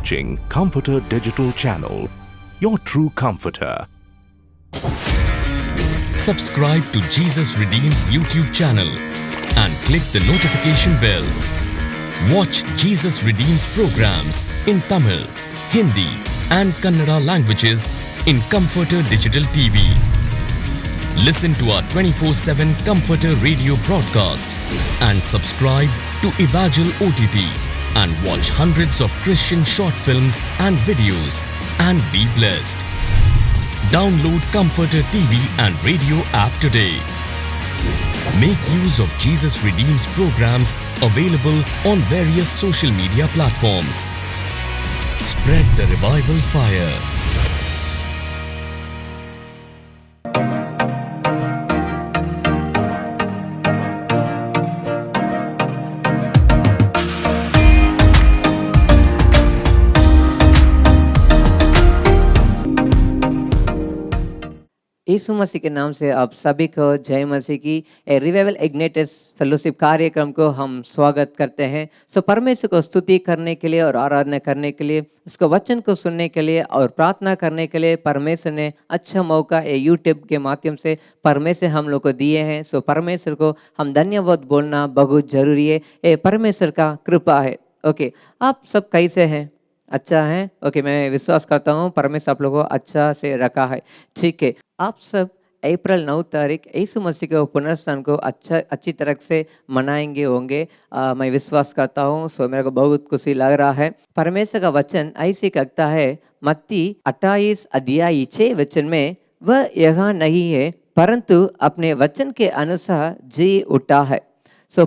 watching Comforter Digital Channel, your true comforter. Subscribe to Jesus Redeems YouTube channel and click the notification bell. Watch Jesus Redeems programs in Tamil, Hindi and Kannada languages in Comforter Digital TV. Listen to our 24/7 Comforter radio broadcast and subscribe to Evangel OTT and watch hundreds of Christian short films and videos and be blessed. Download Comforter TV and radio app today. Make use of Jesus Redeems programs available on various social media platforms. Spread the revival fire. यीशु मसीह के नाम से आप सभी को जय मसीह की revival इग्नाइटस fellowship कार्यक्रम को हम स्वागत करते हैं। परमेश्वर को स्तुति करने के लिए और आराधना करने के लिए, उसको वचन को सुनने के लिए और प्रार्थना करने के लिए परमेश्वर ने अच्छा मौका यूट्यूब के माध्यम से परमेश्वर हम लोग को दिए हैं। परमेश्वर को हम धन्यवाद बोलना बहुत जरूरी है। ये परमेश्वर का कृपा है। ओके, आप सब कैसे हैं? अच्छा है। ओके, मैं विश्वास करता हूँ परमेश्वर आप लोगों को अच्छा से रखा है। ठीक है, आप सब अप्रैल 9 तारीख यीशु मसीह के पुनरुत्थान को अच्छी तरह से मनाएंगे होंगे, मैं विश्वास करता हूँ। मेरे को बहुत खुशी लग रहा है। परमेश्वर का वचन ऐसे कहता है मत्ती 28 अध्याय 6 वचन में, वह यहाँ नहीं है परंतु अपने वचन के अनुसार जी उठा है।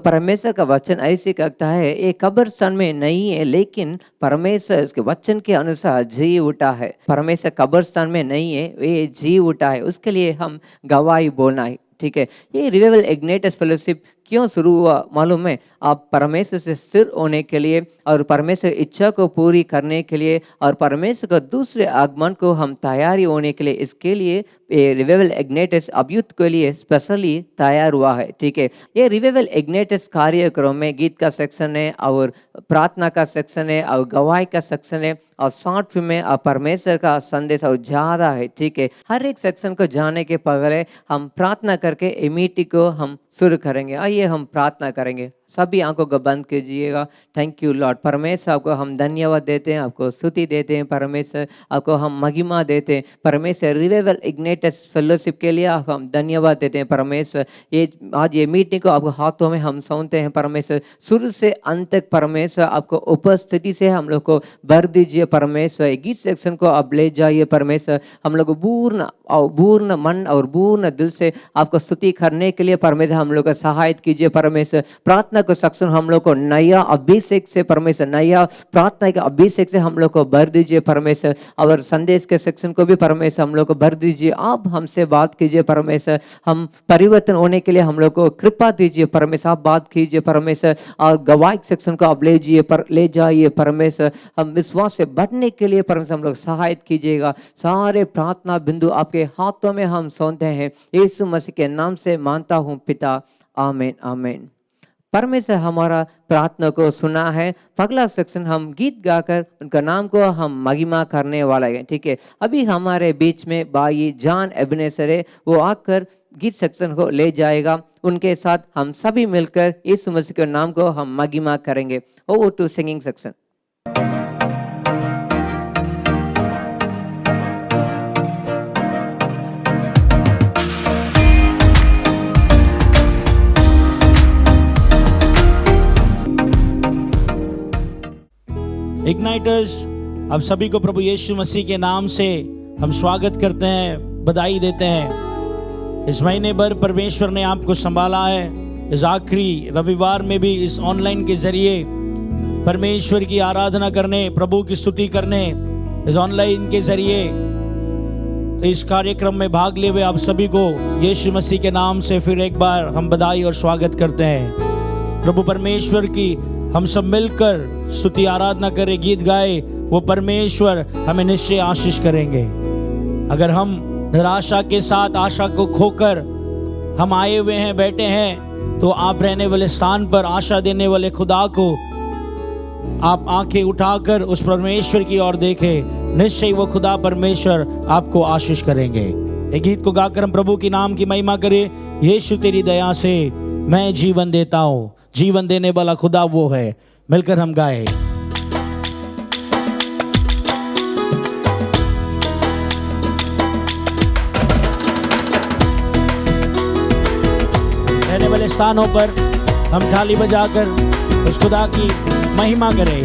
परमेश्वर का वचन ऐसे कहता है ये कब्रिस्तान में नहीं है, लेकिन परमेश्वर उसके वचन के अनुसार जी उठा है। परमेश्वर कब्रिस्तान में नहीं है, ये जी उठा है। उसके लिए हम गवाही बोलना है। ठीक है, ये रिवाइवल इग्नाइटस फेलोशिप क्यों शुरू हुआ मालूम है? आप परमेश्वर से स्थिर होने के लिए और परमेश्वर इच्छा को पूरी करने के लिए और परमेश्वर का दूसरे आगमन को हम तैयारी होने के लिए, इसके लिए ये रिवाइवल इग्नाइटस अभियुक्त के लिए स्पेशली तैयार हुआ है। ठीक है, ये रिवाइवल इग्नाइटस कार्यक्रम में गीत का सेक्शन है और प्रार्थना का सेक्शन है और गवाही का सेक्शन है और शॉर्ट फिल्म में परमेश्वर का संदेश और ज़्यादा है। ठीक है, हर एक सेक्शन को जाने के पहले हम प्रार्थना करके मीटिंग को हम शुरू करेंगे। आइए हम प्रार्थना करेंगे। सभी आंखों को बंद कीजिएगा। Thank you Lord. परमेश्वर आपको हम धन्यवाद देते हैं, आपको स्तुति देते हैं। परमेश्वर आपको हम महिमा देते हैं। परमेश्वर रिवाइवल इग्नाइटस फेलोशिप के लिए आपको हम धन्यवाद देते हैं। परमेश्वर ये आज ये मीटिंग को आपको हाथों में हम सौंपते हैं। परमेश्वर शुरू से अंत तक परमेश्वर आपको उपस्थिति से हम लोग को भर दीजिए। परमेश्वर गीत सेक्शन को आप ले जाइए। परमेश्वर हम लोग पूर्ण मन और पूर्ण दिल से आपको स्तुति करने के लिए परमेश्वर हम लोग को सहायता कीजिए। परमेश्वर प्रार्थना को सेक्शन हम लोग को नया अभिषेक से, परमेश्वर नया प्रार्थना के अभिषेक से हम लोग को भर दीजिए। परमेश्वर और संदेश के सेक्शन को भी परमेश्वर हम लोग को भर दीजिए। आप हमसे बात कीजिए। परमेश्वर हम परिवर्तन होने के लिए हम लोग को कृपा दीजिए। परमेश्वर आप बात कीजिए। परमेश्वर और गवाही सेक्शन को आप ले जाइए। परमेश्वर हम विश्वास से बढ़ने के लिए परमेश्वर हम लोग सहायता कीजिएगा। सारे प्रार्थना बिंदु आपके हाथों में हम सौंपते हैं। यीशु मसीह के नाम से मानता हूँ पिता, आमीन आमीन। परमेश्वर हमारा प्रार्थना को सुना है। अगला सेक्शन हम गीत गाकर उनका नाम को हम महिमा करने वाला है। ठीक है, अभी हमारे बीच में भाई जॉन एबनेजर है, वो आकर गीत सेक्शन को ले जाएगा। उनके साथ हम सभी मिलकर यीशु मसीह के नाम को हम महिमा करेंगे। Over to singing section. Igniters, आप सभी को प्रभु यीशु मसीह के नाम से हम स्वागत करते हैं, बधाई देते हैं। इस महीने भर परमेश्वर ने आपको संभाला है। इस आखिरी रविवार में भी इस ऑनलाइन के जरिए परमेश्वर की आराधना करने, प्रभु की स्तुति करने, इस ऑनलाइन के जरिए इस कार्यक्रम में भाग लिए हुए आप सभी को यीशु मसीह के नाम से फिर एक बार हम बधाई और स्वागत करते हैं। प्रभु परमेश्वर की हम सब मिलकर स्तुति आराधना करें, गीत गाए, वो परमेश्वर हमें निश्चय आशीष करेंगे। अगर हम निराशा के साथ आशा को खोकर हम आए हुए हैं, बैठे हैं, तो आप रहने वाले स्थान पर आशा देने वाले खुदा को आप आंखें उठाकर उस परमेश्वर की ओर देखें, निश्चय वो खुदा परमेश्वर आपको आशीष करेंगे। एक गीत को गाकर हम प्रभु की नाम की महिमा करें। यीशु तेरी दया से मैं जीवन देता हूँ, जीवन देने वाला खुदा वो है। मिलकर हम गाएं। रहने वाले स्थानों पर हम थाली बजाकर उस खुदा की महिमा करें।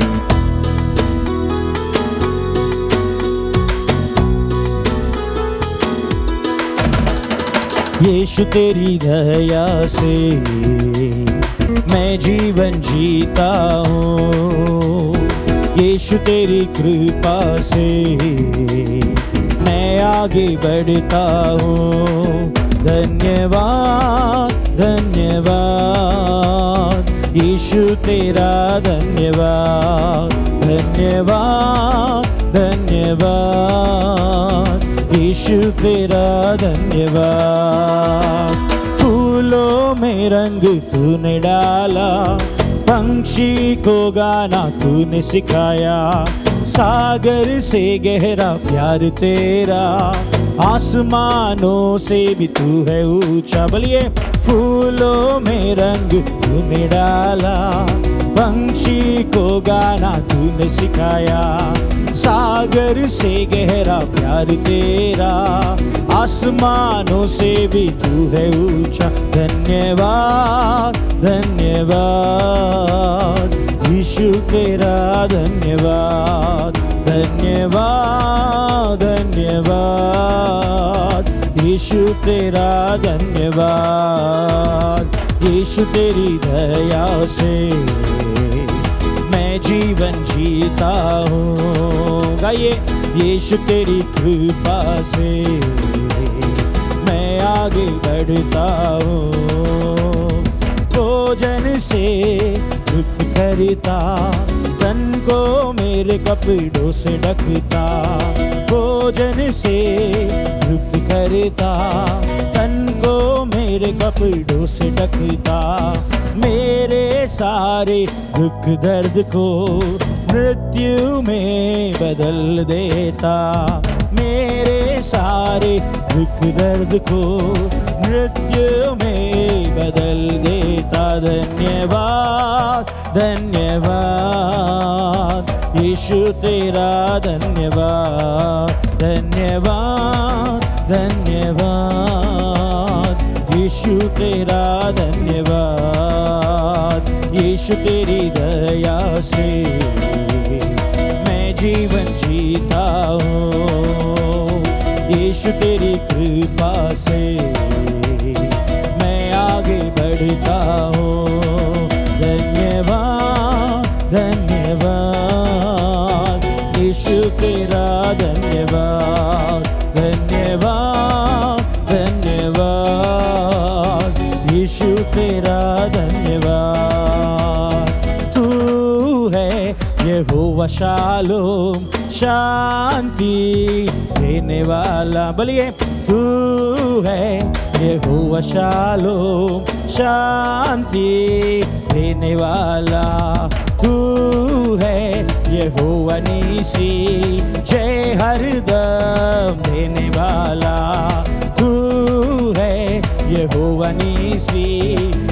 यीशु तेरी दया से मैं जीवन जीता हूँ, यीशु तेरी कृपा से मैं आगे बढ़ता हूँ। धन्यवाद धन्यवाद यीशु तेरा धन्यवाद, धन्यवाद धन्यवाद यीशु तेरा धन्यवाद। फूलों में रंग तूने डाला, पंछी को गाना तूने सिखाया, सागर से गहरा प्यार तेरा, आसमानों से भी तू है ऊंचा। बोलिए, फूलों में रंग तूने डाला, पंछी को गाना तूने सिखाया, सागर से गहरा प्यार तेरा, आसमानों से भी तू है ऊंचा। धन्यवाद धन्यवाद यीशु तेरा धन्यवाद, धन्यवाद धन्यवाद यीशु तेरा धन्यवाद। यीशु तेरी दया से मैं जीवन जीता हूँ। गाइए, यीशु तेरी कृपा से मैं आगे बढ़ता हूँ। भोजन से दुख करता, तन को मेरे कपड़ों से ढकता, भोजन से दुख करता, तन को मेरे कपड़ों से ढकता, मेरे सारे दुख दर्द को मृत्यु में बदल देता, मेरे सारे दुख दर्द को मृत्यु में बदल देता। धन्यवाद धन्यवाद यीशु तेरा धन्यवाद, धन्यवाद धन्यवाद यीशु तेरा धन्यवाद। यीशु तेरी दया से मैं जीवन जीता हूँ, यीशु तेरी कृपा से मैं आगे बढ़ता हूँ। धन्यवाद धन्यवाद यीशु तेरा धन्यवाद, धन्यवाद धन्यवाद यीशु तेरा धन्यवाद। तू है यहोवा शालोम, शांति देने वाला। बोलिए, तू है यहोवा शालोम, शांति देने वाला। तू है यहोवा नीसी, जय हरदम देने वाला। तू है यहोवा नीसी,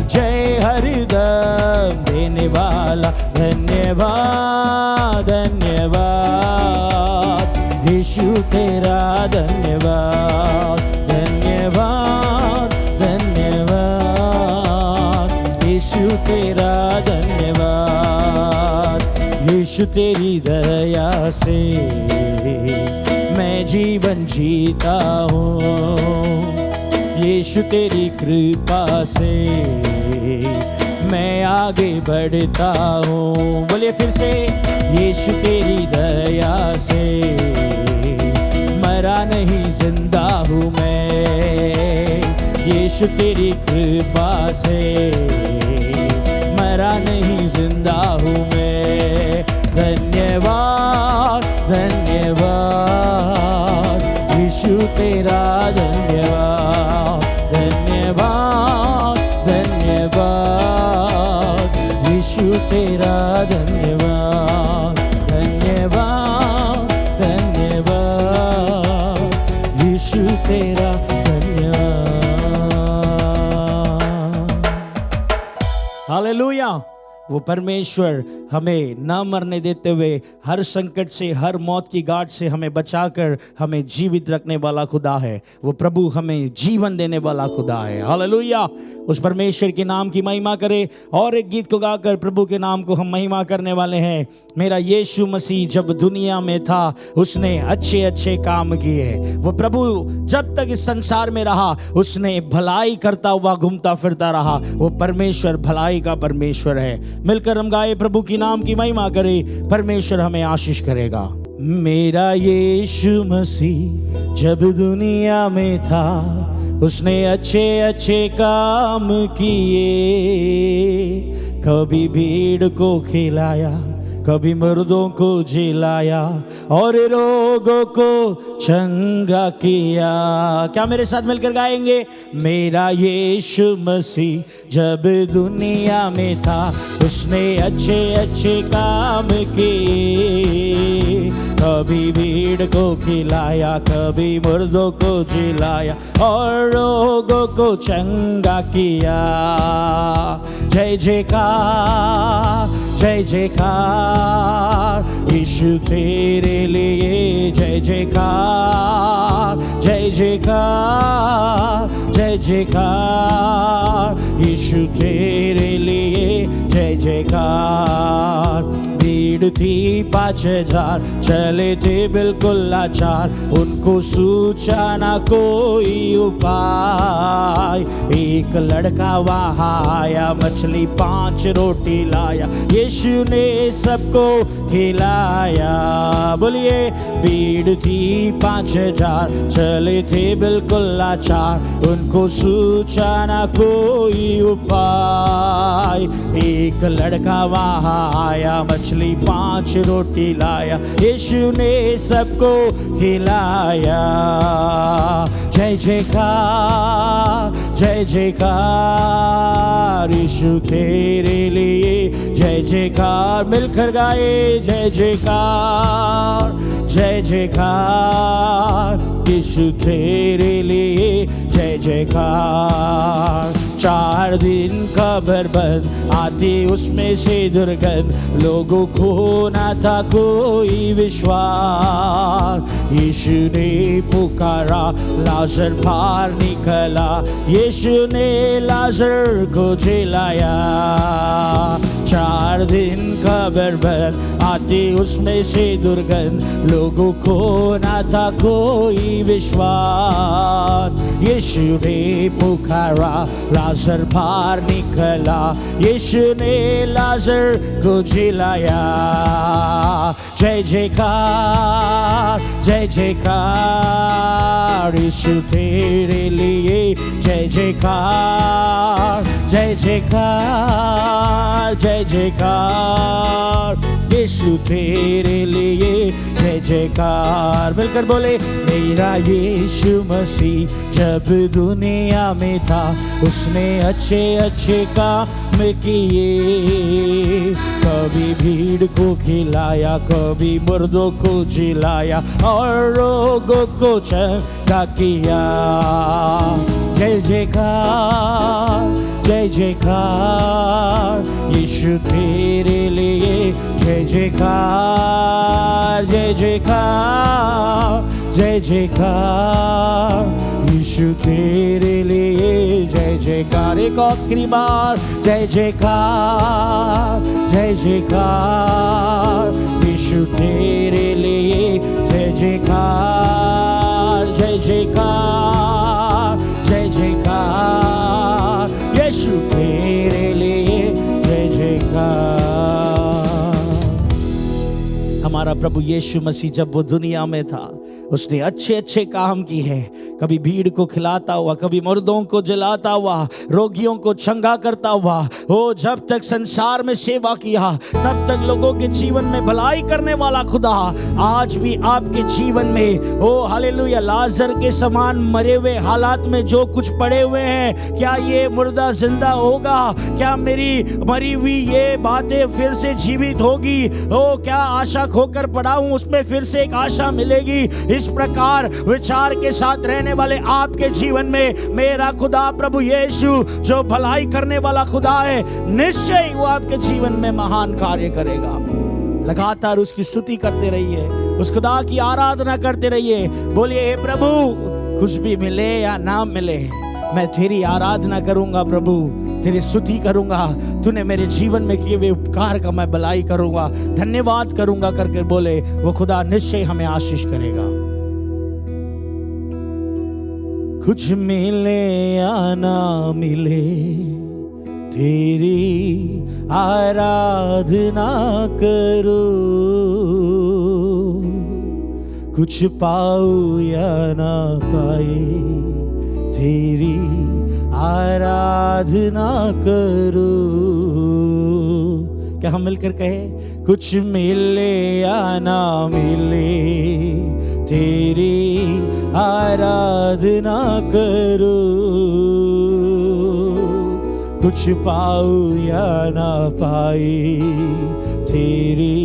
जय हरदम देने वाला। धन्यवाद धन्यवाद यीशु तेरा धन्यवाद, धन्यवाद धन्यवाद यीशु तेरा धन्यवाद। यीशु तेरी दया से मैं जीवन जीता हूँ, यीशु तेरी कृपा से मैं आगे बढ़ता हूँ। बोलिए फिर से, यीशु तेरी दया से मरा नहीं जिंदा हूँ मैं, यीशु तेरी कृपा से मरा नहीं जिंदा हूँ मैं। धन्यवाद धन्यवाद यीशु तेरा धन्यवाद, धन्यवाद धन्यवाद यीशु तेरा धन्यवाद। यीशु तेरा धन्यवाद। हालेलुया। वो परमेश्वर हमें न मरने देते हुए हर संकट से, हर मौत की गांठ से हमें बचाकर हमें जीवित रखने वाला खुदा है। वो प्रभु हमें जीवन देने वाला खुदा है। हालेलुया। उस परमेश्वर के नाम की महिमा करें। और एक गीत को गाकर प्रभु के नाम को हम महिमा करने वाले हैं। मेरा यीशु मसीह जब दुनिया में था उसने अच्छे अच्छे काम किए। वो प्रभु जब तक इस संसार में रहा उसने भलाई करता हुआ घूमता फिरता रहा। वो परमेश्वर भलाई का परमेश्वर है। मिलकर हम गाए, प्रभु की नाम की महिमा करें। परमेश्वर हमें आशीष करेगा। मेरा यीशु मसीह जब दुनिया में था उसने अच्छे अच्छे काम किए। कभी भीड़ को खिलाया, कभी मर्दों को जिलाया और रोगों को चंगा किया। क्या मेरे साथ मिलकर गाएंगे? मेरा यीशु मसीह जब दुनिया में था उसने अच्छे अच्छे काम किए। कभी भीड़ को खिलाया, कभी मुर्दों को जिलाया और रोगों को चंगा किया। जय जयकार, जय जयकार यीशु तेरे लिए। जय जयकार, जय जयकार, जय जयकार यीशु तेरे लिए। जय जयकार। भीड़ थी 5000, चले थे बिल्कुल लाचार, उनको सूझा ना कोई उपाय। एक लड़का वहाँ आया, मछली 5 रोटी लाया, यीशु ने सबको खिलाया। बोलिए, भीड़ थी 5000, चले थे बिल्कुल लाचार, उनको सूझा ना कोई उपाय। एक लड़का वहाँ आया, मछली 5 रोटी लाया, यीशु ने सबको खिलाया। जय जयकार, जय जयकार यीशु तेरे लिए। जय जयकार, मिलकर गाए, जय जयकार, जय जयकार यीशु तेरे लिए। जय जयकार। 4 दिन कब्र बंद, आती उसमें से दुर्गंध, लोगों को ना था कोई विश्वास। यीशु ने पुकारा, लाजर बाहर निकला, यीशु ने लाजर को जिलाया। 4 दिन कब्र बंद, आती उसमें से दुर्गंध, लोगों को ना था कोई विश्वास। यीशु ने पुकारा, लाजर बाहर निकला, यीशु ने लाजर को जिलाया। जय जयकार, जय जयकार यीशु तेरे लिए। जय जयकार, जय जयकार, जय जयकार यीशु तेरे लिए। जय जयकार, मिलकर बोले, मेरा यीशु मसीह जब दुनिया में था उसने अच्छे अच्छे काम किए। कभी भीड़ को खिलाया, कभी मुर्दों को जिलाया और रोगों को चंगा किया। जय जयकार, जय जयकार यीशु तेरे लिए। जय जयकार, जय जयकार, जय जयकार यीशु तेरे लिए। जय जयकार, एक आखिरी बार, जय जयकार, जय जयकार यीशु तेरे लिए। जय जयकार, जय जयकार, जय जयकार यीशु तेरे लिए। जय जयकार। हमारा प्रभु यीशु मसीह जब वो दुनिया में था उसने अच्छे अच्छे काम किए हैं। कभी भीड़ को खिलाता हुआ, कभी मुर्दों को जलाता हुआ, रोगियों को चंगा करता हुआ। वो जब तक संसार में सेवा किया तब तक लोगों के जीवन में भलाई करने वाला खुदा आज भी आपके जीवन में, ओ हालेलुया, लाजर के समान मरे हुए हालात में जो कुछ पड़े हुए हैं, क्या ये मुर्दा जिंदा होगा? क्या मेरी मरी हुई ये बातें फिर से जीवित होगी? ओ क्या आशा खोकर पड़ा हूं, उसमें फिर से एक आशा मिलेगी। इस प्रकार विचार के साथ रहने वाले आपके जीवन में मेरा खुदा प्रभु यीशु जो भलाई करने वाला खुदा है, निश्चय वो आपके जीवन में महान कार्य करेगा। लगातार उसकी स्तुति करते रहिए, उस खुदा की आराधना करते रहिए। बोलिए, हे प्रभु, कुछ भी मिले या ना मिले, मैं तेरी आराधना करूंगा प्रभु, तेरी स्तुति करूंगा। तूने मेरे जीवन में किए हुए उपकार का मैं भलाई करूंगा, धन्यवाद करूंगा करके बोले, वो खुदा निश्चय हमें आशीष करेगा। कुछ मिले या ना मिले, तेरी आराधना करो। कुछ पाऊं या ना पाए, तेरी आराधना करो। क्या हम मिलकर कहे, कुछ मिले या ना मिले, तेरी आराधना करो। कुछ पाऊं या ना पाए, तेरी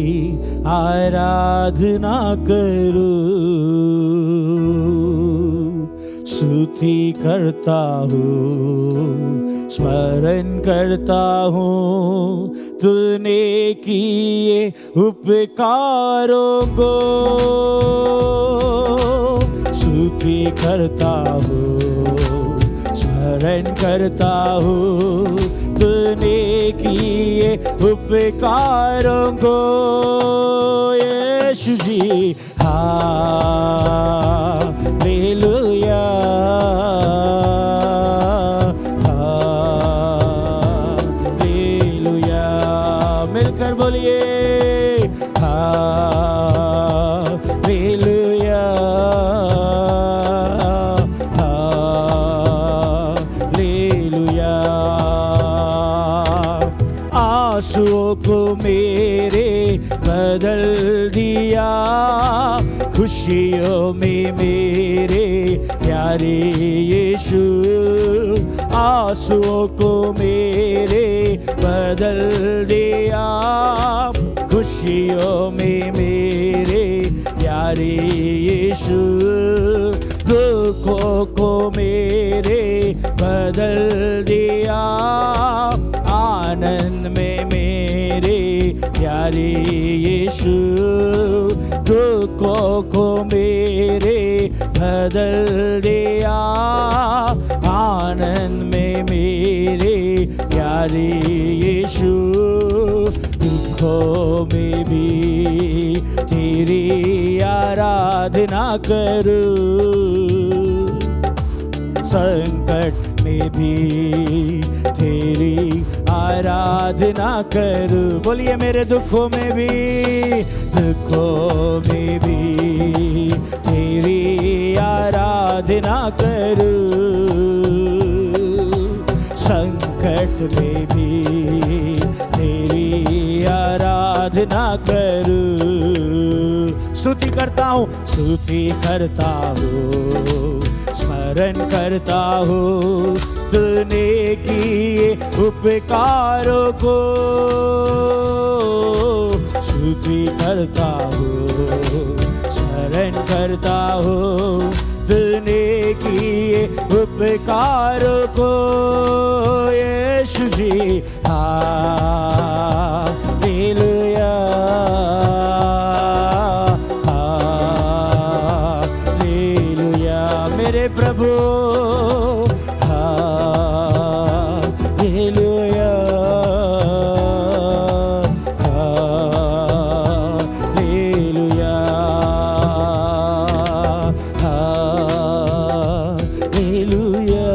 आराधना करो। स्तुति करता हूँ, स्मरण करता हूँ तूने किए उपकारों को। स्तुति करता हूँ, स्मरण करता हूँ तूने किए उपकारों को। यीशु जी हालेलुया, हालेलुया। मिलकर बोलिए, हालेलुया, हालेलुया। आंसुओं को मेरे बदल दिया, खुशियों में मेरे प्यारे यीशु। आंसुओं को मेरे बदल दिया, खुशियों में मेरे प्यारे यीशु। दुखों को मेरे बदल दिया, आनंद में मेरे प्यारे यीशु। दुखों को मेरे बदल दिया, आनंद में मेरे प्यारे यीशु। दुखों में भी तेरी आराधना करूं, संकट में भी तेरी आराधना करूं। बोलिए, मेरे दुखों में भी तेरी आराधना करूं, संकट में भी तेरी आराधना करूं। स्तुति करता हूँ, स्तुति करता हूँ, स्मरण करता हूँ तूने किए उपकारों को। स्तुति करता हूँ, स्मरण करता हूँ तूने किए उपकारों को। यीशु जी हालेलुया, हालेलुया। मेरे प्रभु हालेलुया, हालेलुया, हालेलुया,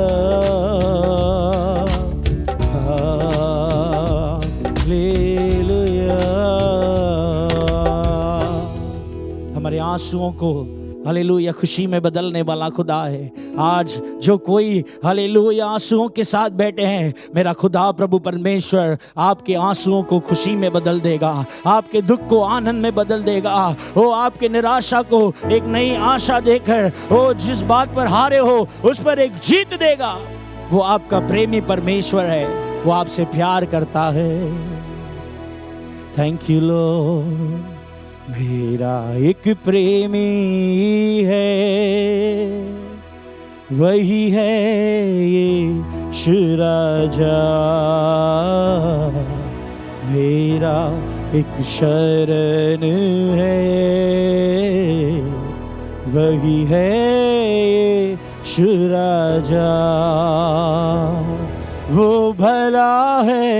हालेलुया। हमारे आंसुओं को हालेलुया खुशी में बदलने वाला खुदा है। आज जो कोई हालेलुया आंसुओं के साथ बैठे हैं, मेरा खुदा प्रभु परमेश्वर आपके आंसुओं को खुशी में बदल देगा, आपके दुख को आनंद में बदल देगा। वो आपके निराशा को एक नई आशा देकर, वो जिस बात पर हारे हो उस पर एक जीत देगा। वो आपका प्रेमी परमेश्वर है, वो आपसे प्यार करता है। थैंक यू लॉर्ड, मेरा एक प्रेमी है, वही है यीशु राजा। मेरा एक शरण है, वही है यीशु राजा। वो भला है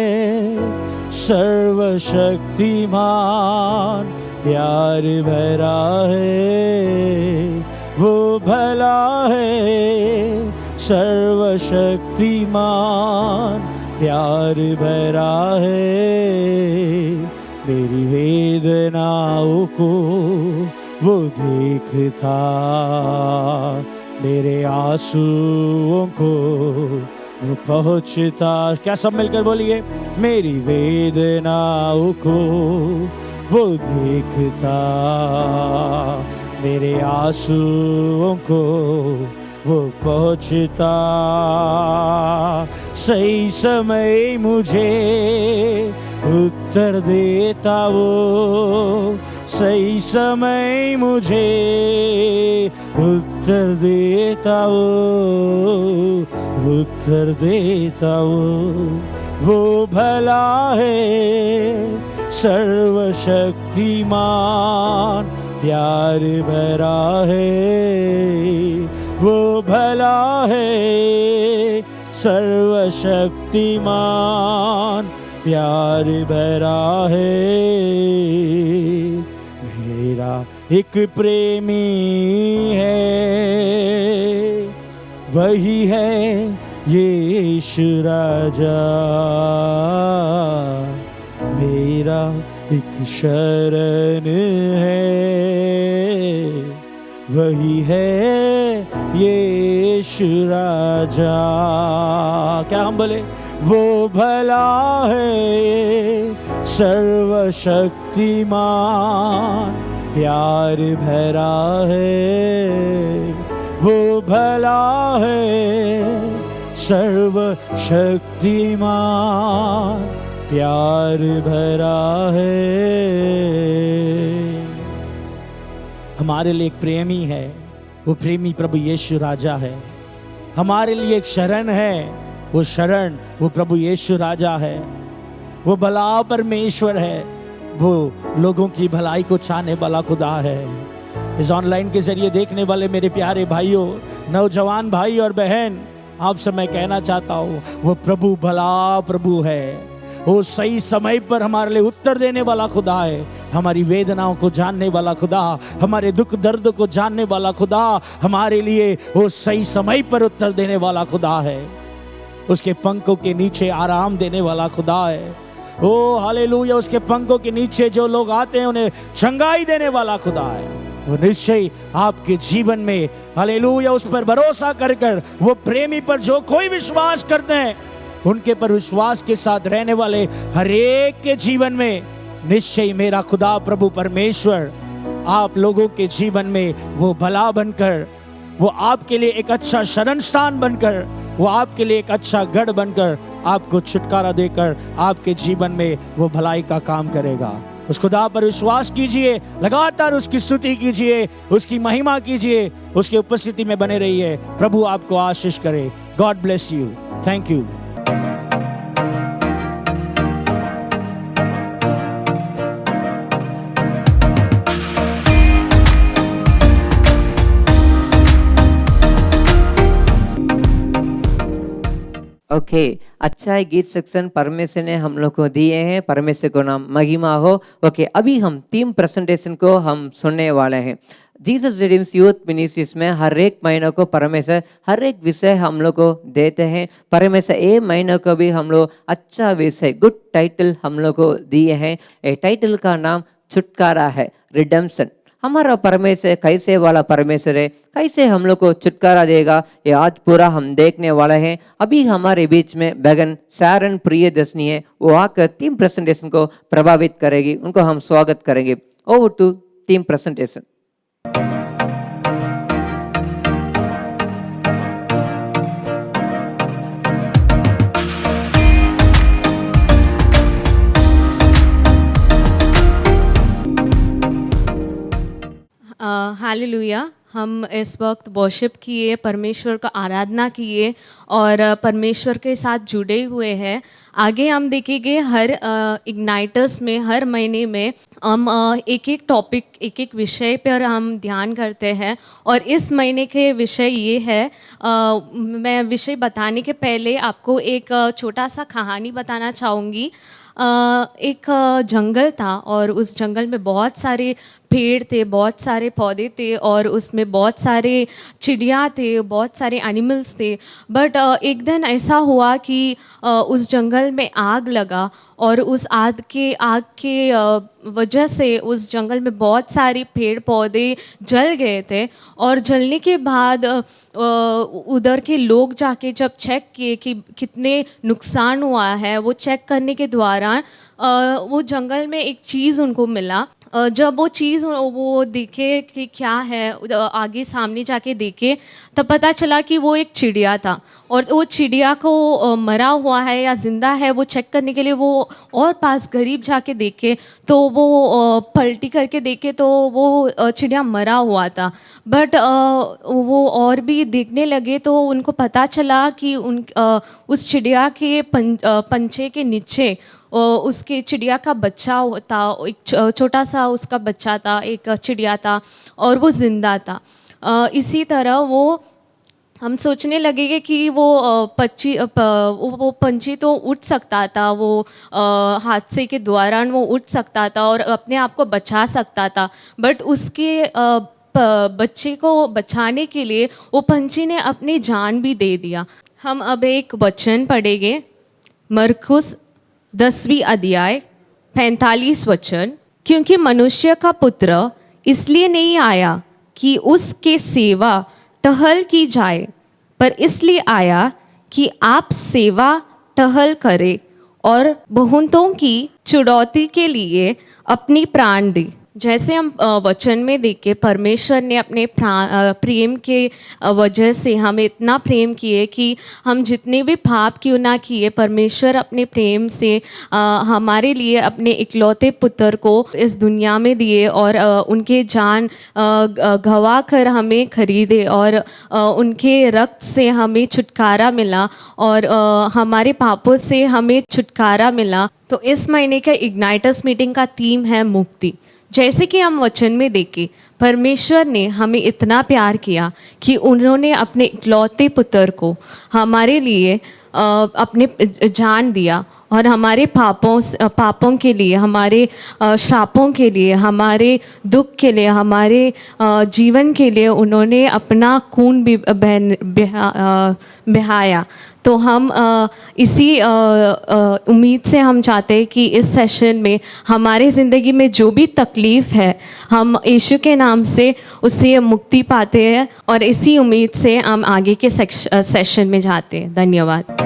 सर्वशक्तिमान, प्यार भरा है। वो भला है सर्वशक्तिमान, प्यार भरा है। मेरी वेदनाओं को वो देखता, मेरे आंसुओं को वो पहुँचता। क्या सब मिलकर बोलिए, मेरी वेदनाओं को वो देखता, मेरे आंसुओं को वो पहुँचता। सही समय मुझे उत्तर देता वो, सही समय मुझे उत्तर देता वो, उत्तर देता वो भला है सर्वशक्तिमान, प्यार भरा है। वो भला है सर्वशक्तिमान, प्यार भरा है। मेरा एक प्रेमी है, वही है यीशु राजा। मेरा एक शरण है, वही है यीशु राजा। क्या हम बोले, वो भला है सर्वशक्तिमान, प्यार भरा है। वो भला है सर्वशक्तिमान, प्यार भरा है। हमारे लिए एक प्रेमी है, वो प्रेमी प्रभु यीशु राजा है। हमारे लिए एक शरण है, वो शरण वो प्रभु यीशु राजा है। वो भला परमेश्वर है, वो लोगों की भलाई को चाहने वाला खुदा है। इस ऑनलाइन के जरिए देखने वाले मेरे प्यारे भाइयों, नौजवान भाई और बहन, आपसे मैं कहना चाहता हूँ, वो प्रभु भला प्रभु है। वो सही समय पर हमारे लिए उत्तर देने वाला खुदा है। हमारी वेदनाओं को जानने वाला खुदा, हमारे दुख दर्द को जानने वाला खुदा, हमारे लिए वो सही समय पर उत्तर देने वाला खुदा है। उसके पंखों के नीचे आराम देने वाला खुदा है। ओ हालेलुया, उसके पंखों के नीचे जो लोग आते हैं उन्हें चंगाई देने वाला खुदा है। वो निश्चय आपके जीवन में हालेलुया उस पर भरोसा कर कर, वो प्रेमी पर जो कोई विश्वास करते हैं, उनके पर विश्वास के साथ रहने वाले हर एक के जीवन में निश्चय मेरा खुदा प्रभु परमेश्वर आप लोगों के जीवन में वो भला बनकर, वो आपके लिए एक अच्छा शरण स्थान बनकर, वो आपके लिए एक अच्छा गढ़ बनकर आपको छुटकारा देकर आपके जीवन में वो भलाई का काम करेगा। उस खुदा पर विश्वास कीजिए, लगातार उसकी स्तुति कीजिए, उसकी महिमा कीजिए, उसकी उपस्थिति में बने रहिए। प्रभु आपको आशीष करे। God bless you. Thank you. Okay, अच्छा है गीत सेक्शन परमेश्वर ने हम लोग को दिए हैं, परमेश्वर को नाम महिमा हो। ओके, अभी हम टीम प्रेजेंटेशन को हम सुनने वाले हैं। जीसस रिडीम्स यूथ मिनिस्ट्रीज में हर एक महीने को परमेश्वर हर एक विषय हम लोग को देते हैं। परमेश्वर ये महीने को भी हम लोग अच्छा विषय, गुड टाइटल हम लोग को दिए हैं। ये टाइटल का नाम छुटकारा है, रिडेम्पशन। हमारा परमेश्वर कैसे वाला परमेश्वर है, कैसे हम लोग को छुटकारा देगा, ये आज पूरा हम देखने वाले हैं। अभी हमारे बीच में बहन शारन प्रियदर्शनी है, वो आकर टीम प्रेजेंटेशन को प्रभावित करेगी। उनको हम स्वागत करेंगे। Over to team presentation. हालेलुया। हम इस वक्त वर्शिप किए, परमेश्वर का आराधना किए और परमेश्वर के साथ जुड़े हुए हैं। आगे हम देखेंगे हर इग्नाइटर्स में, हर महीने में हम एक एक टॉपिक, एक एक विषय पर हम ध्यान करते हैं। और इस महीने के विषय ये है, मैं विषय बताने के पहले आपको एक छोटा सा कहानी बताना चाहूँगी। एक जंगल था और उस जंगल में बहुत सारे पेड़ थे, बहुत सारे पौधे थे और उसमें बहुत सारे चिड़िया थे, बहुत सारे एनिमल्स थे। बट एक दिन ऐसा हुआ कि उस जंगल में आग लगा और उस आग के वजह से उस जंगल में बहुत सारे पेड़ पौधे जल गए थे। और जलने के बाद उधर के लोग जाके जब चेक किए कि कितने नुकसान हुआ है, वो चेक करने के दौरान वो जंगल में एक चीज़ उनको मिला। जब वो चीज़ वो देखे कि क्या है, आगे सामने जाके देखे तब पता चला कि वो एक चिड़िया था। और वो चिड़िया को मरा हुआ है या ज़िंदा है वो चेक करने के लिए वो और पास करीब जाके देखे तो वो पलटी करके देखे तो वो चिड़िया मरा हुआ था। बट वो और भी देखने लगे तो उनको पता चला कि उस चिड़िया के पंचे के नीचे उसके चिड़िया का बच्चा था, एक छोटा सा उसका बच्चा था, एक चिड़िया था और वो ज़िंदा था। इसी तरह वो हम सोचने लगे कि वो पंछी तो उड़ सकता था, वो हादसे के दौरान वो उड़ सकता था और अपने आप को बचा सकता था। बट उसके बच्चे को बचाने के लिए वो पंछी ने अपनी जान भी दे दिया। हम अब एक वचन पढ़ेंगे, मरकुस 10वीं अध्याय 45 वचन। क्योंकि मनुष्य का पुत्र इसलिए नहीं आया कि उसके सेवा टहल की जाए, पर इसलिए आया कि आप सेवा टहल करें और बहुतों की छुड़ौती के लिए अपनी प्राण दी। जैसे हम वचन में देखे परमेश्वर ने अपने प्रेम के वजह से हमें इतना प्रेम किए कि हम जितने भी पाप क्यों ना किए, परमेश्वर अपने प्रेम से हमारे लिए अपने इकलौते पुत्र को इस दुनिया में दिए और उनके जान गवा कर हमें खरीदे और उनके रक्त से हमें छुटकारा मिला और हमारे पापों से हमें छुटकारा मिला। तो इस महीने का इग्नाइटर्स मीटिंग का थीम है मुक्ति। जैसे कि हम वचन में देखें, परमेश्वर ने हमें इतना प्यार किया कि उन्होंने अपने इकलौते पुत्र को हमारे लिए अपने जान दिया और हमारे पापों के लिए, हमारे श्रापों के लिए, हमारे दुख के लिए, हमारे जीवन के लिए उन्होंने अपना खून भी बहाया। तो हम इसी उम्मीद से हम चाहते हैं कि इस सेशन में हमारे ज़िंदगी में जो भी तकलीफ़ है हम यीशु के नाम से उससे मुक्ति पाते हैं और इसी उम्मीद से हम आगे के सेशन में जाते हैं। धन्यवाद।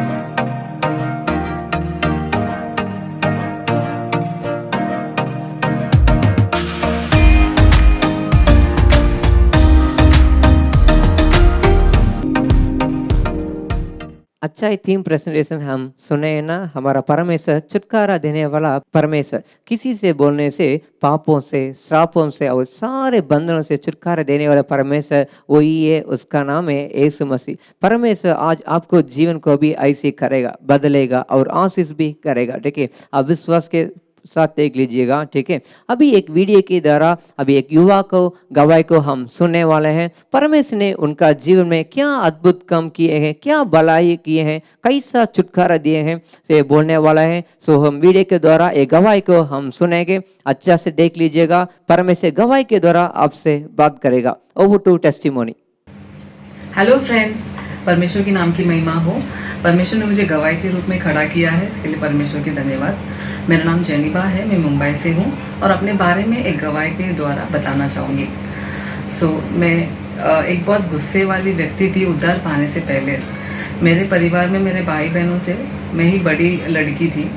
अच्छा ही थीम प्रेजेंटेशन हम सुने ना। हमारा परमेश्वर छुटकारा देने वाला परमेश्वर, किसी से बोलने से, पापों से, श्रापों से और सारे बंधनों से छुटकारा देने वाला परमेश्वर वही है, उसका नाम है यीशु मसीह। परमेश्वर आज आपको जीवन को भी ऐसे करेगा, बदलेगा और आशीष भी करेगा। ठीक है, आप विश्वास के साथ देख लीजिएगा। ठीक है, अभी एक वीडियो के द्वारा अभी एक युवा को, गवाही को हम सुनने वाले हैं। परमेश्वर ने उनका जीवन में क्या अद्भुत काम किए हैं, क्या भलाई किए हैं, कैसा छुटकारा दिए हैं से बोलने वाला है। सो हम वीडियो के द्वारा एक गवाही को हम सुनेंगे, अच्छा से देख लीजिएगा। परमेश्वर गवाही के द्वारा आपसे बात करेगा। Over to testimony. Hello friends, परमेश्वर के नाम की महिमा हो। परमेश्वर ने मुझे गवाही के रूप में खड़ा किया है, इसके लिए परमेश्वर की धन्यवाद। मेरा नाम जेनिबा है, मैं मुंबई से हूँ और अपने बारे में एक गवाही के द्वारा बताना चाहूँगी। मैं एक बहुत गुस्से वाली व्यक्ति थी उद्धार पाने से पहले। मेरे परिवार में मेरे भाई बहनों से मैं ही बड़ी लड़की थी,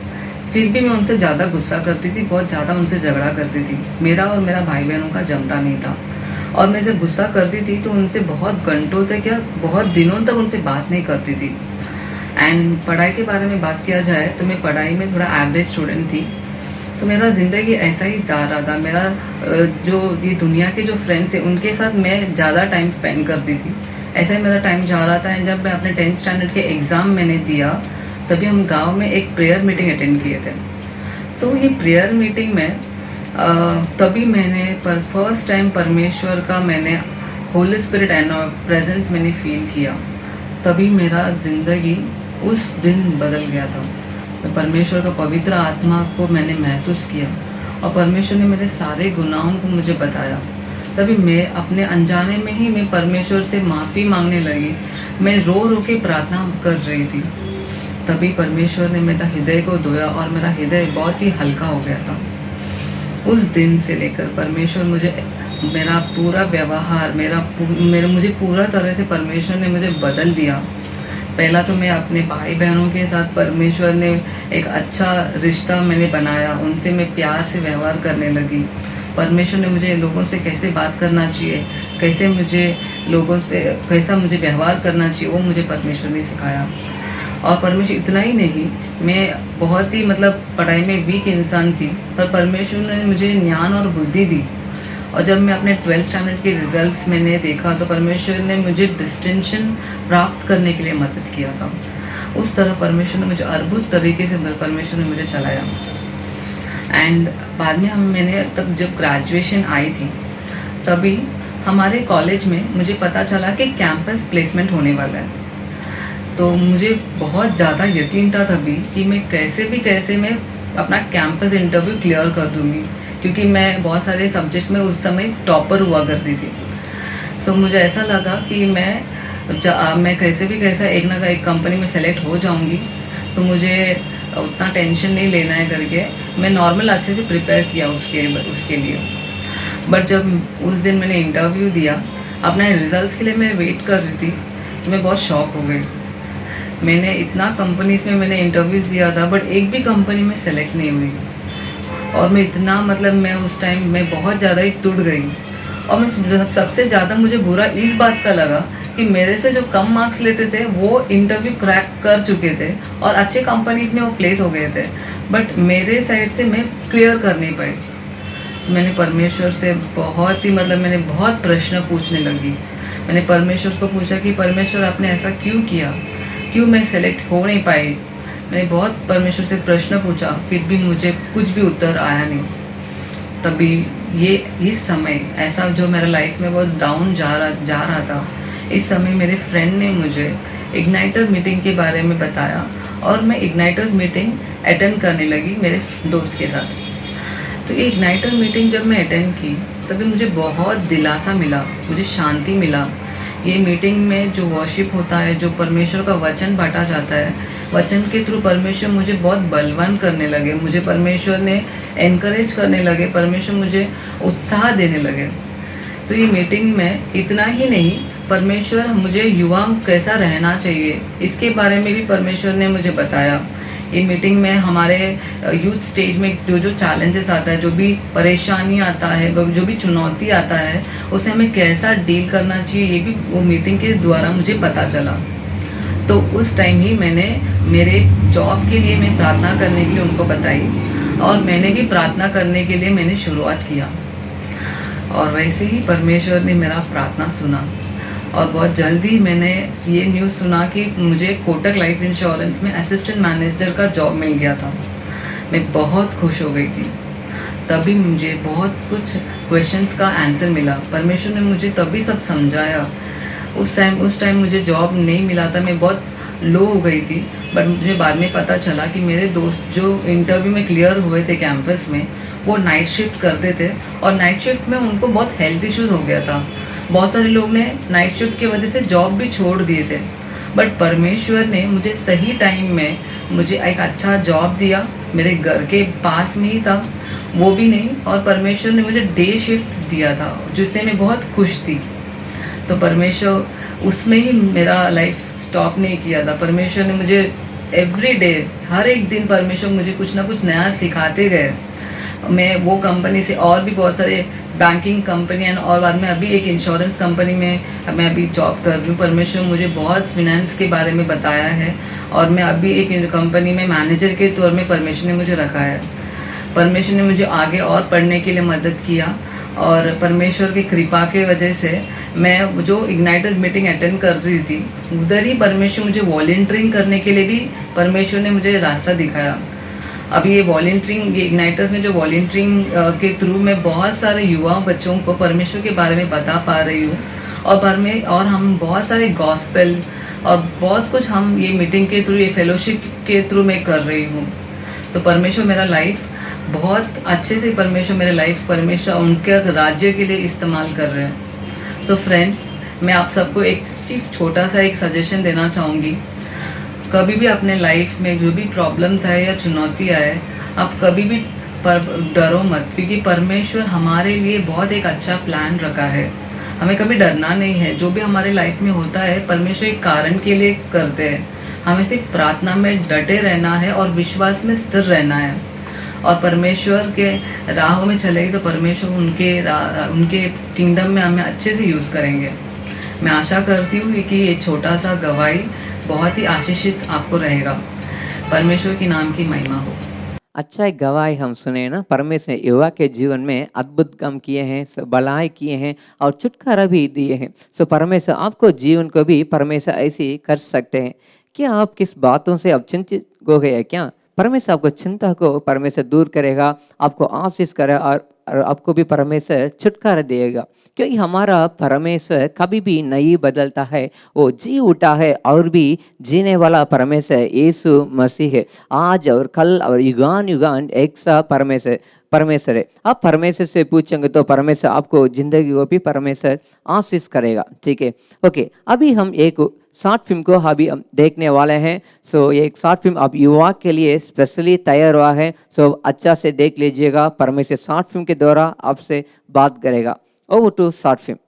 फिर भी मैं उनसे ज़्यादा गुस्सा करती थी, बहुत ज़्यादा उनसे झगड़ा करती थी। मेरा और मेरा भाई बहनों का जमता नहीं था और मैं जब गुस्सा करती थी तो उनसे बहुत घंटों तक या बहुत दिनों तक उनसे बात नहीं करती थी। एंड पढ़ाई के बारे में बात किया जाए तो मैं पढ़ाई में थोड़ा एवरेज स्टूडेंट थी। तो मेरा ज़िंदगी ऐसा ही जा रहा था। मेरा जो ये दुनिया के जो फ्रेंड्स हैं उनके साथ मैं ज़्यादा टाइम स्पेंड करती थी। ऐसा ही मेरा टाइम जा रहा था। एंड जब मैं अपने 10th स्टैंडर्ड के एग्ज़ाम मैंने दिया, तभी हम गांव में एक प्रेयर मीटिंग अटेंड किए थे। सो ये प्रेयर मीटिंग में तभी मैंने फर्स्ट टाइम परमेश्वर का मैंने होली स्पिरिट एंड प्रेजेंस मैंने फील किया। तभी मेरा ज़िंदगी उस दिन बदल गया था। परमेश्वर का पवित्र आत्मा को मैंने महसूस किया और परमेश्वर ने मेरे सारे गुनाहों को मुझे बताया। तभी मैं अपने अनजाने में ही मैं परमेश्वर से माफ़ी मांगने लगी। मैं रो रो के प्रार्थना कर रही थी। तभी परमेश्वर ने मेरा हृदय को धोया और मेरा हृदय बहुत ही हल्का हो गया था। उस दिन से लेकर परमेश्वर मुझे मेरा पूरा व्यवहार मुझे पूरा तरह से परमेश्वर ने मुझे बदल दिया। पहला तो मैं अपने भाई बहनों के साथ परमेश्वर ने एक अच्छा रिश्ता मैंने बनाया। उनसे मैं प्यार से व्यवहार करने लगी। परमेश्वर ने मुझे लोगों से कैसे बात करना चाहिए, कैसा मुझे व्यवहार करना चाहिए, वो मुझे परमेश्वर ने सिखाया। और परमेश्वर इतना ही नहीं, मैं बहुत ही पढ़ाई में वीक इंसान थी, पर परमेश्वर ने मुझे ज्ञान और बुद्धि दी। और जब मैं अपने 12th स्टैंडर्ड के रिजल्ट्स मैंने देखा तो परमेश्वर ने मुझे डिस्टिंक्शन प्राप्त करने के लिए मदद किया था। उस तरह परमेश्वर ने मुझे अद्भुत तरीके से परमेश्वर ने मुझे चलाया। एंड बाद में मैंने तब जब ग्रेजुएशन आई थी, तभी हमारे कॉलेज में मुझे पता चला कि कैंपस प्लेसमेंट होने वाला है। तो मुझे बहुत ज़्यादा यकीन था तभी कि मैं कैसे मैं अपना कैंपस इंटरव्यू क्लियर कर दूँगी, क्योंकि मैं बहुत सारे सब्जेक्ट्स में उस समय टॉपर हुआ करती थी। सो मुझे ऐसा लगा कि मैं कैसे एक ना एक कंपनी में सेलेक्ट हो जाऊंगी, तो मुझे उतना टेंशन नहीं लेना है करके मैं नॉर्मल अच्छे से प्रिपेयर किया उसके लिए। बट जब उस दिन मैंने इंटरव्यू दिया, अपने रिजल्ट्स के लिए मैं वेट कर रही थी, तो मैं बहुत शॉक हो गई। मैंने इतना कंपनीज में मैंने इंटरव्यूज़ दिया था, बट एक भी कंपनी में सेलेक्ट नहीं हुई। और मैं इतना मैं उस टाइम मैं बहुत ज़्यादा ही टूट गई। और मैं सबसे ज़्यादा मुझे बुरा इस बात का लगा कि मेरे से जो कम मार्क्स लेते थे वो इंटरव्यू क्रैक कर चुके थे और अच्छे कंपनीज में वो प्लेस हो गए थे, बट मेरे साइड से मैं क्लियर कर नहीं पाई। मैंने परमेश्वर से बहुत ही मैंने बहुत प्रश्न पूछने लगी। मैंने परमेश्वर को पूछा कि परमेश्वर आपने ऐसा क्यों किया, क्यों मैं सेलेक्ट हो नहीं पाई। मैंने बहुत परमेश्वर से प्रश्न पूछा, फिर भी मुझे कुछ भी उत्तर आया नहीं। तभी इस समय ऐसा जो मेरा लाइफ में बहुत डाउन जा रहा था, इस समय मेरे फ्रेंड ने मुझे इग्नाइटर मीटिंग के बारे में बताया और मैं इग्नाइटर्स मीटिंग अटेंड करने लगी मेरे दोस्त के साथ। तो ये इग्नाइटर मीटिंग जब मैं अटेंड की, तभी मुझे बहुत दिलासा मिला, मुझे शांति मिला। ये मीटिंग में जो वर्शिप होता है, जो परमेश्वर का वचन बांटा जाता है, वचन के थ्रू परमेश्वर मुझे बहुत बलवान करने लगे। मुझे परमेश्वर ने एनकरेज करने लगे, परमेश्वर मुझे उत्साह देने लगे। तो ये मीटिंग में इतना ही नहीं, परमेश्वर मुझे युवाओं कैसा रहना चाहिए इसके बारे में भी परमेश्वर ने मुझे बताया। ये मीटिंग में हमारे यूथ स्टेज में जो चैलेंजेस आता है, जो भी परेशानी आता है, जो भी चुनौती आता है, उसे हमें कैसा डील करना चाहिए, ये भी वो मीटिंग के द्वारा मुझे पता चला। तो उस टाइम ही मैंने मेरे जॉब के लिए मैं प्रार्थना करने के लिए उनको बताई और मैंने भी प्रार्थना करने के लिए मैंने शुरुआत किया। और वैसे ही परमेश्वर ने मेरा प्रार्थना सुना और बहुत जल्दी मैंने ये न्यूज़ सुना कि मुझे कोटक लाइफ इंश्योरेंस में असिस्टेंट मैनेजर का जॉब मिल गया था। मैं बहुत खुश हो गई थी। तभी मुझे बहुत कुछ क्वेश्चंस का आंसर मिला। परमेश्वर ने मुझे तभी सब समझाया। उस टाइम मुझे जॉब नहीं मिला था, मैं बहुत लो हो गई थी। बट मुझे बाद में पता चला कि मेरे दोस्त जो इंटरव्यू में क्लियर हुए थे कैंपस में, वो नाइट शिफ्ट करते थे और नाइट शिफ्ट में उनको बहुत हेल्थ इश्यूज हो गया था। बहुत सारे लोग ने नाइट शिफ्ट की वजह से जॉब भी छोड़ दिए थे। बट परमेश्वर ने मुझे सही टाइम में मुझे एक अच्छा जॉब दिया, मेरे घर के पास में ही था, वो भी नहीं, और परमेश्वर ने मुझे डे शिफ्ट दिया था जिससे मैं बहुत खुश थी। तो परमेश्वर उसमें ही मेरा लाइफ स्टॉप नहीं किया था। परमेश्वर ने मुझे एवरी डे, हर एक दिन परमेश्वर मुझे कुछ ना कुछ नया सिखाते गए। मैं वो कंपनी से और भी बहुत सारे बैंकिंग कंपनी और बाद में अभी एक इंश्योरेंस कंपनी में मैं अभी जॉब कर रही हूँ। परमेश्वर मुझे बहुत फिनेंस के बारे में बताया है और मैं अभी एक कंपनी में मैनेजर के तौर में परमेश्वर ने मुझे रखा है। परमेश्वर ने मुझे आगे और पढ़ने के लिए मदद किया और परमेश्वर की कृपा के वजह से मैं जो इग्नाइटर्स मीटिंग अटेंड कर रही थी उधर ही परमेश्वर मुझे वॉलंटियरिंग करने के लिए भी परमेश्वर ने मुझे रास्ता दिखाया। अब ये वॉलंटियरिंग, ये इग्नाइटर्स में जो वॉलंटियरिंग के थ्रू मैं बहुत सारे युवा बच्चों को परमेश्वर के बारे में बता पा रही हूँ और हम बहुत सारे गॉस्पेल और बहुत कुछ हम ये मीटिंग के थ्रू, ये फेलोशिप के थ्रू मैं कर रही हूँ। तो परमेश्वर मेरा लाइफ बहुत अच्छे से, परमेश्वर उनके राज्य के लिए इस्तेमाल कर रहे हैं। सो फ्रेंड्स, मैं आप सबको एक छोटा सा एक सजेशन देना चाहूँगी। कभी भी अपने लाइफ में जो भी प्रॉब्लम्स आए या चुनौती आए, आप कभी भी डरो मत, क्योंकि परमेश्वर हमारे लिए बहुत एक अच्छा प्लान रखा है। हमें कभी डरना नहीं है। जो भी हमारे लाइफ में होता है परमेश्वर एक कारण के लिए करते हैं। हमें सिर्फ प्रार्थना में डटे रहना है और विश्वास में स्थिर रहना है और परमेश्वर के राहों में चलेगी तो परमेश्वर उनके किंगडम में हमें अच्छे से यूज़ करेंगे। मैं आशा करती हूँ कि ये छोटा सा गवाही बहुत ही आशीषित आपको रहेगा। परमेश्वर के नाम की महिमा हो। अच्छा एक गवाही हम सुने ना, परमेश्वर ने युवा के जीवन में अद्भुत काम किए हैं, भलाई किए हैं और छुटकारा भी दिए हैं। सो परमेश्वर आपको जीवन को भी परमेश्वर ऐसे ही कर सकते हैं। क्या आप किस बातों से अब चिंतित हो गए? क्या परमेश्वर आपको चिंता को परमेश्वर दूर करेगा, आपको आशीष करेगा और आपको भी परमेश्वर छुटकारा देगा, क्योंकि हमारा परमेश्वर कभी भी नहीं बदलता है। वो जी उठा है और भी जीने वाला परमेश्वर यीशु मसीह है। आज और कल और युगान युगान एक सा परमेश्वर है। आप परमेश्वर से पूछेंगे तो परमेश्वर आपको जिंदगी को भी परमेश्वर आशीष करेगा। ठीक है, ओके। अभी हम एक शॉर्ट फिल्म को अभी हम देखने वाले हैं। सो ये एक शॉर्ट फिल्म आप युवा के लिए स्पेशली तैयार हुआ है। सो अच्छा से देख लीजिएगा। परमेश्वर शॉर्ट फिल्म के द्वारा आपसे बात करेगा। Over to short film.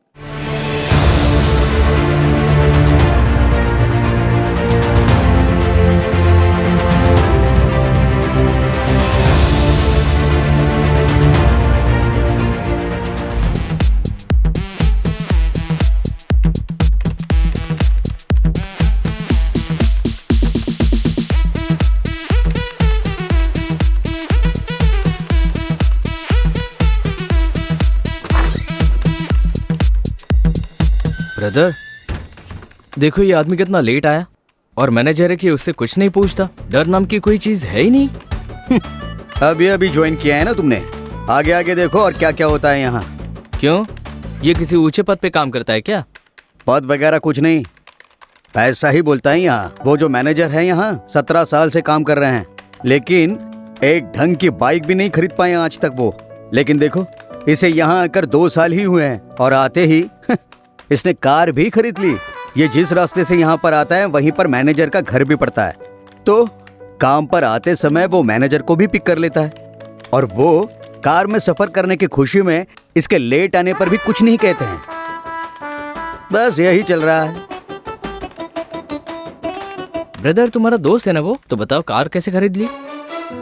Brother, देखो ये आदमी कितना लेट आया और मैनेजर है कि उससे कुछ नहीं पूछता। डर नाम की कोई चीज है ही नहीं। अभी ज्वाइन किया है ना तुमने। आगे आगे देखो और क्या क्या होता है यहाँ। क्यों, ये किसी ऊंचे पद पे काम करता है क्या? पद वगैरह कुछ नहीं, पैसा ही बोलता है यहाँ। वो जो मैनेजर है यहाँ 17 साल से काम कर रहे हैं, लेकिन एक ढंग की बाइक भी नहीं खरीद पाए आज तक वो। लेकिन देखो, इसे यहाँ आकर 2 साल ही हुए हैं और आते ही इसने कार भी खरीद ली। ये जिस रास्ते से यहाँ पर आता है वहीं पर मैनेजर का घर भी पड़ता है, तो काम पर आते समय वो मैनेजर को भी पिक कर लेता है और वो कार में सफर करने की खुशी में इसके लेट आने पर भी कुछ नहीं कहते हैं। बस यही चल रहा है। ब्रदर, तुम्हारा दोस्त है ना वो, तो बताओ कार कैसे खरीद ली?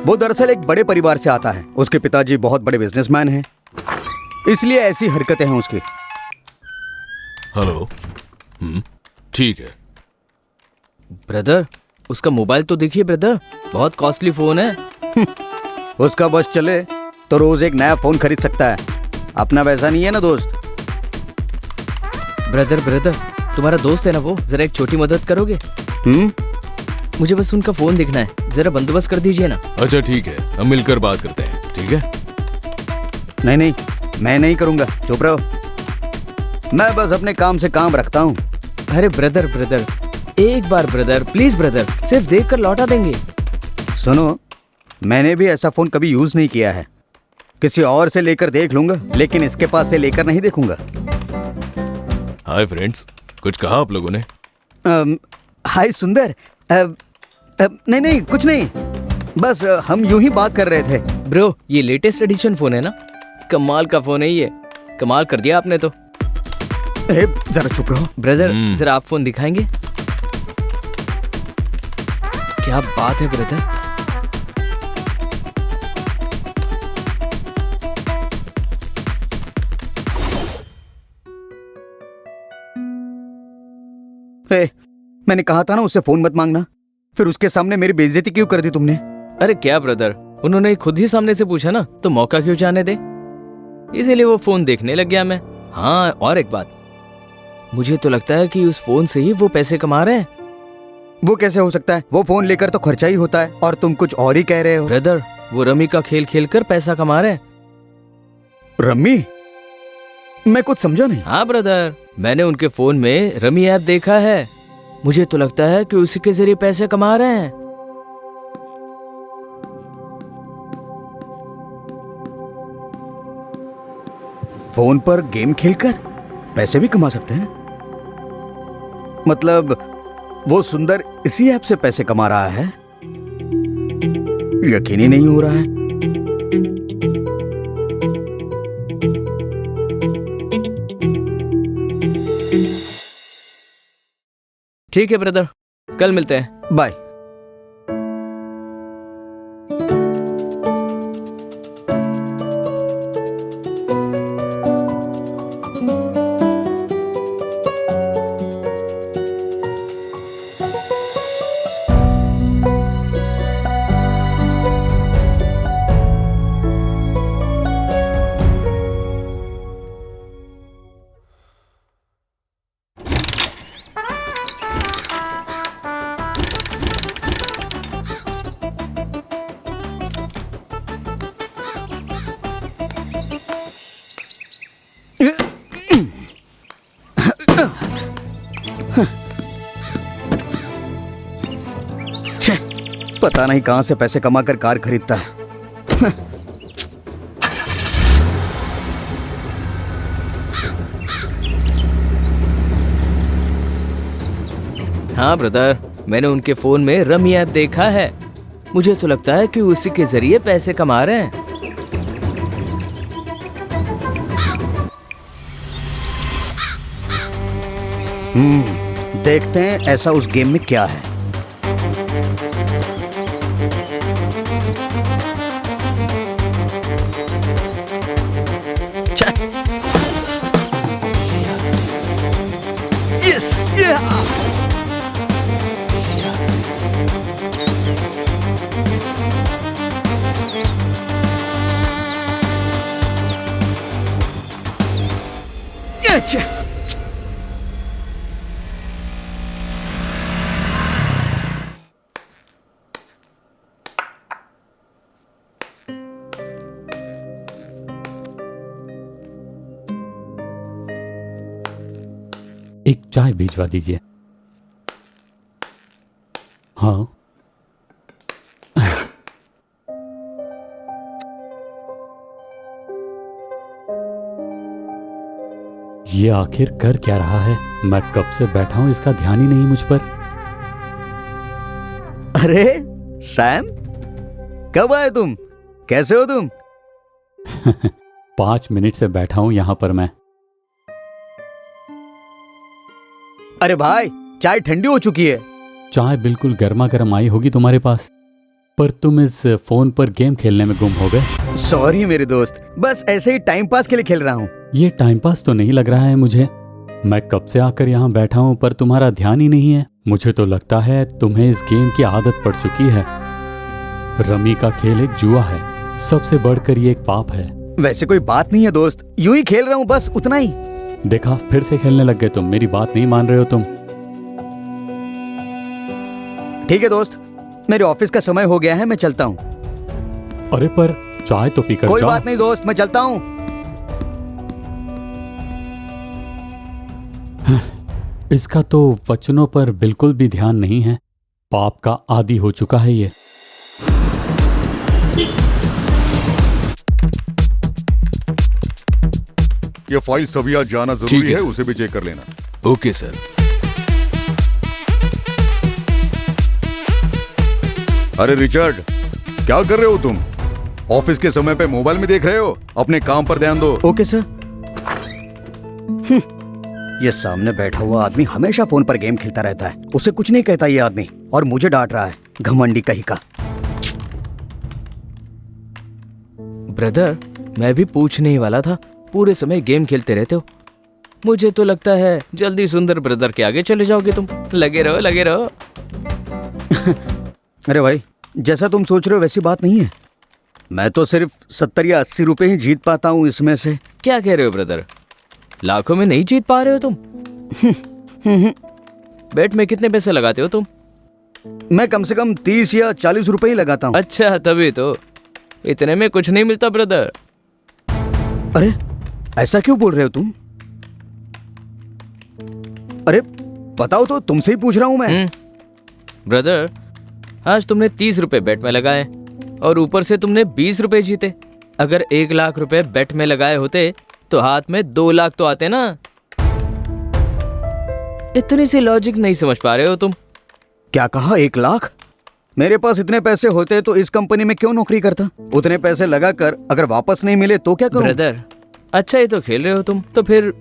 वो दरअसल एक बड़े परिवार से आता है। उसके पिताजी बहुत बड़े बिजनेसमैन हैं, इसलिए ऐसी हरकतें हैं उसकी। हेलो। ठीक है। ब्रदर, उसका मोबाइल तो देखिए ब्रदर, बहुत कॉस्टली फोन है। उसका बस चले तो रोज एक नया फोन खरीद सकता है। अपना वैसा नहीं है ना दोस्त। ब्रदर, तुम्हारा दोस्त है ना वो, जरा एक छोटी मदद करोगे? मुझे बस उनका फोन देखना है, जरा बंदोबस्त कर दीजिए ना। अच्छा ठीक है, हम मिलकर बात करते हैं। ठीक है। नहीं, मैं नहीं करूंगा, चुप रहो। मैं बस अपने काम से काम रखता हूँ। अरे ब्रदर, एक बार ब्रदर, प्लीज ब्रदर, सिर्फ देख कर लौटा देंगे। सुनो, मैंने भी ऐसा फोन कभी यूज नहीं किया है। किसी और से लेकर देख लूंगा, लेकिन इसके पास से लेकर नहीं देखूंगा। हाय फ्रेंड्स, कुछ कहा आप लोगों ने? हाय सुंदर। नहीं, कुछ नहीं, बस हम यूं ही बात कर रहे थे। ब्रो, ये लेटेस्ट एडिशन फोन है ना, कमाल का फोन है ये। कमाल कर दिया आपने तो। जरा चुप रहो। ब्रदर, जरा आप फोन दिखाएंगे? क्या बात है ब्रदर। मैंने कहा था ना उससे फोन मत मांगना, फिर उसके सामने मेरी बेइज्जती क्यों कर दी तुमने? अरे क्या ब्रदर, उन्होंने खुद ही सामने से पूछा ना, तो मौका क्यों जाने दे, इसीलिए वो फोन देखने लग गया मैं। हाँ, और एक बात, मुझे तो लगता है कि उस फोन से ही वो पैसे कमा रहे हैं। वो कैसे हो सकता है? वो फोन लेकर तो खर्चा ही होता है और तुम कुछ और ही कह रहे हो। ब्रदर, वो रमी का खेल खेल कर पैसा कमा रहे हैं। रमी? मैं कुछ समझा नहीं। हाँ ब्रदर, मैंने उनके फोन में रमी ऐप देखा है। मुझे तो लगता है कि उसी के जरिए पैसे कमा रहे हैं। फोन पर गेम खेलकर पैसे भी कमा सकते हैं? मतलब वो सुंदर इसी ऐप से पैसे कमा रहा है? यकीन ही नहीं हो रहा है। ठीक है ब्रदर, कल मिलते हैं। बाय। पता नहीं कहां से पैसे कमाकर कार खरीदता है। हाँ ब्रदर, मैंने उनके फोन में रमी ऐप देखा है। मुझे तो लगता है कि उसी के जरिए पैसे कमा रहे हैं। देखते हैं ऐसा उस गेम में क्या है। Yes, yeah. अच्छा। एक चाय भिजवा दीजिए। हाँ, ये आखिर कर क्या रहा है? मैं कब से बैठा हूं, इसका ध्यान ही नहीं मुझ पर। अरे सैम, कब आए तुम? कैसे हो तुम? 5 मिनट से बैठा हूं यहां पर मैं। अरे भाई, चाय ठंडी हो चुकी है। चाय बिल्कुल गर्मा गर्म आई होगी तुम्हारे पास, पर तुम इस फोन पर गेम खेलने में गुम हो गए। सॉरी मेरे दोस्त, बस ऐसे ही टाइम पास के लिए खेल रहा हूँ। ये टाइम पास तो नहीं लग रहा है मुझे। मैं कब से आकर यहाँ बैठा हूँ पर तुम्हारा ध्यान ही नहीं है। मुझे तो लगता है तुम्हें इस गेम की आदत पड़ चुकी है। रमी का खेल एक जुआ है, सबसे बढ़कर ये एक पाप है। वैसे कोई बात नहीं है दोस्त, यूं ही खेल रहा हूँ, बस उतना ही। देखा, फिर से खेलने लग गए तुम। मेरी बात नहीं मान रहे हो तुम। ठीक है दोस्त, मेरे ऑफिस का समय हो गया है, मैं चलता हूँ। अरे पर चाय तो पीकर कोई जाओ। बात नहीं दोस्त, मैं चलता हूँ। इसका तो वचनों पर बिल्कुल भी ध्यान नहीं है। पाप का आदी हो चुका है ये। ये फाइल सभी आज जाना जरूरी है, उसे भी चेक कर लेना। Okay sir. अरे रिचर्ड, क्या कर रहे हो तुम? ऑफिस के समय पे मोबाइल में देख रहे हो? अपने काम पर ध्यान दो। Okay sir. ये सामने बैठा हुआ आदमी हमेशा फोन पर गेम खेलता रहता है। उसे कुछ नहीं कहता ये आदमी, और मुझे डांट रहा है, घमंडी कहीं का। ब्रदर, मैं भी पूछने ही वाला था, पूरे समय गेम खेलते रहते हो। मुझे तो लगता है जल्दी सुंदर ब्रदर के आगे चले जाओगे तुम। लगे रहो, लगे रहो। अरे भाई, जैसा तुम सोच रहे हो वैसी बात नहीं है। मैं तो सिर्फ 70 या 80 रुपए ही जीत पाता हूँ इसमें से। क्या कह रहे हो ब्रदर? लाखों में नहीं जीत पा रहे हो तुम? बेट में कितने पैसे लगाते हो तुम? मैं कम से कम 30 या 40 रुपए ही लगाता हूँ। अच्छा, तभी तो। इतने में कुछ नहीं मिलता ब्रदर। अरे ऐसा क्यों बोल रहे हो तुम? अरे बताओ तो, तुमसे ही पूछ रहा हूँ मैं। ब्रदर, आज तुमने 30 रुपए बेट में लगाए और ऊपर से तुमने 20 रुपए जीते। अगर 1 लाख रुपए बेट में लगाए होते तो हाथ में 2 लाख तो आते ना। इतनी सी लॉजिक नहीं समझ पा रहे हो तुम? क्या कहा? 1 लाख? मेरे पास इतने पैसे होते तो इस कंपनी में क्यों नौकरी करता? उतने पैसे लगाकर अगर वापस नहीं मिले तो क्या करूं? ब्रदर, अच्छा ही तो खेल रहे हो तुम। तो फिर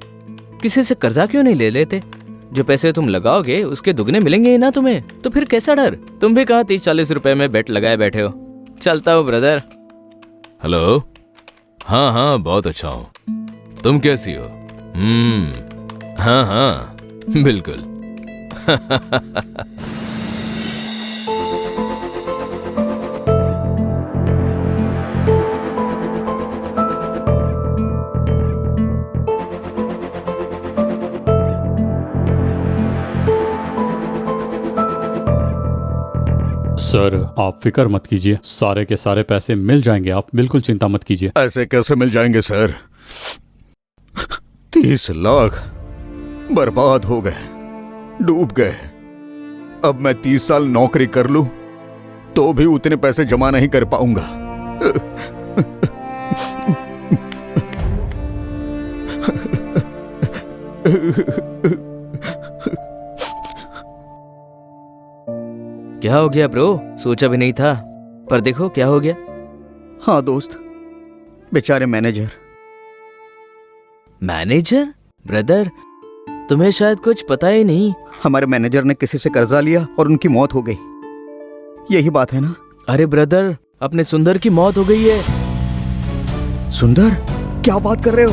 किसी से कर्जा क्यों नहीं ले लेते? जो पैसे तुम लगाओगे उसके दुगने मिलेंगे ही ना तुम्हें। तो फिर कैसा डर? तुम भी कहाँ 30-40 रुपए में बेट लगाए बैठे हो। चलता हो ब्रदर। हेलो। हाँ हाँ, बहुत अच्छा हूँ। तुम कैसी हो? हाँ हाँ बिल्कुल। सर, आप फिक्र मत कीजिए, सारे के सारे पैसे मिल जाएंगे, आप बिल्कुल चिंता मत कीजिए। ऐसे कैसे मिल जाएंगे सर? 30 लाख बर्बाद हो गए, डूब गए। अब मैं 30 साल नौकरी कर लूं तो भी उतने पैसे जमा नहीं कर पाऊंगा। क्या हो गया ब्रो? सोचा भी नहीं था, पर देखो क्या हो गया। हाँ दोस्त, बेचारे मैनेजर। मैनेजर? ब्रदर, तुम्हें शायद कुछ पता ही नहीं। हमारे मैनेजर ने किसी से कर्जा लिया और उनकी मौत हो गई। यही बात है ना? अरे ब्रदर, अपने सुंदर की मौत हो गई है। सुंदर? क्या बात कर रहे हो?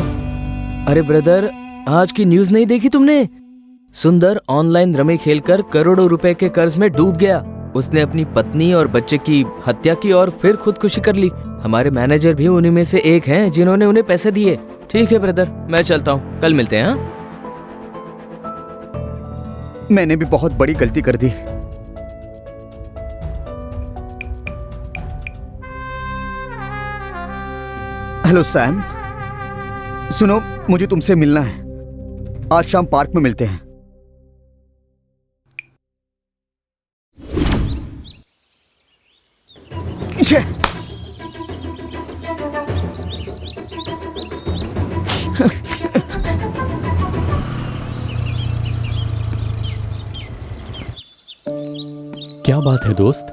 अरे ब्रदर, आज की न्यूज़ नहीं देखी तुमने? सुंदर ऑनलाइन रमी खेलकर करोड़ों रुपए के कर्ज में डूब गया। उसने अपनी पत्नी और बच्चे की हत्या की और फिर खुदकुशी कर ली। हमारे मैनेजर भी उन्हीं में से एक हैं जिन्होंने उन्हें पैसे दिए। ठीक है ब्रदर, मैं चलता हूँ, कल मिलते हैं। हाँ? मैंने भी बहुत बड़ी गलती कर दी। हेलो सैम, सुनो, मुझे तुमसे मिलना है। आज शाम पार्क में मिलते हैं। क्या बात है दोस्त?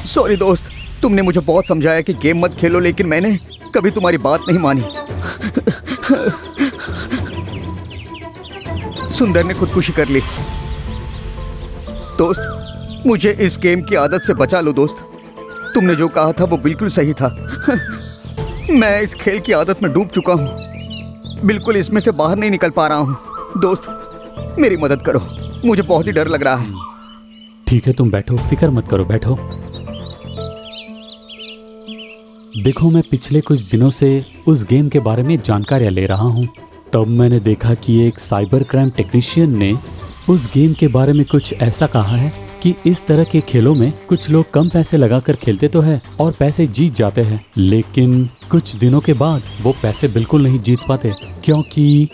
सॉरी दोस्त, तुमने मुझे बहुत समझाया कि गेम मत खेलो, लेकिन मैंने कभी तुम्हारी बात नहीं मानी। सुंदर ने खुदकुशी कर ली। दोस्त, मुझे इस गेम की आदत से बचा लो दोस्त। तुमने जो कहा था वो बिल्कुल सही था। मैं इस खेल की आदत में डूब चुका हूँ, बिल्कुल इसमें से बाहर नहीं निकल पा रहा हूँ। दोस्त, मेरी मदद करो, मुझे बहुत ही डर लग रहा है। ठीक है, तुम बैठो, फिक्र मत करो, बैठो। देखो, मैं पिछले कुछ दिनों से उस गेम के बारे में जानकारियां ले रहा हूँ। तब मैंने देखा कि एक साइबर क्राइम टेक्नीशियन ने उस गेम के बारे में कुछ ऐसा कहा है कि इस तरह के खेलों में कुछ लोग कम पैसे लगाकर खेलते तो है और पैसे जीत जाते हैं, लेकिन कुछ दिनों के बाद वो पैसे बिल्कुल नहीं जीत पाते, क्योंकि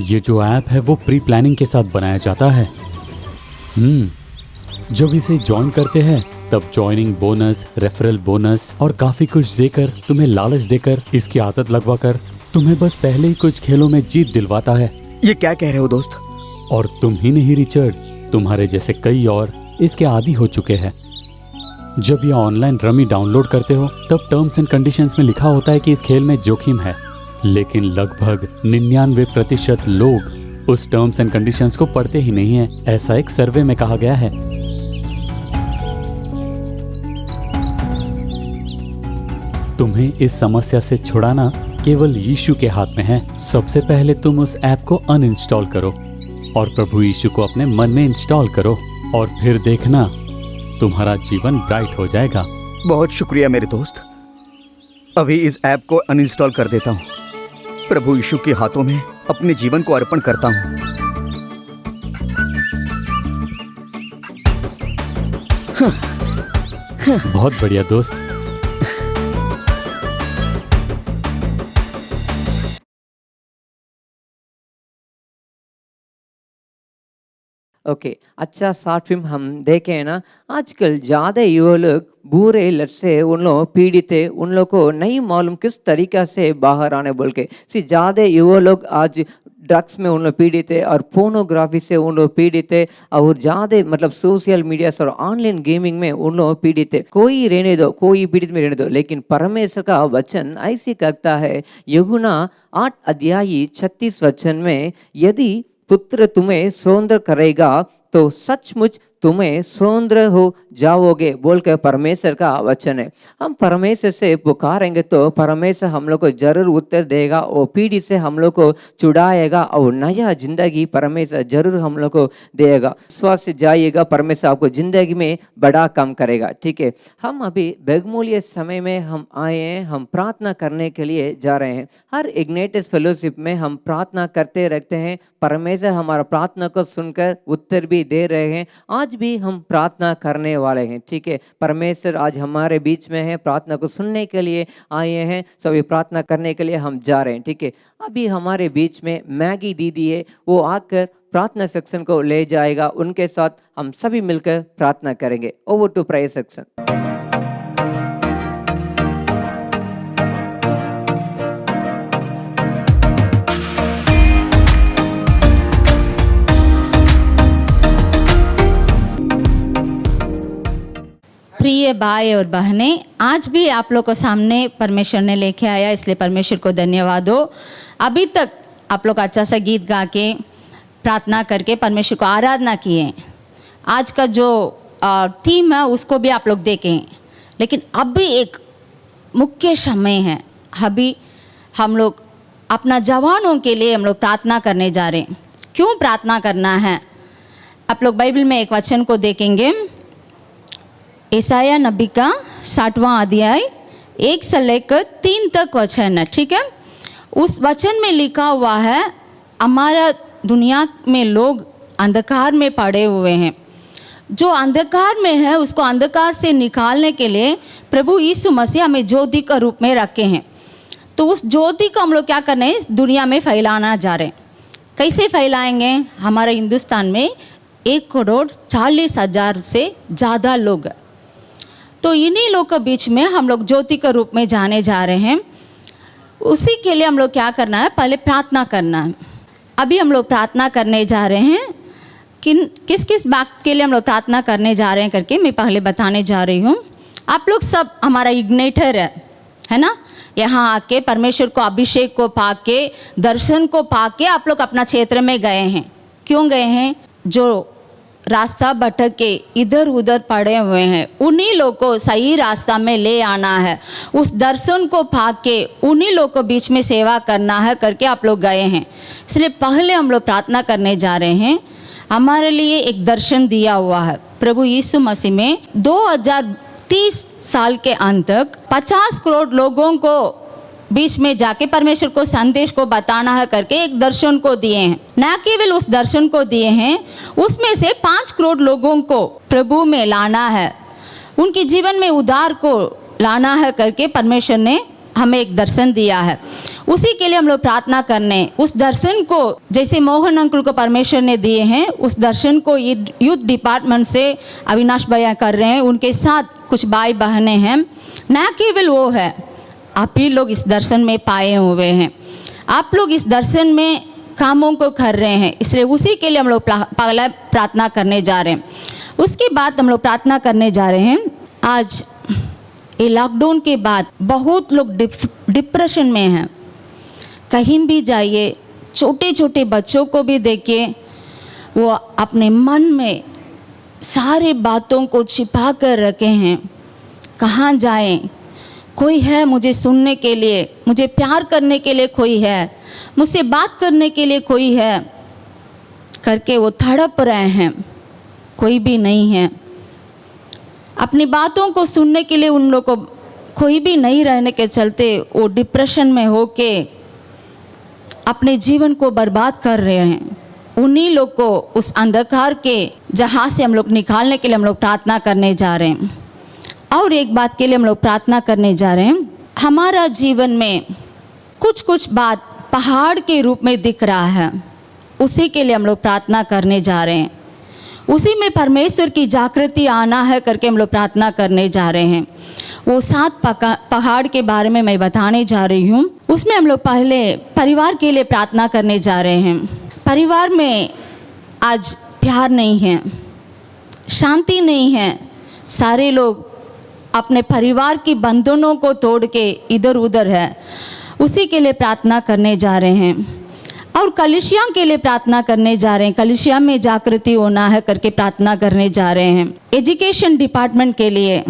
ये जो ऐप है वो प्री प्लानिंग के साथ बनाया जाता है। जब इसे ज्वाइन करते हैं तब ज्वाइनिंग बोनस, रेफरल बोनस और काफी कुछ देकर, तुम्हें लालच देकर, इसकी आदत लगवाकर तुम्हें बस पहले ही कुछ खेलों में जीत दिलवाता है। ये क्या कह रहे हो दोस्त? और तुम ही नहीं रिचर्ड, तुम्हारे जैसे कई और इसके आदी हो चुके हैं। जब ये ऑनलाइन रमी डाउनलोड करते हो तब टर्म्स एंड कंडीशंस में लिखा होता है कि इस खेल में जोखिम है, लेकिन लगभग 99% लोग उस टर्म्स एंड कंडीशंस को पढ़ते ही नहीं है, ऐसा एक सर्वे में कहा गया है। तुम्हें इस समस्या से छुड़ाना केवल यीशु के हाथ में है। सबसे पहले तुम उस ऐप को अनइंस्टॉल करो और प्रभु यीशु को अपने मन में इंस्टॉल करो, और फिर देखना तुम्हारा जीवन ब्राइट हो जाएगा। बहुत शुक्रिया मेरे दोस्त। अभी इस ऐप को अनइंस्टॉल कर देता हूँ। प्रभु यीशु के हाथों में अपने जीवन को अर्पण करता हूँ। बहुत बढ़िया दोस्त। ओके, अच्छा शॉर्ट फिल्म हम देखे हैं ना। आजकल ज़्यादा युवा लोग बुरे लत से उन लोग पीड़ित है, उन लोग को नहीं मालूम किस तरीक़ा से बाहर आने बोल के। ज़्यादा युवा लोग आज ड्रग्स में उन लोग पीड़ित है और पोर्नोग्राफी से उन लोग पीड़ित है और ज़्यादा मतलब सोशल मीडिया और ऑनलाइन गेमिंग में उन लोग पीड़ित है। कोई रहने दो, कोई पीड़ित में रहने दो, लेकिन परमेश्वर का वचन ऐसे कहता है यूहन्ना 8 अध्याय 36 वचन में, यदि पुत्र तुम्हें स्वतंत्र करेगा तो सचमुच तुम्हें स्वतंत्र हो जाओगे बोल कर परमेश्वर का वचन है। हम परमेश्वर से पुकारेंगे तो परमेश्वर हम लोग को जरूर उत्तर देगा और पीढ़ी से हम लोग को छुड़ाएगा और नया जिंदगी परमेश्वर जरूर हम लोग को देगा। विश्वास से जाइएगा, परमेश्वर आपको जिंदगी में बड़ा काम करेगा। ठीक है, हम अभी बहुमूल्य समय में हम आए हैं, हम प्रार्थना करने के लिए जा रहे हैं। हर इग्नाइटर्स फेलोशिप में हम प्रार्थना करते रहते हैं, परमेश्वर हमारा प्रार्थना को सुनकर उत्तर भी दे रहे हैं। आज भी हम प्रार्थना करने वाले हैं। ठीक है, परमेश्वर आज हमारे बीच में है, प्रार्थना को सुनने के लिए आए हैं। सभी प्रार्थना करने के लिए हम जा रहे हैं। ठीक है, अभी हमारे बीच में मैगी दीदी है, वो आकर प्रार्थना सेक्शन को ले जाएगा। उनके साथ हम सभी मिलकर प्रार्थना करेंगे। Over to prayer section. प्रिय भाई और बहनें, आज भी आप लोग को सामने परमेश्वर ने लेके आया, इसलिए परमेश्वर को धन्यवाद हो। अभी तक आप लोग अच्छा सा गीत गा के प्रार्थना करके परमेश्वर को आराधना किए। आज का जो थीम है उसको भी आप लोग देखें, लेकिन अब भी एक मुख्य समय है। अभी हम लोग अपना जवानों के लिए हम लोग प्रार्थना करने जा रहे हैं। क्यों प्रार्थना करना है? आप लोग बाइबल में एक वचन को देखेंगे, यशायाह नबी का 60वां अध्याय 1 से लेकर 3 तक वचन है। ठीक है, उस वचन में लिखा हुआ है, हमारा दुनिया में लोग अंधकार में पड़े हुए हैं। जो अंधकार में है उसको अंधकार से निकालने के लिए प्रभु यीशु मसीह हमें ज्योति का रूप में रखे हैं। तो उस ज्योति को हम लोग क्या करना है, दुनिया में फैलाना जा रहे हैं। कैसे फैलाएंगे? हमारे हिंदुस्तान में 1,40,00,000 से ज़्यादा लोग, तो इन्हीं लोग के बीच में हम लोग ज्योति के रूप में जाने जा रहे हैं। उसी के लिए हम लोग क्या करना है, पहले प्रार्थना करना है। अभी हम लोग प्रार्थना करने जा रहे हैं। किस किस बात के लिए हम लोग प्रार्थना करने जा रहे हैं करके मैं पहले बताने जा रही हूँ। आप लोग सब हमारा इग्नाइटर है ना, यहाँ आके परमेश्वर को अभिषेक को पाके, दर्शन को पाके आप लोग अपना क्षेत्र में गए हैं। क्यों गए हैं? जो रास्ता भटक के इधर उधर पड़े हुए हैं, उन्हीं लोग को सही रास्ता में ले आना है। उस दर्शन को पाके उन्हीं लोग को बीच में सेवा करना है करके आप लोग गए हैं। इसलिए पहले हम लोग प्रार्थना करने जा रहे हैं। हमारे लिए एक दर्शन दिया हुआ है प्रभु यीशु मसीह में। 2030 साल के अंत तक 50 करोड़ लोगों को बीच में जाके परमेश्वर को संदेश को बताना है करके एक दर्शन को दिए हैं। न केवल उस दर्शन को दिए हैं, उसमें से 5 करोड़ लोगों को प्रभु में लाना है, उनके जीवन में उद्धार को लाना है करके परमेश्वर ने हमें एक दर्शन दिया है। उसी के लिए हम लोग प्रार्थना करने, उस दर्शन को जैसे मोहन अंकुल को परमेश्वर ने दिए हैं, उस दर्शन को यूथ डिपार्टमेंट से अविनाश भैया कर रहे हैं। उनके साथ कुछ भाई बहनें हैं। न केवल वो है, आप ही लोग इस दर्शन में पाए हुए हैं। आप लोग इस दर्शन में कामों को कर रहे हैं, इसलिए उसी के लिए हम लोग पहले प्रार्थना करने जा रहे हैं। उसके बाद हम लोग प्रार्थना करने जा रहे हैं। आज ये लॉकडाउन के बाद बहुत लोग डिप्रेशन में हैं। कहीं भी जाइए, छोटे छोटे बच्चों को भी देखिए, वो अपने मन में सारे बातों को छिपा कर रखे हैं। कहाँ जाएं? कोई है मुझे सुनने के लिए, मुझे प्यार करने के लिए कोई है, मुझसे बात करने के लिए कोई है करके वो तड़प रहे हैं, कोई भी नहीं है। अपनी बातों को सुनने के लिए उन लोग को कोई भी नहीं रहने के चलते वो डिप्रेशन में होके अपने जीवन को बर्बाद कर रहे हैं। उन्हीं लोग को उस अंधकार के जहाँ से हम लोग निकालने के लिए हम लोग प्रार्थना करने जा रहे हैं। और एक बात के लिए हम लोग प्रार्थना करने जा रहे हैं, हमारा जीवन में कुछ कुछ बात पहाड़ के रूप में दिख रहा है, उसी के लिए हम लोग प्रार्थना करने जा रहे हैं। उसी में परमेश्वर की जागृति आना है करके हम लोग प्रार्थना करने जा रहे हैं। वो 7 पहाड़ के बारे में मैं बताने जा रही हूँ। उसमें हम लोग पहले परिवार के लिए प्रार्थना करने जा रहे हैं। परिवार में आज प्यार नहीं है, शांति नहीं है, सारे लोग अपने परिवार की बंधनों को तोड़ के इधर उधर है, उसी के लिए प्रार्थना करने जा रहे हैं। और कलीसिया के लिए प्रार्थना करने जा रहे हैं, कलीसिया में जागृति होना है करके प्रार्थना करने जा रहे हैं। एजुकेशन डिपार्टमेंट के लिए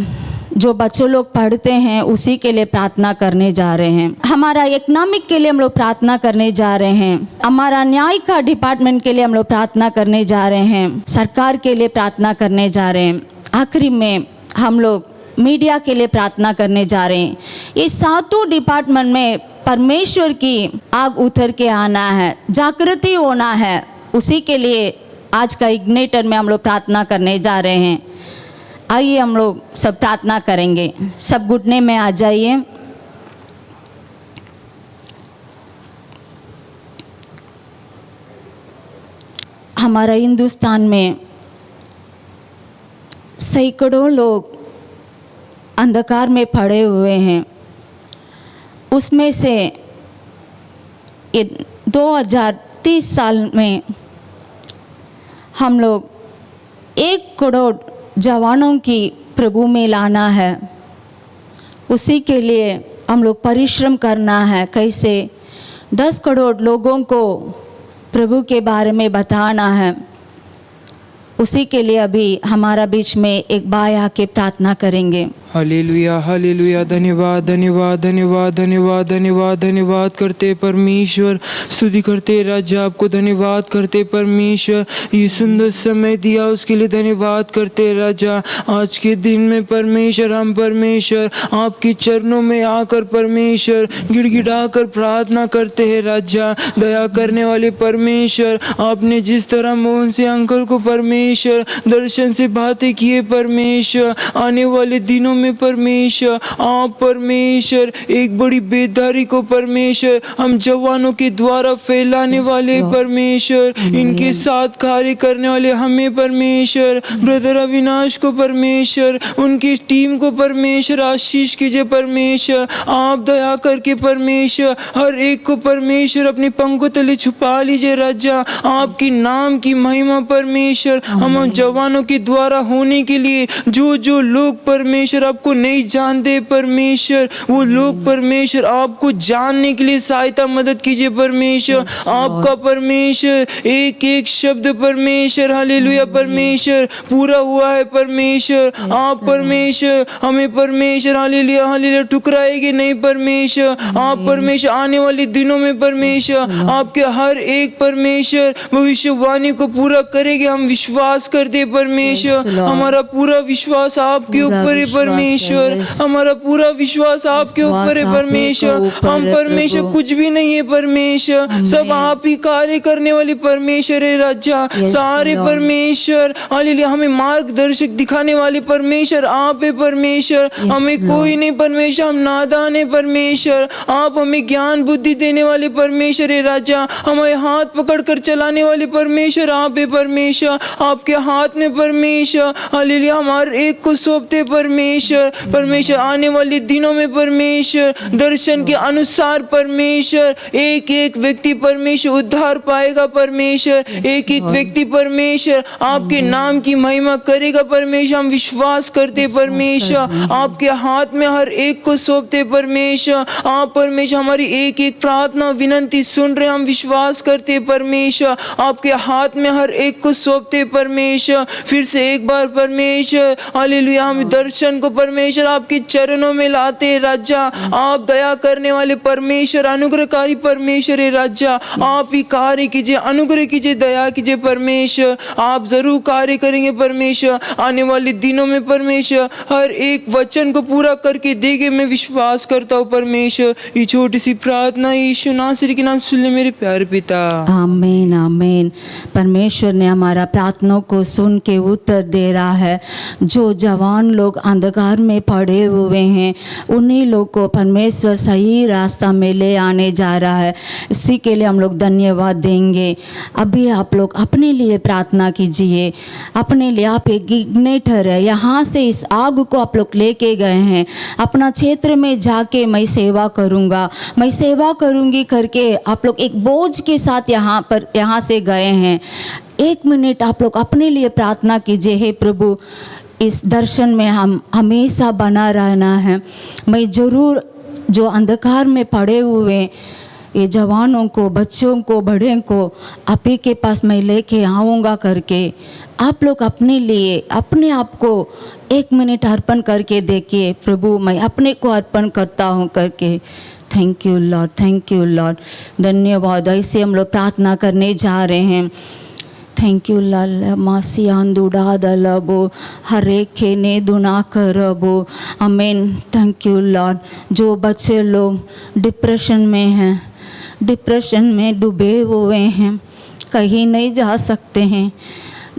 जो बच्चे लोग पढ़ते हैं उसी के लिए प्रार्थना करने जा रहे हैं। हमारा इकोनॉमिक के लिए हम लोग प्रार्थना करने जा रहे हैं। हमारा न्याय का डिपार्टमेंट के लिए हम लोग प्रार्थना करने जा रहे हैं। सरकार के लिए प्रार्थना करने जा रहे हैं। आखिरी में हम लोग मीडिया के लिए प्रार्थना करने जा रहे हैं। ये 7 डिपार्टमेंट में परमेश्वर की आग उतर के आना है, जागृति होना है, उसी के लिए आज का इग्निटर में हम लोग प्रार्थना करने जा रहे हैं। आइए हम लोग सब प्रार्थना करेंगे। सब घुटने में आ जाइए। हमारा हिंदुस्तान में सैकड़ों लोग अंधकार में पड़े हुए हैं। उसमें से 2030 साल में हम लोग 1 करोड़ जवानों की प्रभु में लाना है। उसी के लिए हम लोग परिश्रम करना है। कैसे 10 करोड़ लोगों को प्रभु के बारे में बताना है, उसी के लिए अभी हमारा बीच में एक भाई आके प्रार्थना करेंगे। Hallelujah hallelujah. धन्यवाद धन्यवाद धन्यवाद धन्यवाद धन्यवाद धन्यवाद करते परमेश्वर, स्तुति करते राजा, आपको धन्यवाद करते परमेश्वर। ये सुंदर समय दिया उसके लिए धन्यवाद करते राजा। आज के दिन में परमेश्वर हम परमेश्वर आपके चरणों में आकर परमेश्वर गिड़गिड़ा कर प्रार्थना करते हैं राजा। दया करने वाले परमेश्वर, आपने जिस तरह मोहन से अंकल को परमेश्वर दर्शन से बातें किए परमेश्वर, आने वाले दिनों में परमेश्वर आप परमेश्वर एक बड़ी बेदारी को परमेश्वर हम जवानों के द्वारा फैलाने वाले परमेश्वर, इनके साथ कार्य करने वाले हमें परमेश्वर, ब्रदर अविनाश को परमेश्वर, उनकी टीम को परमेश्वर आशीष कीजिए परमेश्वर। आप दया करके परमेश्वर हर एक को परमेश्वर अपने पंखों तले छुपा लीजिए राजा। आपकी नाम की महिमा परमेश्वर हम जवानों के द्वारा होने के लिए जो लोग परमेश्वर आपको नहीं जानते परमेश्वर, वो लोग परमेश्वर आपको जानने के लिए सहायता मदद कीजिए परमेश्वर। आपका परमेश्वर एक एक शब्द परमेश्वर हालेलुया परमेश्वर पूरा हुआ है परमेश्वर। आप परमेश्वर हमें परमेश्वर हालेलुया हालेलुया ठुकराएंगे नहीं परमेश्वर। आप परमेश्वर आने वाले दिनों में परमेश्वर आपके हर एक परमेश्वर भविष्यवाणी को पूरा करेंगे। हम विश्वास करते परमेश्वर, हमारा पूरा विश्वास आपके ऊपर है परमेश्वर, हमारा पूरा विश्वास आपके ऊपर है परमेश्वर। हम परमेश्वर कुछ भी नहीं है परमेश्वर, सब आप ही कार्य करने वाले परमेश्वर है राजा। सारे परमेश्वर हालेलुया हमें मार्गदर्शक दिखाने वाले परमेश्वर आप है परमेश्वर। हमें कोई नहीं परमेश्वर, हम नादान है परमेश्वर। आप हमें ज्ञान बुद्धि देने वाले परमेश्वर है राजा। हमें हाथ पकड़ कर चलाने वाले परमेश्वर आप है परमेश्वर। आपके हाथ में परमेश्वर हालेलुया हमारे एक को सौंपते परमेश्वर। परमेश्वर आने वाले दिनों में परमेश्वर दर्शन के अनुसार परमेश्वर एक एक व्यक्ति परमेश्वर उद्धार पाएगा परमेश्वर। एक एक व्यक्ति परमेश्वर आपके नाम की महिमा करेगा परमेश्वर। हम विश्वास करते परमेश्वर, आपके हाथ में हर एक को सौंपते परमेश्वर। आप परमेश्वर हमारी एक एक प्रार्थना विनंती सुन रहे, हम विश्वास करते परमेश्वर। आपके हाथ में हर एक को सौंपते परमेश्वर। परमेश्वर, फिर से एक बार परमेश्वर हालेलुया हम दर्शन को परमेश्वर आपके चरणों में लाते हैं राजा। आप दया करने वाले परमेश्वर, अनुग्रहकारी परमेश्वर है राजा। आप ही कार्य कीजिए, अनुग्रह कीजिए, दया कीजिए परमेश्वर। आप जरूर कार्य करेंगे परमेश्वर आने वाले दिनों में परमेश्वर। हर एक वचन को पूरा करके देंगे, मैं विश्वास करता हूँ परमेश्वर। ये छोटी सी प्रार्थना यीशु नासरी के नाम सुन ले मेरे प्यारे पिता। आमीन आमीन। परमेश्वर ने हमारा प्रार्थना को सुन के उत्तर दे रहा है। जो जवान लोग अंधकार में पड़े हुए हैं उन्हीं लोग को परमेश्वर सही रास्ता में ले आने जा रहा है। इसी के लिए हम लोग धन्यवाद देंगे। अभी आप लोग अपने लिए प्रार्थना कीजिए, अपने लिए। आप एक इग्निटर है, यहाँ से इस आग को आप लोग लेके गए हैं। अपना क्षेत्र में जाके मैं सेवा करूँगा, मैं सेवा करूँगी करके आप लोग एक बोझ के साथ यहाँ से गए हैं। 1 मिनट आप लोग अपने लिए प्रार्थना कीजिए। हे प्रभु, इस दर्शन में हम हमेशा बना रहना है। मैं ज़रूर जो अंधकार में पड़े हुए ये जवानों को, बच्चों को, बड़े को आप ही के पास मैं लेके आऊँगा करके आप लोग अपने लिए अपने आप को 1 मिनट अर्पण करके देखिए। प्रभु, मैं अपने को अर्पण करता हूँ करके। Thank you Lord, thank you Lord, धन्यवाद। ऐसे हम लोग प्रार्थना करने जा रहे हैं। थैंक यू लाल मासी आंदुड़ा दलबो हरे खेने दुना करबो। आमीन। Thank you Lord. जो बच्चे लोग डिप्रेशन में हैं, डिप्रेशन में डूबे हुए हैं, कहीं नहीं जा सकते हैं,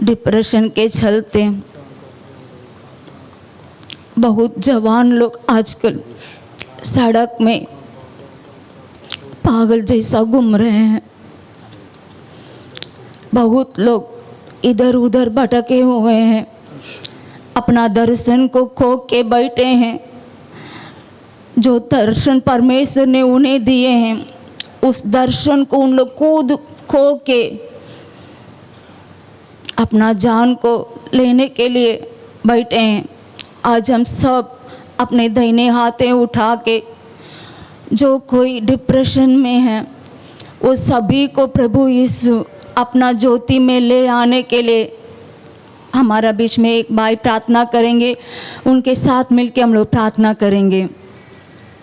डिप्रेशन के चलते बहुत जवान लोग आजकल सड़क में पागल जैसा घूम रहे हैं। बहुत लोग इधर उधर भटके हुए हैं, अपना दर्शन को खो के बैठे हैं। जो दर्शन परमेश्वर ने उन्हें दिए हैं उस दर्शन को उन लोग खुद खो के अपना जान को लेने के लिए बैठे हैं। आज हम सब अपने दाहिने हाथें उठा के जो कोई डिप्रेशन में है वो सभी को प्रभु यीशु अपना ज्योति में ले आने के लिए हमारा बीच में एक भाई प्रार्थना करेंगे। उनके साथ मिलके हम लोग प्रार्थना करेंगे।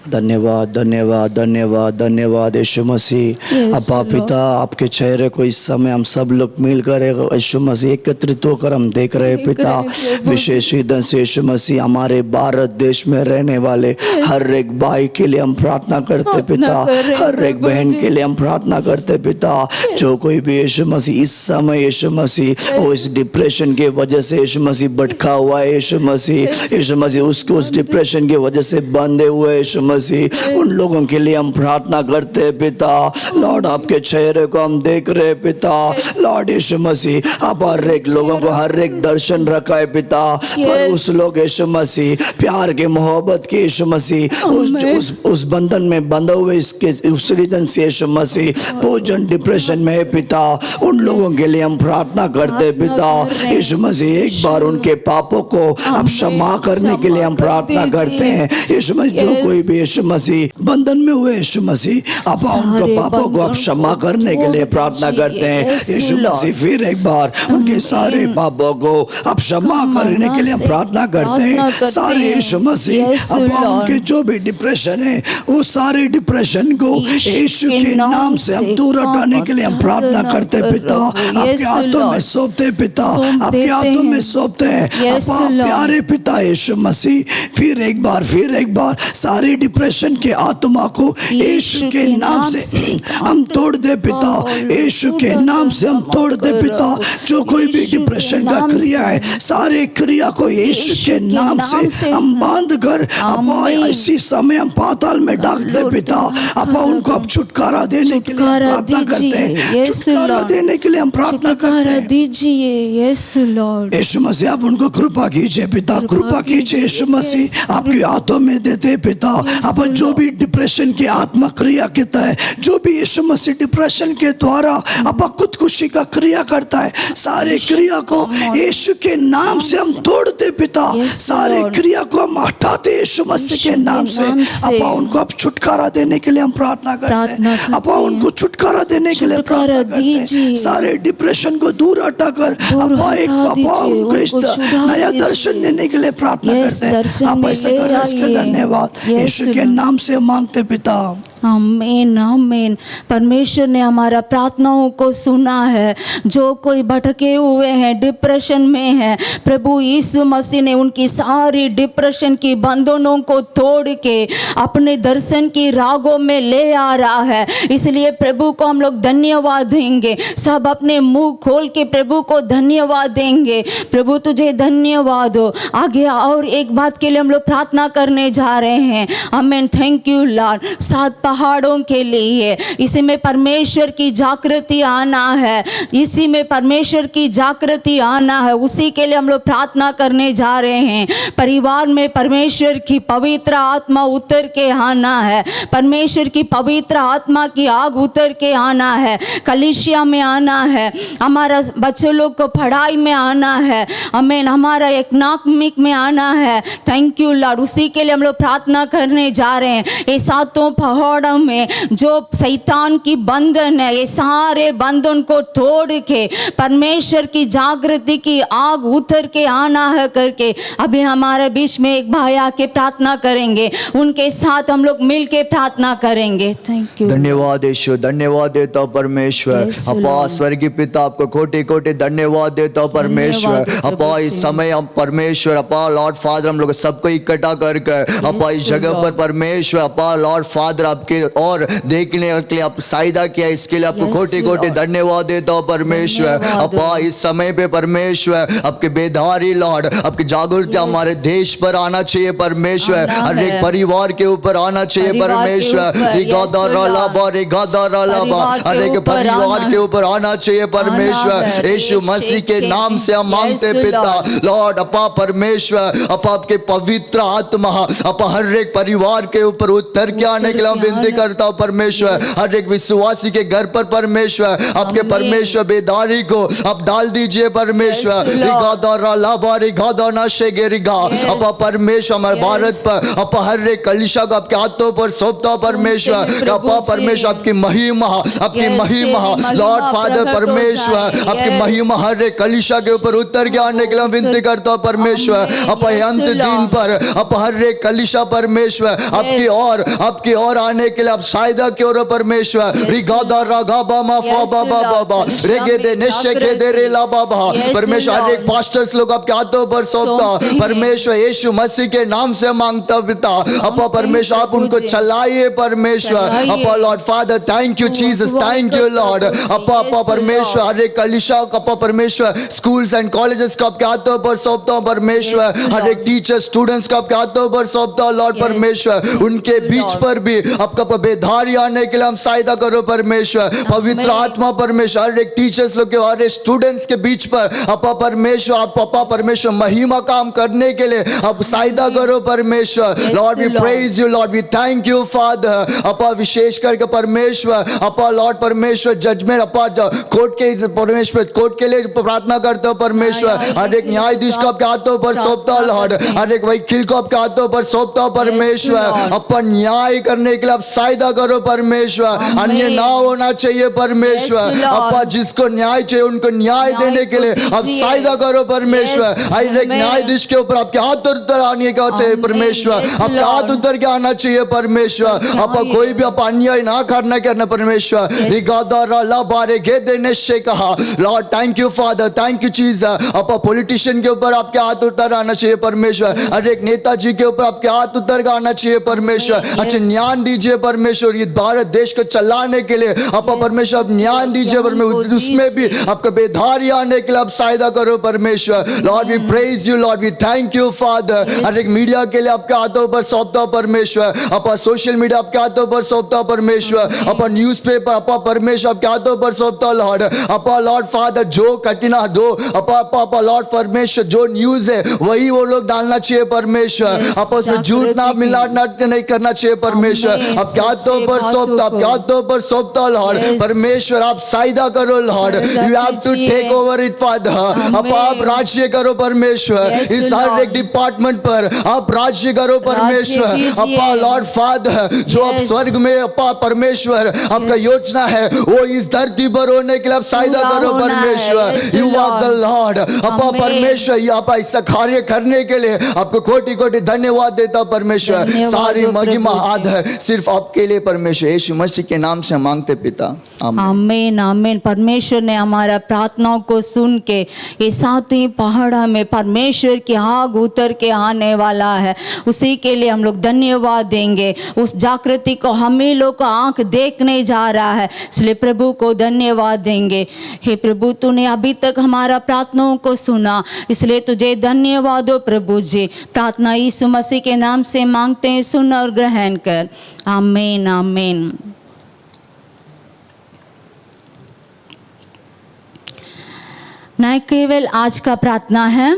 धन्यवाद धन्यवाद धन्यवाद धन्यवाद यीशु मसीह। अब्बा पिता, आपके चेहरे को इस समय हम सब लोग मिलकर यीशु मसीह एकत्रित होकर हम देख रहे पिता। विशेष विधि से यीशु मसीह हमारे भारत देश में रहने वाले हर एक भाई के लिए हम प्रार्थना करते पिता, हर एक बहन के लिए हम प्रार्थना करते पिता। जो कोई भी यीशु मसीह इस समय यीशु मसीह वो इस डिप्रेशन के वजह से यीशु मसीह भटका हुआ है, यीशु मसीह उसको उस डिप्रेशन की वजह से बंधे हुए यीशु मसीह, उन लोगों के लिए हम प्रार्थना करते हैं पिता। लॉर्ड, आपके चेहरे को हम देख रहे हैं पिता। लॉर्ड यीशु मसीह, आप हर एक लोगों को हर एक दर्शन रखा है पिता। पर उस लोग यीशु मसीह प्यार के मोहब्बत के यीशु मसीह उस बंधन में बंधे हुए इसके उस रीजन से यीशु मसीह वो जन डिप्रेशन में है पिता। उन लोगों के लिए हम प्रार्थना करते हैं पिता। यीशु मसीह एक बार उनके पापों को आप क्षमा करने के लिए हम प्रार्थना करते हैं। यीशु मसीह, जो कोई भी यीशु मसीह बंधन में हुए यीशु मसीह आप उनके पापों को आप क्षमा करने के लिए प्रार्थना करते हैं। यीशु मसीह फिर एक बार उनके सारे पापों को आप क्षमा करने के लिए हम प्रार्थना करते हैं। सारे यीशु मसीह अब उनके जो भी डिप्रेशन है वो सारे डिप्रेशन को यीशु के नाम से हम दूर हटाने के लिए हम प्रार्थना करते हैं पिता। आपके हाथों में सौंपते पिता, आपके हाथों में सौंपते हैं प्यारे पिता यीशु मसीह। फिर एक बार सारे डिप्रेशन के आत्मा को यीशु के नाम से हम तोड़ दे पिता। यीशु के नाम से हम तोड़ दे पिता। जो कोई भी डिप्रेशन का क्रिया है सारे क्रिया को यीशु के नाम से हम बांध कर इसी समय हम पाताल में डाल दे पिता। अपा उनको अब छुटकारा देने के लिए प्रार्थना करते हैं। छुटकारा देने के लिए हम प्रार्थना करते हैं। दीजिए यीशु मसीह, आप उनको कृपा कीजिए पिता, कृपा कीजिए यीशु मसीह। आपके हाथों में देते पिता। अब जो भी डिप्रेशन की आत्मा क्रिया कहता है, जो भी यीशु मसीह डिप्रेशन के द्वारा अब खुदकुशी का क्रिया करता है, सारे क्रिया को यीशु के नाम से हम तोड़ते पिता। पिता सारे क्रिया को हम हटाते यीशु मसीह के नाम से। अपा उनको अब छुटकारा देने के लिए हम प्रार्थना करते हैं। अपा उनको छुटकारा देने के लिए प्रार्थना करते हैं। सारे डिप्रेशन को दूर हटाकर अपा एक अपा उनको इस नया दर्शन देने के लिए प्रार्थना करते हैं। आप ऐसा कर रहे हैं, इसके धन्यवाद यीशु के नाम से मांगते पिता। आमीन आमीन। परमेश्वर ने हमारा प्रार्थनाओं को सुना है। जो कोई भटके हुए हैं, डिप्रेशन में है, प्रभु यीशु मसीह ने उनकी सारी डिप्रेशन की बंधनों को तोड़ के अपने दर्शन की रागों में ले आ रहा है। इसलिए प्रभु को हम लोग धन्यवाद देंगे। सब अपने मुंह खोल के प्रभु को धन्यवाद देंगे। प्रभु तुझे धन्यवाद हो। आगे और एक बात के लिए हम लोग प्रार्थना करने जा रहे हैं। आमीन। Thank you Lord. 7 पहाड़ों के लिए इसी में परमेश्वर की जागृति आना है। इसी में परमेश्वर की जागृति आना है। उसी के लिए हम लोग प्रार्थना करने जा रहे हैं। परिवार में परमेश्वर की पवित्र आत्मा उतर के आना है। परमेश्वर की पवित्र आत्मा की आग उतर के आना है। कलीसिया में आना है। हमारा बच्चों लोग को पढ़ाई में आना है। आमीन। हमारा इकोनॉमिक में आना है। Thank you Lord. उसी के लिए हम लोग प्रार्थना करने जा रहे हैं। ये 7 पहाड़ों में जो शैतान की बंधन है, ये सारे बंधन को तोड़ के परमेश्वर की जागृति की आग उतर के आना है करके अभी हमारे बीच में एक भाई आके प्रार्थना करेंगे। उनके साथ हम लोग मिल के प्रार्थना करेंगे। Thank you. धन्यवाद यीशु। धन्यवाद देता हूँ परमेश्वर। अपा स्वर्गीय पिता आपको कोटि कोटि धन्यवाद देता हूँ परमेश्वर। अपा इस समय हम परमेश्वर अपा लॉर्ड फादर हम लोग सबको इकट्ठा कर अपा इस जगह पर परमेश्वर अपा लॉर्ड फादर आपके और देखने के लिए आप साइदा किया, इसके लिए आपको कोटि कोटि धन्यवाद देता हूँ परमेश्वर। अपा इस समय पे परमेश्वर आपके बेदारी लॉर्ड आपकी जागरूकता हमारे देश पर आना चाहिए परमेश्वर। हर एक परिवार के ऊपर आना चाहिए परमेश्वर। हर एक परिवार के ऊपर आना चाहिए परमेश्वर। यीशु मसीह के नाम से हम मांगते पिता लॉर्ड अपा परमेश्वर अपा आपके पवित्र आत्मा अपा हर एक परिवार के ऊपर उतर के आने के लिए हम विनती करता हूँ परमेश्वर। हर एक विश्वासी के घर पर परमेश्वर आपके परमेश्वर बेदारी को आप डाल दीजिए परमेश्वर। अपा परमेश्वर हमारे भारत पर अपा हर एक कलीसिया को आपके हाथों पर सौंपता हूं परमेश्वर। अपा परमेश्वर आपकी महिमा लॉर्ड फादर परमेश्वर आपकी महिमा हर एक कलीसिया के ऊपर उतर के आने के लिए विनती करता हूं परमेश्वर। अपा अंत दिन पर अपा हर एक कलीसिया परमेश्वर आपकी ओर आने के लिए आप साइदा की ओर परमेश्वर। परमेश्वर हर एक पास्टर्स लोग आपके हाथों पर सौंपता परमेश्वर। यीशु मसीह के नाम से मांगता पिता अपा परमेश्वर आप उनको चलाइए परमेश्वर। अपा Lord father thank you Jesus. Thank you Lord. अपा परमेश्वर हर एक कलीसिया को अपा परमेश्वर स्कूल्स एंड कॉलेजेस को आपके हाथों पर सौंपता हूं परमेश्वर। हर एक टीचर स्टूडेंट्स को आपके हाथों पर सौंपता हूं लॉर्ड परमेश्वर। उनके बीच पर भी आपका बेधारी आने के लिए हम सहायता करो परमेश्वर। पवित्र आत्मा परमेश्वर हर एक टीचर्स लोग के हर एक स्टूडेंट्स के बीच पर अपा परमेश्वर आप अपा परमेश्वर महिमा काम करने के लिए आप सहायता करो परमेश्वर। Lord we praise you Lord we thank you Father. अपा विशेष करके परमेश्वर अपा लॉर्ड परमेश्वर जजमेंट अपा कोर्ट के परमेश्वर कोर्ट के लिए प्रार्थना करते हो परमेश्वर। हर एक न्यायाधीश को आपके हाथों पर सौंपता हूं लॉर्ड। हर एक वकील को आपके हाथों पर सौंपता हूं परमेश्वर। अपा न्याय करने के लिए आप सहायता करो परमेश्वर। अन्य ना होना चाहिए परमेश्वर। अपा जिसको न्याय चाहिए उनको न्याय देने के लिए आप सहायता करो परमेश्वर। हर एक न्यायाधीश के ऊपर आपके हाथ उतर आने का चाहिए परमेश्वर। आपके हाथ उतर के आना चाहिए परमेश्वर। अपा कोई भी आप अन्याय ना करना परमेश्वर। Lord thank you father thank you Jesus. अपा पॉलिटिशियन के ऊपर आपके हाथ उतर आना चाहिए परमेश्वर। हर एक नेताजी के ऊपर आपके हाथ उतर के आना चाहिए परमेश्वर। अच्छे न्याय दीजिए परमेश्वर। ये भारत देश को चलाने के लिए अपा परमेश्वर आप न्याय दीजिए परमेश्वर। उसमें भी आपका बेधारी आने के लिए आप सहायता करो परमेश्वर। Lord we praise you Lord we thank you father. हर एक मीडिया के लिए आपके हाथों पर सौंपता हूं परमेश्वर। अपा सोशल मीडिया आपके हाथों पर सौंपता हूं परमेश्वर। अपा न्यूज़पेपर अपा परमेश्वर आपके हाथों पर सौंपता हूं लॉर्ड। अपा लॉर्ड फादर जो कठिना दो अपा लॉर्ड परमेश्वर जो न्यूज़ है वही वो लोग डालना चाहिए परमेश्वर। अपा उसमें झूठ ना मिलाना नहीं करना चाहिए परमेश्वर। आपके हाथों पर सौंपता, आपके हाथों पर सौंपता लॉर्ड। परमेश्वर आप साइदा करो Lord, you have to take over it Father. अब आप राज्य करो परमेश्वर, इस हर एक डिपार्टमेंट पर आप राज्य करो परमेश्वर। अपा लॉर्ड फादर, जो अब स्वर्ग में अपा परमेश्वर आपका योजना है वो इस धरती पर होने के लिए आप साइदा करो परमेश्वर। You are the Lord. अपा परमेश्वर, आप ऐसा कार्य करने के लिए आपको कोटि कोटि धन्यवाद देता परमेश्वर। सारी महिमा आदर सिर्फ आपके लिए परमेश्वर, यीशु मसीह के नाम से मांगते पिता, आमीन आमीन। परमेश्वर ने हमारा प्रार्थनाओं को सुन के ये सातवीं पहाड़ा में परमेश्वर की आग उतर के आने वाला है, उसी के लिए हम लोग धन्यवाद देंगे। उस जागृति को हम ही लोग को आंख देखने जा रहा है, इसलिए प्रभु को धन्यवाद देंगे। हे प्रभु, तूने अभी तक हमारा प्रार्थनाओं को सुना, इसलिए तुझे धन्यवाद हो प्रभु जी। प्रार्थना यीशु मसीह के नाम से मांगते हैं, सुन और ग्रहण कर। आमीन आमीन। न केवल आज का प्रार्थना है,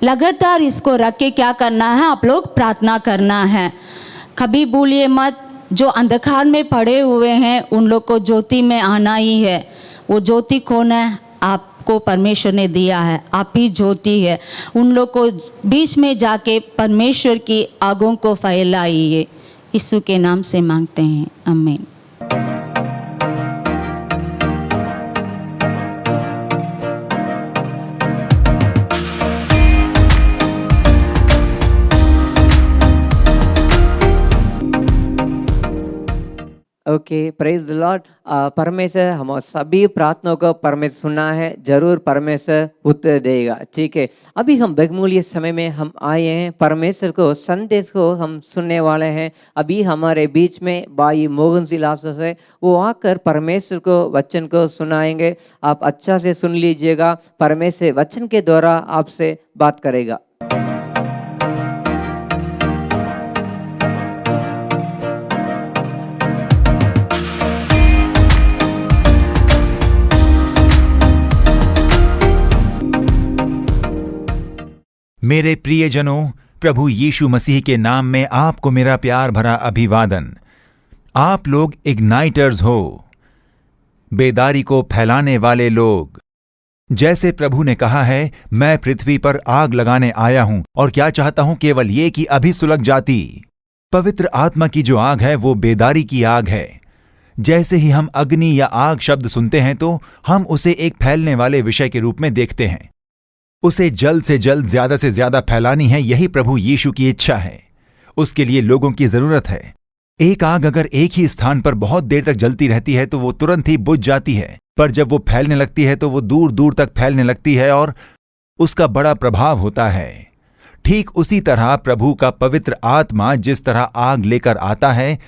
लगातार इसको रख के क्या करना है, आप लोग प्रार्थना करना है। कभी भूलिए मत, जो अंधकार में पड़े हुए हैं उन लोग को ज्योति में आना ही है। वो ज्योति कौन है? आपको परमेश्वर ने दिया है, आप ही ज्योति है। उन लोग को बीच में जाके परमेश्वर की आगों को फैलाइए। यीशु के नाम से मांगते हैं, आमीन। Okay, praise the Lord. परमेश्वर हम सभी प्रार्थनाओं को परमेश्वर सुना है, जरूर परमेश्वर उत्तर देगा। ठीक है, अभी हम बहुमूल्य समय में हम आए हैं, परमेश्वर को संदेश को हम सुनने वाले हैं। अभी हमारे बीच में भाई मोहन सिलासो है, वो आकर परमेश्वर को वचन को सुनाएंगे। आप अच्छा से सुन लीजिएगा, परमेश्वर वचन के द्वारा आपसे बात करेगा। मेरे प्रियजनों, प्रभु यीशु मसीह के नाम में आपको मेरा प्यार भरा अभिवादन। आप लोग इग्नाइटर्स हो, बेदारी को फैलाने वाले लोग। जैसे प्रभु ने कहा है, मैं पृथ्वी पर आग लगाने आया हूं, और क्या चाहता हूं केवल ये कि अभी सुलग जाती। पवित्र आत्मा की जो आग है वो बेदारी की आग है। जैसे ही हम अग्नि या आग शब्द सुनते हैं तो हम उसे एक फैलने वाले विषय के रूप में देखते हैं। उसे जल्द से जल्द ज्यादा से ज्यादा फैलानी है, यही प्रभु यीशु की इच्छा है। उसके लिए लोगों की जरूरत है। एक आग अगर एक ही स्थान पर बहुत देर तक जलती रहती है तो वो तुरंत ही बुझ जाती है, पर जब वो फैलने लगती है तो वो दूर दूर तक फैलने लगती है और उसका बड़ा प्रभाव होता है। ठीक उसी तरह प्रभु का पवित्र आत्मा जिस तरह आग लेकर आता है,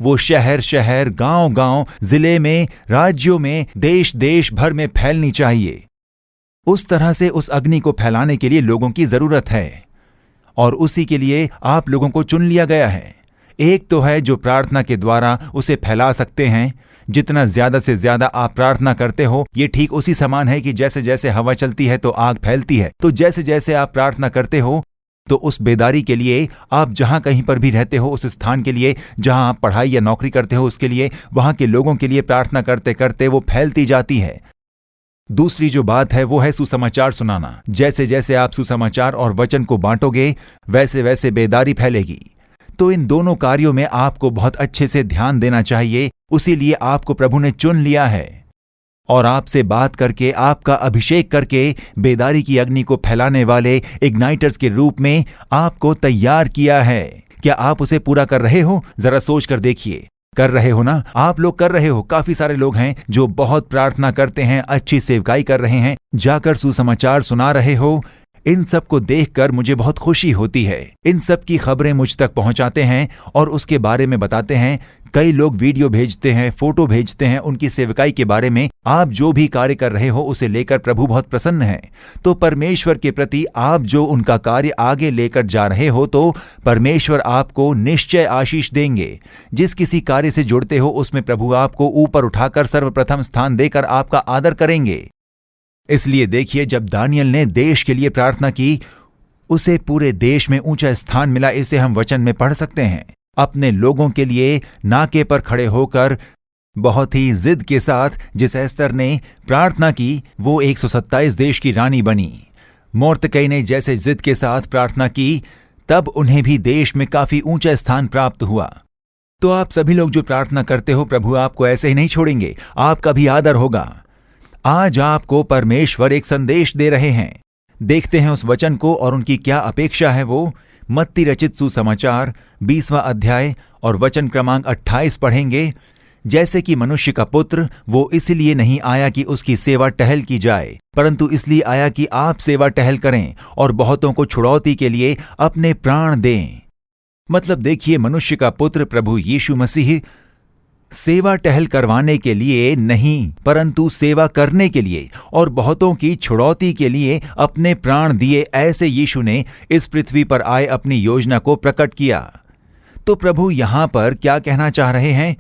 वो शहर शहर, गांव गांव, जिले में, राज्यों में, देश देश भर में फैलनी चाहिए। उस तरह से उस अग्नि को फैलाने के लिए लोगों की जरूरत है, और उसी के लिए आप लोगों को चुन लिया गया है। एक तो है जो प्रार्थना के द्वारा उसे फैला सकते हैं। जितना ज्यादा से ज्यादा आप प्रार्थना करते हो, ये ठीक उसी समान है कि जैसे जैसे हवा चलती है तो आग फैलती है। तो जैसे जैसे आप प्रार्थना करते हो तो उस बेदारी के लिए, आप जहां कहीं पर भी रहते हो, उस स्थान के लिए जहां आप पढ़ाई या नौकरी करते हो, उसके लिए, वहां के लोगों के लिए प्रार्थना करते करते वो फैलती जाती है। दूसरी जो बात है वो है सुसमाचार सुनाना। जैसे जैसे आप सुसमाचार और वचन को बांटोगे, वैसे वैसे बेदारी फैलेगी। तो इन दोनों कार्यों में आपको बहुत अच्छे से ध्यान देना चाहिए। उसी लिए आपको प्रभु ने चुन लिया है और आपसे बात करके, आपका अभिषेक करके बेदारी की अग्नि को फैलाने वाले इग्नाइटर्स के रूप में आपको तैयार किया है। क्या आप उसे पूरा कर रहे हो? जरा सोच कर देखिए। कर रहे हो ना? आप लोग कर रहे हो। काफी सारे लोग हैं जो बहुत प्रार्थना करते हैं, अच्छी सेवकाई कर रहे हैं, जाकर सुसमाचार सुना रहे हो। इन सब को देखकर मुझे बहुत खुशी होती है। इन सब की खबरें मुझ तक पहुंचाते हैं और उसके बारे में बताते हैं। कई लोग वीडियो भेजते हैं, फोटो भेजते हैं उनकी सेवकाई के बारे में। आप जो भी कार्य कर रहे हो उसे लेकर प्रभु बहुत प्रसन्न है। तो परमेश्वर के प्रति आप जो उनका कार्य आगे लेकर जा रहे हो, तो परमेश्वर आपको निश्चय आशीष देंगे। जिस किसी कार्य से जुड़ते हो उसमें प्रभु आपको ऊपर उठाकर सर्वप्रथम स्थान देकर आपका आदर करेंगे। इसलिए देखिए, जब दानियल ने देश के लिए प्रार्थना की, उसे पूरे देश में ऊंचा स्थान मिला। इसे हम वचन में पढ़ सकते हैं। अपने लोगों के लिए नाके पर खड़े होकर बहुत ही जिद के साथ जिस एस्तर ने प्रार्थना की, वो 127 देश की रानी बनी। मोर्दकै ने जैसे जिद के साथ प्रार्थना की, तब उन्हें भी देश में काफी ऊंचा स्थान प्राप्त हुआ। तो आप सभी लोग जो प्रार्थना करते हो, प्रभु आपको ऐसे ही नहीं छोड़ेंगे, आपका भी आदर होगा। आज आपको परमेश्वर एक संदेश दे रहे हैं। देखते हैं उस वचन को और उनकी क्या अपेक्षा है। वो मत्ती रचित सुसमाचार 20वां अध्याय और वचन क्रमांक 28 पढ़ेंगे। जैसे कि मनुष्य का पुत्र वो इसलिए नहीं आया कि उसकी सेवा टहल की जाए, परंतु इसलिए आया कि आप सेवा टहल करें और बहुतों को छुड़ौती के लिए अपने प्राण दें। मतलब देखिए, मनुष्य का पुत्र प्रभु यीशु मसीह सेवा टहल करवाने के लिए नहीं, परंतु सेवा करने के लिए और बहुतों की छुड़ौती के लिए अपने प्राण दिए। ऐसे यीशु ने इस पृथ्वी पर आए अपनी योजना को प्रकट किया। तो प्रभु यहां पर क्या कहना चाह रहे हैं?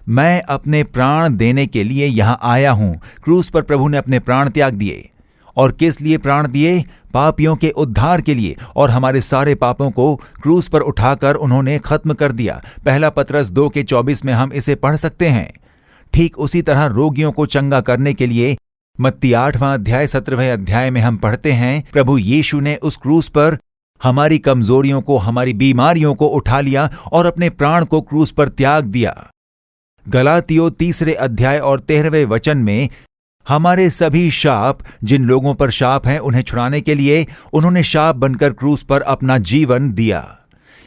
मैं अपने प्राण देने के लिए यहां आया हूं। क्रूस पर प्रभु ने अपने प्राण त्याग दिए। और किस लिए प्राण दिए? पापियों के उद्धार के लिए। और हमारे सारे पापों को क्रूस पर उठाकर उन्होंने खत्म कर दिया। पहला पतरस 2:24 में हम इसे पढ़ सकते हैं। ठीक उसी तरह रोगियों को चंगा करने के लिए मत्ती 8वां अध्याय 17वें अध्याय में हम पढ़ते हैं, प्रभु यीशु ने उस क्रूस पर हमारी कमजोरियों को, हमारी बीमारियों को उठा लिया और अपने प्राण को क्रूस पर त्याग दिया। गलातियों 3 अध्याय और 13वें वचन में हमारे सभी शाप, जिन लोगों पर शाप हैं, उन्हें छुड़ाने के लिए उन्होंने शाप बनकर क्रूस पर अपना जीवन दिया।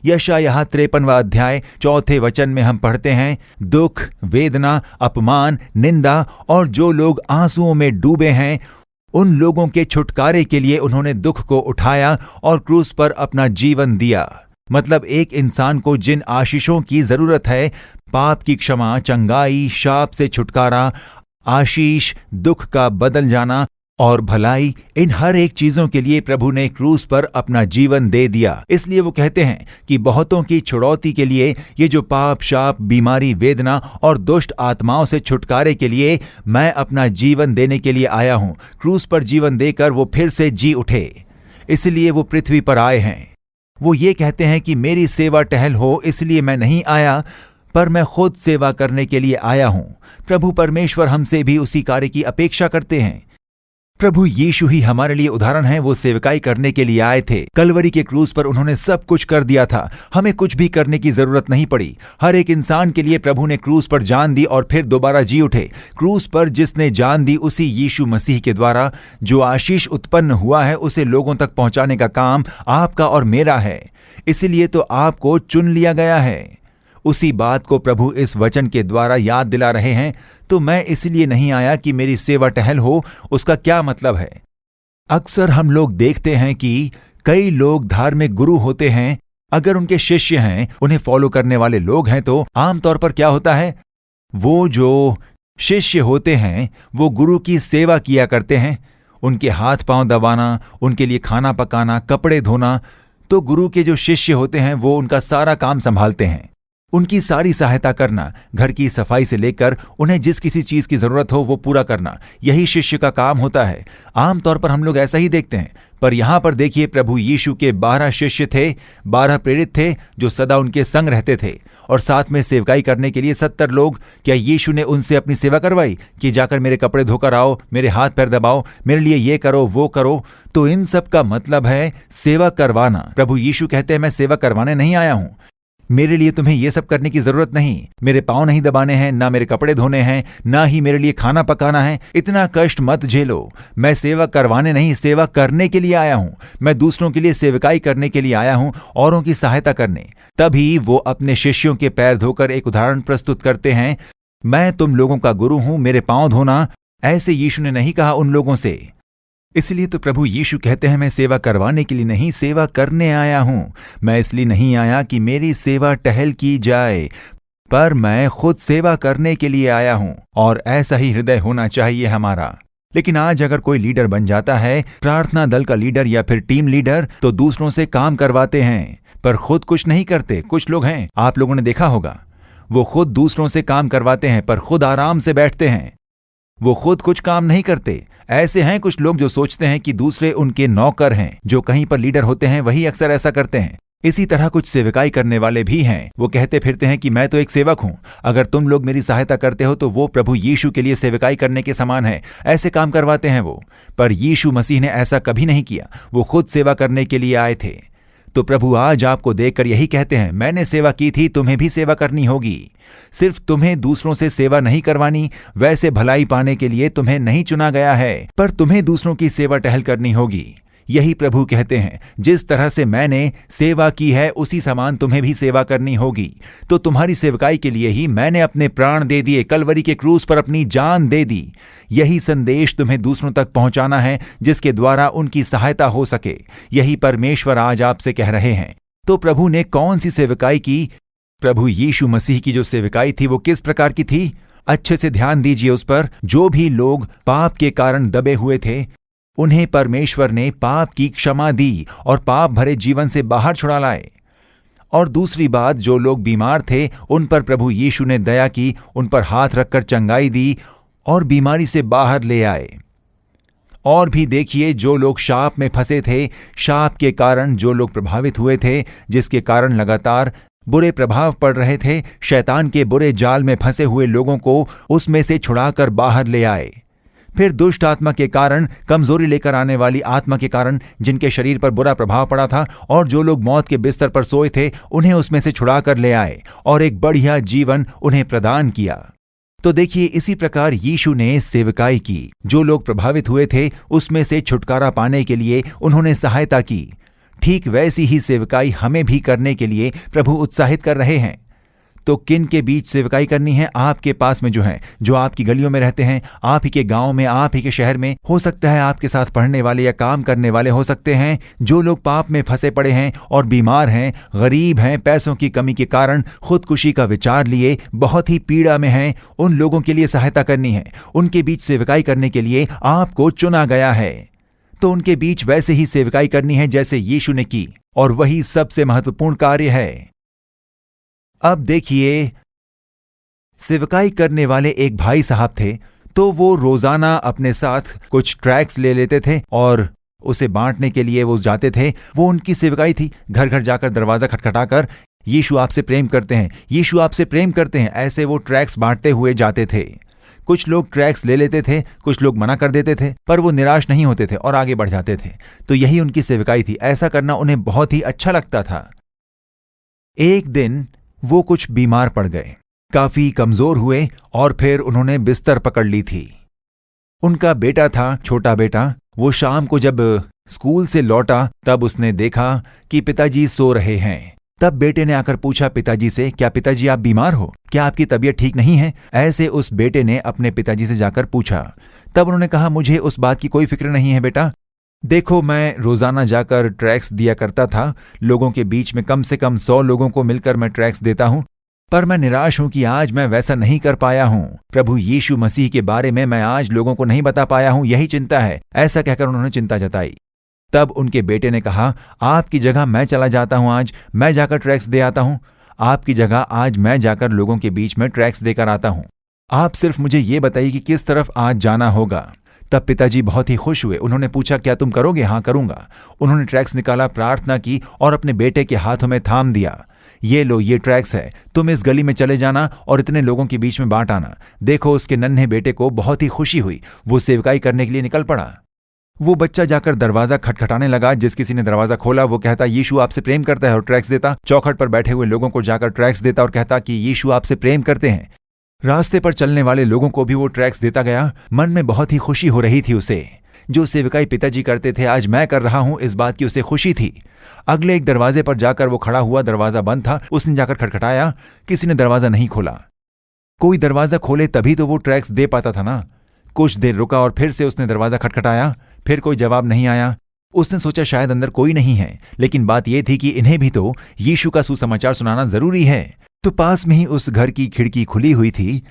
यशायाह 53वां अध्याय 4 वचन में हम पढ़ते हैं, दुख, वेदना, अपमान, निंदा और जो लोग आंसुओं में डूबे हैं, उन लोगों के छुटकारे के लिए उन्होंने दुख को उठाया और क्रूस पर अपना जीवन दिया। मतलब एक इंसान को जिन आशीषों की जरूरत है, पाप की क्षमा, चंगाई, शाप से छुटकारा, आशीष, दुख का बदल जाना और भलाई, इन हर एक चीजों के लिए प्रभु ने क्रूस पर अपना जीवन दे दिया। इसलिए वो कहते हैं कि बहुतों की छुड़ौती के लिए, ये जो पाप, शाप, बीमारी, वेदना और दुष्ट आत्माओं से छुटकारे के लिए मैं अपना जीवन देने के लिए आया हूं। क्रूस पर जीवन देकर वो फिर से जी उठे, इसलिए वो पृथ्वी पर आए हैं। वो ये कहते हैं कि मेरी सेवा टहल हो, इसलिए मैं नहीं आया, पर मैं खुद सेवा करने के लिए आया हूं। प्रभु परमेश्वर हमसे भी उसी कार्य की अपेक्षा करते हैं। प्रभु यीशु ही हमारे लिए उदाहरण है। वो सेवकाई करने के लिए आए थे। कलवरी के क्रूस पर उन्होंने सब कुछ कर दिया था। हमें कुछ भी करने की जरूरत नहीं पड़ी। हर एक इंसान के लिए प्रभु ने क्रूस पर जान दी और फिर दोबारा जी उठे। क्रूस पर जिसने जान दी, उसी यीशु मसीह के द्वारा जो आशीष उत्पन्न हुआ है, उसे लोगों तक पहुंचाने का काम आपका और मेरा है। इसलिए तो आपको चुन लिया गया है। उसी बात को प्रभु इस वचन के द्वारा याद दिला रहे हैं। तो मैं इसलिए नहीं आया कि मेरी सेवा टहल हो। उसका क्या मतलब है? अक्सर हम लोग देखते हैं कि कई लोग धार्मिक गुरु होते हैं। अगर उनके शिष्य हैं, उन्हें फॉलो करने वाले लोग हैं, तो आमतौर पर क्या होता है, वो जो शिष्य होते हैं वो गुरु की सेवा किया करते हैं। उनके हाथ पांव दबाना, उनके लिए खाना पकाना, कपड़े धोना, तो गुरु के जो शिष्य होते हैं वो उनका सारा काम संभालते हैं। उनकी सारी सहायता करना, घर की सफाई से लेकर उन्हें जिस किसी चीज की जरूरत हो वो पूरा करना, यही शिष्य का काम होता है। आमतौर पर हम लोग ऐसा ही देखते हैं। पर यहां पर देखिए, प्रभु यीशु के 12 शिष्य थे, 12 प्रेरित थे जो सदा उनके संग रहते थे, और साथ में सेवकाई करने के लिए 70 लोग। क्या यीशु ने उनसे अपनी सेवा करवाई कि जाकर मेरे कपड़े धोकर आओ, मेरे हाथ पैर दबाओ, मेरे लिए ये करो, वो करो? तो इन सब का मतलब है सेवा करवाना। प्रभु यीशु कहते हैं, मैं सेवा करवाने नहीं आया हूं। मेरे लिए तुम्हें यह सब करने की जरूरत नहीं। मेरे पांव नहीं दबाने हैं, ना मेरे कपड़े धोने हैं, ना ही मेरे लिए खाना पकाना है। इतना कष्ट मत झेलो। मैं सेवा करवाने नहीं, सेवा करने के लिए आया हूं। मैं दूसरों के लिए सेवकाई करने के लिए आया हूं, औरों की सहायता करने। तभी वो अपने शिष्यों के पैर धोकर एक उदाहरण प्रस्तुत करते हैं, मैं तुम लोगों का गुरु हूं, मेरे पांव धोना। ऐसे यीशु ने नहीं कहा उन लोगों से। इसलिए तो प्रभु यीशु कहते हैं, मैं सेवा करवाने के लिए नहीं, सेवा करने आया हूं। मैं इसलिए नहीं आया कि मेरी सेवा टहल की जाए, पर मैं खुद सेवा करने के लिए आया हूं। और ऐसा ही हृदय होना चाहिए हमारा। लेकिन आज अगर कोई लीडर बन जाता है, प्रार्थना दल का लीडर या फिर टीम लीडर, तो दूसरों से काम करवाते हैं पर खुद कुछ नहीं करते। कुछ लोग हैं, आप लोगों ने देखा होगा, वो खुद दूसरों से काम करवाते हैं पर खुद आराम से बैठते हैं। वो खुद कुछ काम नहीं करते। ऐसे हैं कुछ लोग जो सोचते हैं कि दूसरे उनके नौकर हैं। जो कहीं पर लीडर होते हैं वही अक्सर ऐसा करते हैं। इसी तरह कुछ सेवकाई करने वाले भी हैं। वो कहते फिरते हैं कि मैं तो एक सेवक हूं, अगर तुम लोग मेरी सहायता करते हो तो वो प्रभु यीशु के लिए सेवकाई करने के समान है। ऐसे काम करवाते हैं वो। पर यीशु मसीह ने ऐसा कभी नहीं किया। वो खुद सेवा करने के लिए आए थे। तो प्रभु आज आपको देखकर यही कहते हैं, मैंने सेवा की थी, तुम्हें भी सेवा करनी होगी। सिर्फ तुम्हें दूसरों से सेवा नहीं करवानी, वैसे भलाई पाने के लिए तुम्हें नहीं चुना गया है, पर तुम्हें दूसरों की सेवा टहल करनी होगी। यही प्रभु कहते हैं, जिस तरह से मैंने सेवा की है उसी समान तुम्हें भी सेवा करनी होगी। तो तुम्हारी सेवकाई के लिए ही मैंने अपने प्राण दे दिए, कलवरी के क्रूस पर अपनी जान दे दी। यही संदेश तुम्हें दूसरों तक पहुंचाना है, जिसके द्वारा उनकी सहायता हो सके। यही परमेश्वर आज आपसे कह रहे हैं। तो प्रभु ने कौन सी सेवकाई की? प्रभु यीशु मसीह की जो सेवकाई थी वो किस प्रकार की थी? अच्छे से ध्यान दीजिए उस पर। जो भी लोग पाप के कारण दबे हुए थे, उन्हें परमेश्वर ने पाप की क्षमा दी और पाप भरे जीवन से बाहर छुड़ा लाए। और दूसरी बात, जो लोग बीमार थे उन पर प्रभु यीशु ने दया की, उन पर हाथ रखकर चंगाई दी और बीमारी से बाहर ले आए। और भी देखिए, जो लोग शाप में फंसे थे, शाप के कारण जो लोग प्रभावित हुए थे, जिसके कारण लगातार बुरे प्रभाव पड़ रहे थे, शैतान के बुरे जाल में फंसे हुए लोगों को उसमें से छुड़ाकर बाहर ले आए। फिर दुष्ट आत्मा के कारण, कमजोरी लेकर आने वाली आत्मा के कारण, जिनके शरीर पर बुरा प्रभाव पड़ा था और जो लोग मौत के बिस्तर पर सोए थे, उन्हें उसमें से छुड़ाकर ले आए और एक बढ़िया जीवन उन्हें प्रदान किया। तो देखिए, इसी प्रकार यीशु ने सेवकाई की। जो लोग प्रभावित हुए थे उसमें से छुटकारा पाने के लिए उन्होंने सहायता की। ठीक वैसी ही सेवकाई हमें भी करने के लिए प्रभु उत्साहित कर रहे हैं। तो किन के बीच सेवकाई करनी है? आपके पास में जो है, जो आपकी गलियों में रहते हैं, आप ही के गांव में, आप ही के शहर में। हो सकता है आपके साथ पढ़ने वाले या काम करने वाले हो सकते हैं। जो लोग पाप में फंसे पड़े हैं और बीमार हैं, गरीब हैं, पैसों की कमी के कारण खुदकुशी का विचार लिए बहुत ही पीड़ा में हैं, उन लोगों के लिए सहायता करनी है। उनके बीच सेवकाई करने के लिए आपको चुना गया है। तो उनके बीच वैसे ही सेवकाई करनी है जैसे यीशु ने की, और वही सबसे महत्वपूर्ण कार्य है। अब देखिए, सेवकाई करने वाले एक भाई साहब थे। तो वो रोजाना अपने साथ कुछ ट्रैक्ट्स ले लेते थे और उसे बांटने के लिए वो जाते थे। वो उनकी सेवकाई थी। घर घर जाकर दरवाजा खटखटाकर, यीशु आपसे प्रेम करते हैं, यीशु आपसे प्रेम करते हैं, ऐसे वो ट्रैक्ट्स बांटते हुए जाते थे। कुछ लोग ट्रैक्ट्स ले लेते थे, कुछ लोग मना कर देते थे, पर वो निराश नहीं होते थे और आगे बढ़ जाते थे। तो यही उनकी सेवकाई थी। ऐसा करना उन्हें बहुत ही अच्छा लगता था। एक दिन वो कुछ बीमार पड़ गए, काफी कमजोर हुए और फिर उन्होंने बिस्तर पकड़ ली थी। उनका बेटा था, छोटा बेटा। वो शाम को जब स्कूल से लौटा तब उसने देखा कि पिताजी सो रहे हैं। तब बेटे ने आकर पूछा पिताजी से, क्या पिताजी आप बीमार हो? क्या आपकी तबीयत ठीक नहीं है? ऐसे उस बेटे ने अपने पिताजी से जाकर पूछा। तब उन्होंने कहा, मुझे उस बात की कोई फिक्र नहीं है बेटा। देखो, मैं रोजाना जाकर ट्रैक्ट्स दिया करता था। लोगों के बीच में कम से कम 100 लोगों को मिलकर मैं ट्रैक्ट्स देता हूं। पर मैं निराश हूं कि आज मैं वैसा नहीं कर पाया हूं। प्रभु यीशु मसीह के बारे में मैं आज लोगों को नहीं बता पाया हूं, यही चिंता है। ऐसा कहकर उन्होंने चिंता जताई। तब उनके बेटे ने कहा, आपकी जगह मैं चला जाता हूं, आज मैं जाकर ट्रैक्ट्स दे आता हूं। आपकी जगह आज मैं जाकर लोगों के बीच में ट्रैक्ट्स देकर आता हूं। आप सिर्फ मुझे ये बताइए कि किस तरफ आज जाना होगा। तब पिताजी बहुत ही खुश हुए। उन्होंने पूछा, क्या तुम करोगे? हाँ, करूंगा। उन्होंने ट्रैक्ट्स निकाला, प्रार्थना की और अपने बेटे के हाथों में थाम दिया। ये लो, ये ट्रैक्ट्स है, तुम इस गली में चले जाना और इतने लोगों के बीच में बांट आना। देखो, उसके नन्हे बेटे को बहुत ही खुशी हुई। वो सेवकाई करने के लिए निकल पड़ा। वो बच्चा जाकर दरवाजा खटखटाने लगा। जिस किसी ने दरवाजा खोला वो कहता, यीशु आपसे प्रेम करता है, और ट्रैक्ट्स देता। चौखट पर बैठे हुए लोगों को जाकर ट्रैक्ट्स देता और कहता कि यीशु आपसे प्रेम करते हैं। रास्ते पर चलने वाले लोगों को भी वो ट्रैक्ट्स देता गया। मन में बहुत ही खुशी हो रही थी उसे। जो सेवकाई पिताजी करते थे आज मैं कर रहा हूं, इस बात की उसे खुशी थी। अगले एक दरवाजे पर जाकर वो खड़ा हुआ। दरवाजा बंद था। उसने जाकर खटखटाया, किसी ने दरवाजा नहीं खोला। कोई दरवाजा खोले तभी तो वो ट्रैक्ट्स दे पाता था ना। कुछ देर रुका और फिर से उसने दरवाजा खटखटाया। फिर कोई जवाब नहीं आया। उसने सोचा शायद अंदर कोई नहीं है, लेकिन बात यह थी कि इन्हें भी तो यीशु का सुसमाचार सुनाना जरूरी है। तो पास में ही उस घर की खिड़की खुली हुई थी।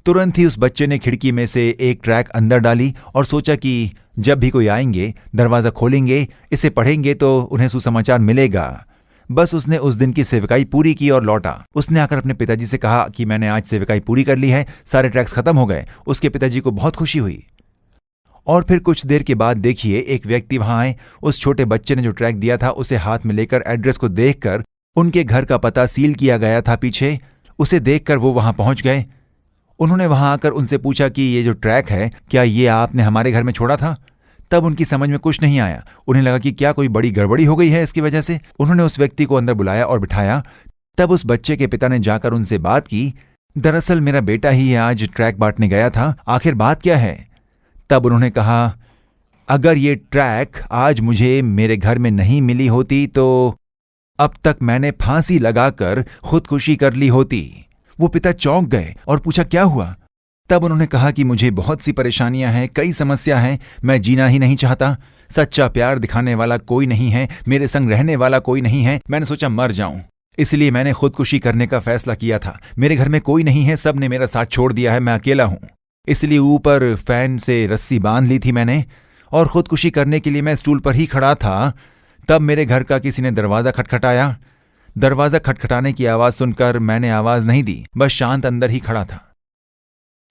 तुरंत ही उस बच्चे ने खिड़की में से एक ट्रैक अंदर डाली और सोचा कि जब भी कोई आएंगे, दरवाजा खोलेंगे, इसे पढ़ेंगे तो उन्हें सुसमाचार मिलेगा। बस उसने उस दिन की सेवकाई पूरी की और लौटा। उसने आकर अपने पिताजी से कहा कि मैंने आज सेवकाई पूरी कर ली है, सारे ट्रैक्स खत्म हो गए। उसके पिताजी को बहुत खुशी हुई और फिर कुछ देर के बाद देखिए एक व्यक्ति वहां आए। उस छोटे बच्चे ने जो ट्रैक दिया था उसे हाथ में लेकर एड्रेस को देखकर, उनके घर का पता सील किया गया था पीछे, उसे देखकर वो वहां पहुंच गए। उन्होंने वहां आकर उनसे पूछा कि ये जो ट्रैक है क्या ये आपने हमारे घर में छोड़ा था? तब उनकी समझ में कुछ नहीं आया। उन्हें लगा कि क्या कोई बड़ी गड़बड़ी हो गई है इसकी वजह से। उन्होंने उस व्यक्ति को अंदर बुलाया और बिठाया। तब उस बच्चे के पिता ने जाकर उनसे बात की, दरअसल मेरा बेटा ही आज ट्रैक बांटने गया था, आखिर बात क्या है? तब उन्होंने कहा, अगर ये ट्रैक आज मुझे मेरे घर में नहीं मिली होती तो अब तक मैंने फांसी लगाकर खुदकुशी कर ली होती। वो पिता चौंक गए और पूछा क्या हुआ? तब उन्होंने कहा कि मुझे बहुत सी परेशानियां हैं, कई समस्या हैं, मैं जीना ही नहीं चाहता, सच्चा प्यार दिखाने वाला कोई नहीं है, मेरे संग रहने वाला कोई नहीं है, मैंने सोचा मर जाऊं, इसलिए मैंने खुदकुशी करने का फैसला किया था। मेरे घर में कोई नहीं है, सब ने मेरा साथ छोड़ दिया है, मैं अकेला हूं, इसलिए ऊपर फैन से रस्सी बांध ली थी मैंने और खुदकुशी करने के लिए मैं स्टूल पर ही खड़ा था। तब मेरे घर का किसी ने दरवाज़ा खटखटाया। दरवाज़ा खटखटाने की आवाज़ सुनकर मैंने आवाज़ नहीं दी, बस शांत अंदर ही खड़ा था।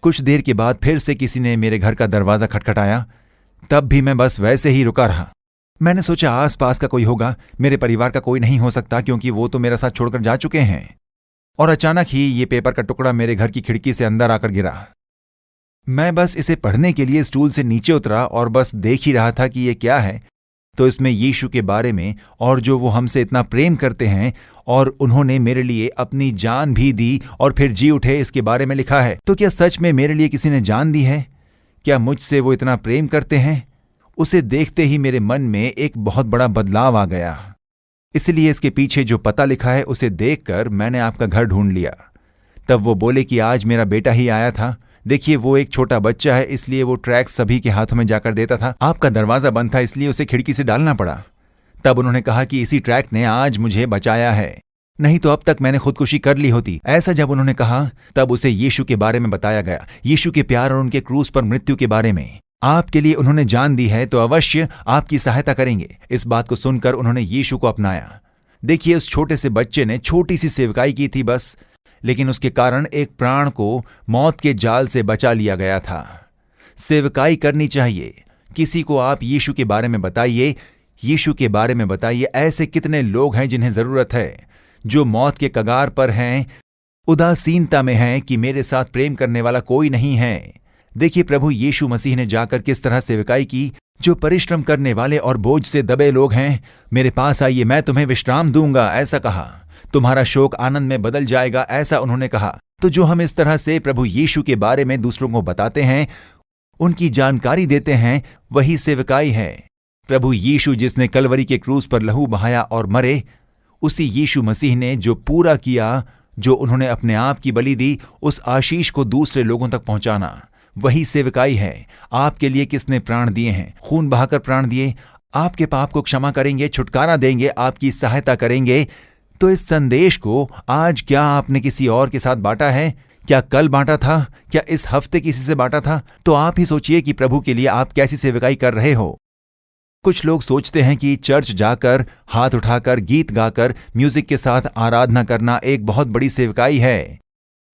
कुछ देर के बाद फिर से किसी ने मेरे घर का दरवाज़ा खटखटाया। तब भी मैं बस वैसे ही रुका रहा। मैंने सोचा आसपास का कोई होगा, मेरे परिवार का कोई नहीं हो सकता क्योंकि वो तो मेरा साथ छोड़कर जा चुके हैं। और अचानक ही ये पेपर का टुकड़ा मेरे घर की खिड़की से अंदर आकर गिरा। मैं बस इसे पढ़ने के लिए स्टूल से नीचे उतरा और बस देख ही रहा था कि ये क्या है। तो इसमें यीशु के बारे में और जो वो हमसे इतना प्रेम करते हैं और उन्होंने मेरे लिए अपनी जान भी दी और फिर जी उठे, इसके बारे में लिखा है। तो क्या सच में मेरे लिए किसी ने जान दी है? क्या मुझसे वो इतना प्रेम करते हैं? उसे देखते ही मेरे मन में एक बहुत बड़ा बदलाव आ गया। इसलिए इसके पीछे जो पता लिखा है उसे देखकर मैंने आपका घर ढूंढ लिया। तब वो बोले कि आज मेरा बेटा ही आया था। देखिए वो एक छोटा बच्चा है, इसलिए वो ट्रैक सभी के हाथों में जाकर देता था। आपका दरवाज़ा बंद था इसलिए उसे खिड़की से डालना पड़ा। तब उन्होंने कहा कि इसी ट्रैक ने आज मुझे बचाया है, नहीं तो अब तक मैंने खुदकुशी कर ली होती। ऐसा जब उन्होंने कहा तब उसे यीशु के बारे में बताया गया, यीशु के प्यार और उनके क्रूस पर मृत्यु के बारे में। आपके लिए उन्होंने जान दी है तो अवश्य आपकी सहायता करेंगे। इस बात को सुनकर उन्होंने यीशु को अपनाया। देखिए उस छोटे से बच्चे ने छोटी सी सेवकाई की थी बस, लेकिन उसके कारण एक प्राण को मौत के जाल से बचा लिया गया था। सेवकाई करनी चाहिए। किसी को आप यीशु के बारे में बताइए, यीशु के बारे में बताइए। ऐसे कितने लोग हैं जिन्हें जरूरत है, जो मौत के कगार पर हैं, उदासीनता में हैं कि मेरे साथ प्रेम करने वाला कोई नहीं है। देखिए प्रभु यीशु मसीह ने जाकर किस तरह सेवकाई की। जो परिश्रम करने वाले और बोझ से दबे लोग हैं, मेरे पास आइए, मैं तुम्हें विश्राम दूंगा, ऐसा कहा। तुम्हारा शोक आनंद में बदल जाएगा, ऐसा उन्होंने कहा। तो जो हम इस तरह से प्रभु यीशु के बारे में दूसरों को बताते हैं, उनकी जानकारी देते हैं, वही सेवकाई है। प्रभु यीशु जिसने कलवरी के क्रूस पर लहू बहाया और मरे, उसी यीशु मसीह ने जो पूरा किया, जो उन्होंने अपने आप की बलि दी, उस आशीष को दूसरे लोगों तक पहुंचाना, वही सेवकाई है। आपके लिए किसने प्राण दिए हैं, खून बहाकर प्राण दिए, आपके पाप को क्षमा करेंगे, छुटकारा देंगे, आपकी सहायता करेंगे। तो इस संदेश को आज क्या आपने किसी और के साथ बांटा है? क्या कल बांटा था? क्या इस हफ्ते किसी से बांटा था? तो आप ही सोचिए कि प्रभु के लिए आप कैसी सेवकाई कर रहे हो। कुछ लोग सोचते हैं कि चर्च जाकर, हाथ उठाकर, गीत गाकर, म्यूजिक के साथ आराधना करना एक बहुत बड़ी सेवकाई है।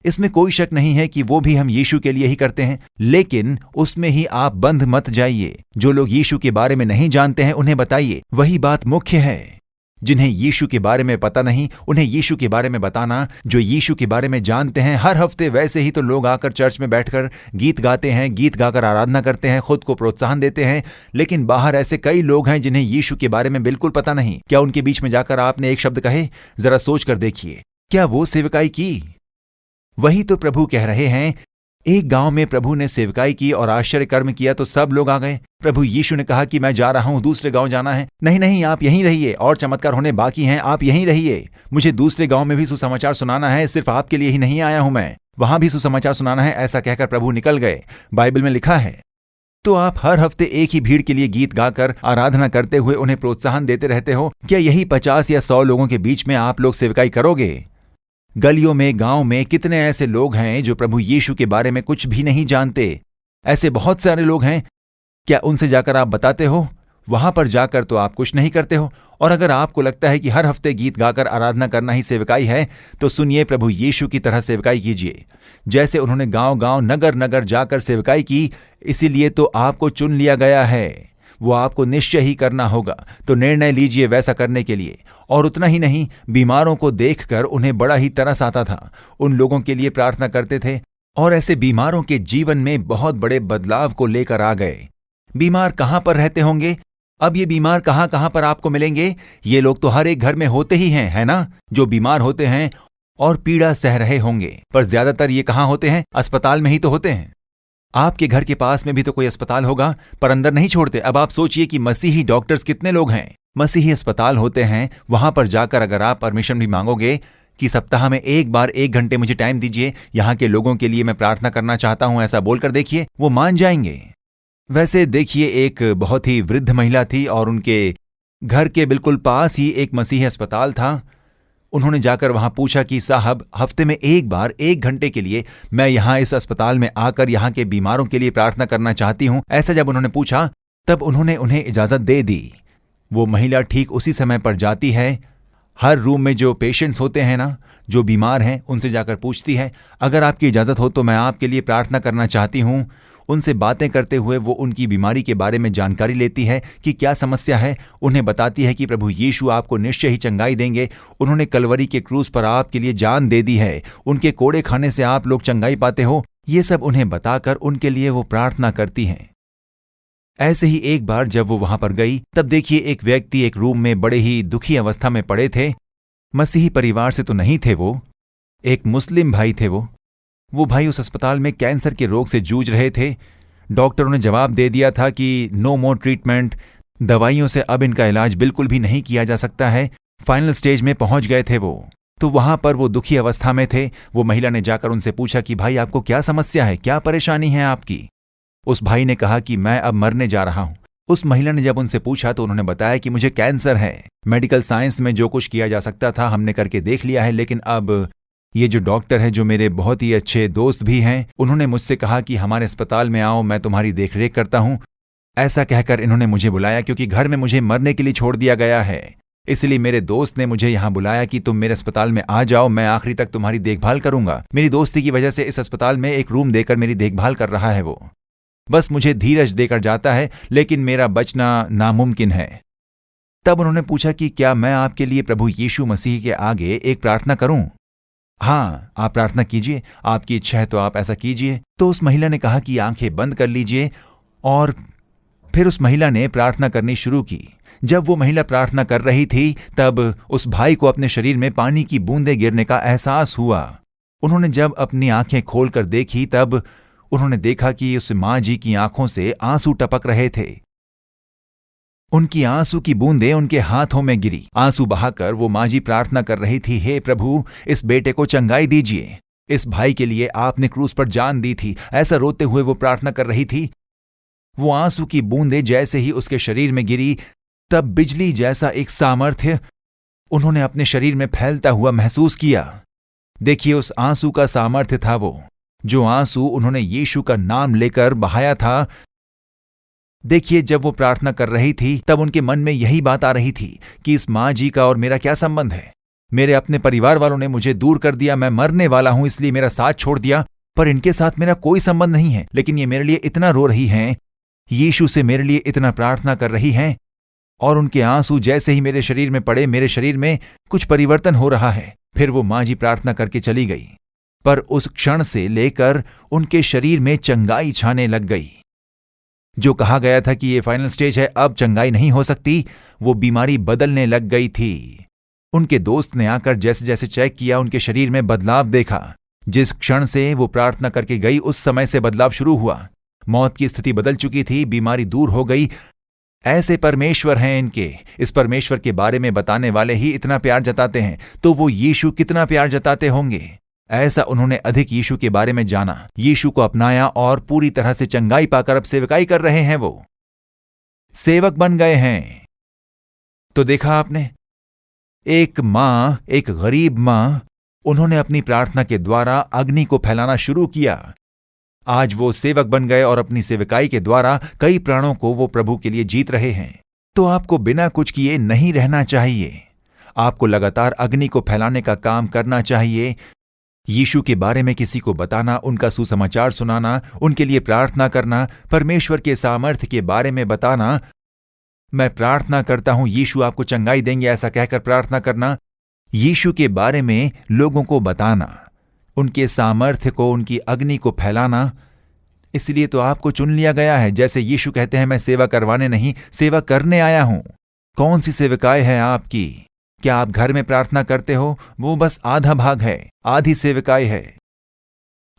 इसमें कोई शक नहीं है कि वो भी हम यीशु के लिए ही करते हैं, लेकिन उसमें ही आप बंध मत जाइए। जो लोग यीशु के बारे में नहीं जानते हैं उन्हें बताइए, वही बात मुख्य है। जिन्हें यीशु के बारे में पता नहीं, उन्हें यीशु के बारे में बताना। जो यीशु के बारे में जानते हैं, हर हफ्ते वैसे ही तो लोग आकर चर्च में बैठकर गीत गाते हैं, गीत गाकर आराधना करते हैं, खुद को प्रोत्साहन देते हैं। लेकिन बाहर ऐसे कई लोग हैं जिन्हें यीशु के बारे में बिल्कुल पता नहीं। क्या उनके बीच में जाकर आपने एक शब्द कहे? जरा सोच कर देखिए, क्या वो सेवकाई की? वही तो प्रभु कह रहे हैं। एक गांव में प्रभु ने सेवकाई की और आश्चर्य कर्म किया तो सब लोग आ गए। प्रभु यीशु ने कहा कि मैं जा रहा हूं, दूसरे गांव जाना है। नहीं नहीं, आप यहीं रहिए, और चमत्कार होने बाकी हैं, आप यहीं रहिए। मुझे दूसरे गांव में भी सुसमाचार सुनाना है, सिर्फ आपके लिए ही नहीं आया हूं मैं, वहां भी सुसमाचार सुनाना है। ऐसा कहकर प्रभु निकल गए। बाइबल में लिखा है। तो आप हर हफ्ते एक ही भीड़ के लिए गीत गाकर आराधना करते हुए उन्हें प्रोत्साहन देते रहते हो। क्या यही 50 या 100 लोगों के बीच में आप लोग सेवकाई करोगे? गलियों में, गांव में कितने ऐसे लोग हैं जो प्रभु यीशु के बारे में कुछ भी नहीं जानते। ऐसे बहुत सारे लोग हैं। क्या उनसे जाकर आप बताते हो? वहां पर जाकर तो आप कुछ नहीं करते हो, और अगर आपको लगता है कि हर हफ्ते गीत गाकर आराधना करना ही सेवकाई है, तो सुनिए, प्रभु यीशु की तरह सेवकाई कीजिए। जैसे उन्होंने गांव-गांव, नगर-नगर जाकर सेवकाई की, इसीलिए तो आपको चुन लिया गया है। वो आपको निश्चय ही करना होगा, तो निर्णय लीजिए वैसा करने के लिए। और उतना ही नहीं, बीमारों को देखकर उन्हें बड़ा ही तरस आता था। उन लोगों के लिए प्रार्थना करते थे और ऐसे बीमारों के जीवन में बहुत बड़े बदलाव को लेकर आ गए। बीमार कहाँ पर रहते होंगे? अब ये बीमार कहाँ कहाँ पर आपको मिलेंगे? ये लोग तो हर एक घर में होते ही हैं, है ना, जो बीमार होते हैं और पीड़ा सह रहे होंगे। पर ज्यादातर ये कहाँ होते हैं? अस्पताल में ही तो होते हैं। आपके घर के पास में भी तो कोई अस्पताल होगा, पर अंदर नहीं छोड़ते। अब आप सोचिए कि मसीही डॉक्टर्स कितने लोग हैं। मसीही अस्पताल होते हैं, वहां पर जाकर अगर आप परमिशन भी मांगोगे कि सप्ताह में एक बार 1 घंटे मुझे टाइम दीजिए, यहाँ के लोगों के लिए मैं प्रार्थना करना चाहता हूं, ऐसा बोलकर देखिए, वो मान जाएंगे। वैसे देखिए, एक बहुत ही वृद्ध महिला थी और उनके घर के बिल्कुल पास ही एक मसीही अस्पताल था। उन्होंने जाकर वहां पूछा कि साहब, हफ्ते में एक बार 1 घंटे के लिए मैं यहाँ इस अस्पताल में आकर यहाँ के बीमारों के लिए प्रार्थना करना चाहती हूँ। ऐसा जब उन्होंने पूछा, तब उन्होंने उन्हें इजाजत दे दी। वो महिला ठीक उसी समय पर जाती है, हर रूम में जो पेशेंट्स होते हैं ना, जो बीमार हैं, उनसे जाकर पूछती है, अगर आपकी इजाजत हो तो मैं आपके लिए प्रार्थना करना चाहती हूँ। उनसे बातें करते हुए वो उनकी बीमारी के बारे में जानकारी लेती है कि क्या समस्या है। उन्हें बताती है कि प्रभु यीशु आपको निश्चय ही चंगाई देंगे। उन्होंने कलवरी के क्रूस पर आपके लिए जान दे दी है। उनके कोड़े खाने से आप लोग चंगाई पाते हो। ये सब उन्हें बताकर उनके लिए वो प्रार्थना करती हैं। ऐसे ही एक बार जब वो वहां पर गई, तब देखिए, एक व्यक्ति एक रूम में बड़े ही दुखी अवस्था में पड़े थे। मसीही परिवार से तो नहीं थे वो, एक मुस्लिम भाई थे वो भाई उस अस्पताल में कैंसर के रोग से जूझ रहे थे। डॉक्टरों ने जवाब दे दिया था कि नो मोर ट्रीटमेंट, दवाइयों से अब इनका इलाज बिल्कुल भी नहीं किया जा सकता है। फाइनल स्टेज में पहुंच गए थे वो। तो वहां पर वो दुखी अवस्था में थे। वो महिला ने जाकर उनसे पूछा कि भाई, आपको क्या समस्या है, क्या परेशानी है आपकी? उस भाई ने कहा कि मैं अब मरने जा रहा हूं। उस महिला ने जब उनसे पूछा तो उन्होंने बताया कि मुझे कैंसर है। मेडिकल साइंस में जो कुछ किया जा सकता था हमने करके देख लिया है, लेकिन अब ये जो डॉक्टर है, जो मेरे बहुत ही अच्छे दोस्त भी हैं, उन्होंने मुझसे कहा कि हमारे अस्पताल में आओ, मैं तुम्हारी देखरेख करता हूं। ऐसा कहकर इन्होंने मुझे बुलाया, क्योंकि घर में मुझे मरने के लिए छोड़ दिया गया है। इसलिए मेरे दोस्त ने मुझे यहाँ बुलाया कि तुम मेरे अस्पताल में आ जाओ, मैं आखिरी तक तुम्हारी देखभाल करूंगा। मेरी दोस्ती की वजह से इस अस्पताल में एक रूम देकर मेरी देखभाल कर रहा है वो। बस मुझे धीरज देकर जाता है, लेकिन मेरा बचना नामुमकिन है। तब उन्होंने पूछा कि क्या मैं आपके लिए प्रभु यीशु मसीह के आगे एक प्रार्थना करूं? हाँ, आप प्रार्थना कीजिए, आपकी इच्छा है तो आप ऐसा कीजिए। तो उस महिला ने कहा कि आंखें बंद कर लीजिए, और फिर उस महिला ने प्रार्थना करनी शुरू की। जब वो महिला प्रार्थना कर रही थी, तब उस भाई को अपने शरीर में पानी की बूंदें गिरने का एहसास हुआ। उन्होंने जब अपनी आंखें खोलकर देखी, तब उन्होंने देखा कि उस माँ जी की आंखों से आंसू टपक रहे थे। उनकी आंसू की बूंदें उनके हाथों में गिरी। आंसू बहाकर वो माँ जी प्रार्थना कर रही थी, हे प्रभु, इस बेटे को चंगाई दीजिए। इस भाई के लिए आपने क्रूस पर जान दी थी। ऐसा रोते हुए वो प्रार्थना कर रही थी। वो आंसू की बूंदें जैसे ही उसके शरीर में गिरी, तब बिजली जैसा एक सामर्थ्य उन्होंने अपने शरीर में फैलता हुआ महसूस किया। देखिए, उस आंसू का सामर्थ्य था वो, जो आंसू उन्होंने यीशु का नाम लेकर बहाया था। देखिए, जब वो प्रार्थना कर रही थी, तब उनके मन में यही बात आ रही थी कि इस माँ जी का और मेरा क्या संबंध है? मेरे अपने परिवार वालों ने मुझे दूर कर दिया, मैं मरने वाला हूं, इसलिए मेरा साथ छोड़ दिया, पर इनके साथ मेरा कोई संबंध नहीं है। लेकिन ये मेरे लिए इतना रो रही हैं, यीशु से मेरे लिए इतना प्रार्थना कर रही हैं, और उनके आंसू जैसे ही मेरे शरीर में पड़े, मेरे शरीर में कुछ परिवर्तन हो रहा है। फिर वो माँ जी प्रार्थना करके चली गई, पर उस क्षण से लेकर उनके शरीर में चंगाई छाने लग गई। जो कहा गया था कि ये फाइनल स्टेज है, अब चंगाई नहीं हो सकती, वो बीमारी बदलने लग गई थी। उनके दोस्त ने आकर जैसे जैसे चेक किया, उनके शरीर में बदलाव देखा। जिस क्षण से वो प्रार्थना करके गई, उस समय से बदलाव शुरू हुआ। मौत की स्थिति बदल चुकी थी, बीमारी दूर हो गई। ऐसे परमेश्वर हैं इनके। इस परमेश्वर के बारे में बताने वाले ही इतना प्यार जताते हैं, तो वो यीशु कितना प्यार जताते होंगे। ऐसा उन्होंने अधिक यीशु के बारे में जाना, यीशु को अपनाया और पूरी तरह से चंगाई पाकर अब सेवकाई कर रहे हैं। वो सेवक बन गए हैं। तो देखा आपने, एक मां, एक गरीब मां, उन्होंने अपनी प्रार्थना के द्वारा अग्नि को फैलाना शुरू किया। आज वो सेवक बन गए और अपनी सेवकाई के द्वारा कई प्राणों को वो प्रभु के लिए जीत रहे हैं। तो आपको बिना कुछ किए नहीं रहना चाहिए। आपको लगातार अग्नि को फैलाने का काम करना चाहिए। यीशु के बारे में किसी को बताना, उनका सुसमाचार सुनाना, उनके लिए प्रार्थना करना, परमेश्वर के सामर्थ्य के बारे में बताना। मैं प्रार्थना करता हूं यीशु आपको चंगाई देंगे, ऐसा कहकर प्रार्थना करना। यीशु के बारे में लोगों को बताना, उनके सामर्थ्य को, उनकी अग्नि को फैलाना। इसलिए तो आपको चुन लिया गया है। जैसे यीशु कहते हैं, मैं सेवा करवाने नहीं, सेवा करने आया हूं। कौन सी सेवकाई है आपकी? क्या आप घर में प्रार्थना करते हो? वो बस आधा भाग है, आधी सेवकाई है।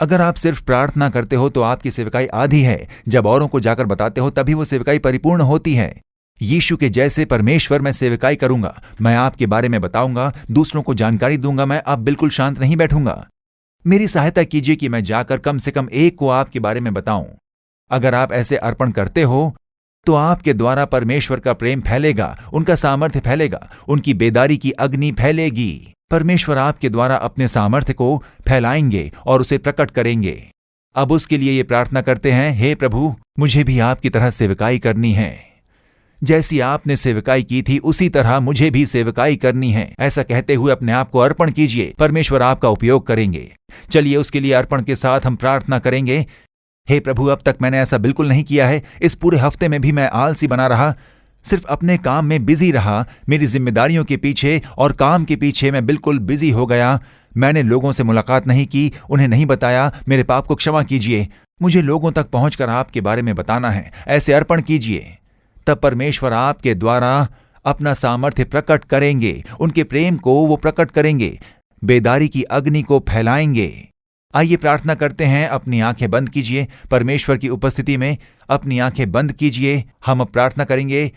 अगर आप सिर्फ प्रार्थना करते हो तो आपकी सेवकाई आधी है। जब औरों को जाकर बताते हो तभी वो सेवकाई परिपूर्ण होती है। यीशु के जैसे परमेश्वर मैं सेवकाई करूंगा, मैं आपके बारे में बताऊंगा, दूसरों को जानकारी दूंगा। मैं अब बिल्कुल शांत नहीं बैठूंगा। मेरी सहायता कीजिए कि मैं जाकर कम से कम एक को आपके बारे में बताऊं। अगर आप ऐसे अर्पण करते हो तो आपके द्वारा परमेश्वर का प्रेम फैलेगा, उनका सामर्थ्य फैलेगा, उनकी बेदारी की अग्नि फैलेगी। परमेश्वर आपके द्वारा अपने सामर्थ्य को फैलाएंगे और उसे प्रकट करेंगे। अब उसके लिए ये प्रार्थना करते हैं, हे प्रभु, मुझे भी आपकी तरह सेवकाई करनी है। जैसी आपने सेवकाई की थी उसी तरह मुझे भी सेवकाई करनी है। ऐसा कहते हुए अपने आप को अर्पण कीजिए। परमेश्वर आपका उपयोग करेंगे। चलिए उसके लिए अर्पण के साथ हम प्रार्थना करेंगे। हे प्रभु, अब तक मैंने ऐसा बिल्कुल नहीं किया है। इस पूरे हफ्ते में भी मैं आलसी बना रहा, सिर्फ अपने काम में बिजी रहा। मेरी जिम्मेदारियों के पीछे और काम के पीछे मैं बिल्कुल बिजी हो गया। मैंने लोगों से मुलाकात नहीं की, उन्हें नहीं बताया। मेरे पाप को क्षमा कीजिए। मुझे लोगों तक पहुंचकर आपके बारे में बताना है। ऐसे अर्पण कीजिए, तब परमेश्वर आपके द्वारा अपना सामर्थ्य प्रकट करेंगे। उनके प्रेम को वो प्रकट करेंगे, बेदारी की अग्नि को फैलाएंगे। आइए प्रार्थना करते हैं। अपनी आंखें बंद कीजिए। परमेश्वर की उपस्थिति में अपनी आंखें बंद कीजिए। हम अब प्रार्थना करेंगे।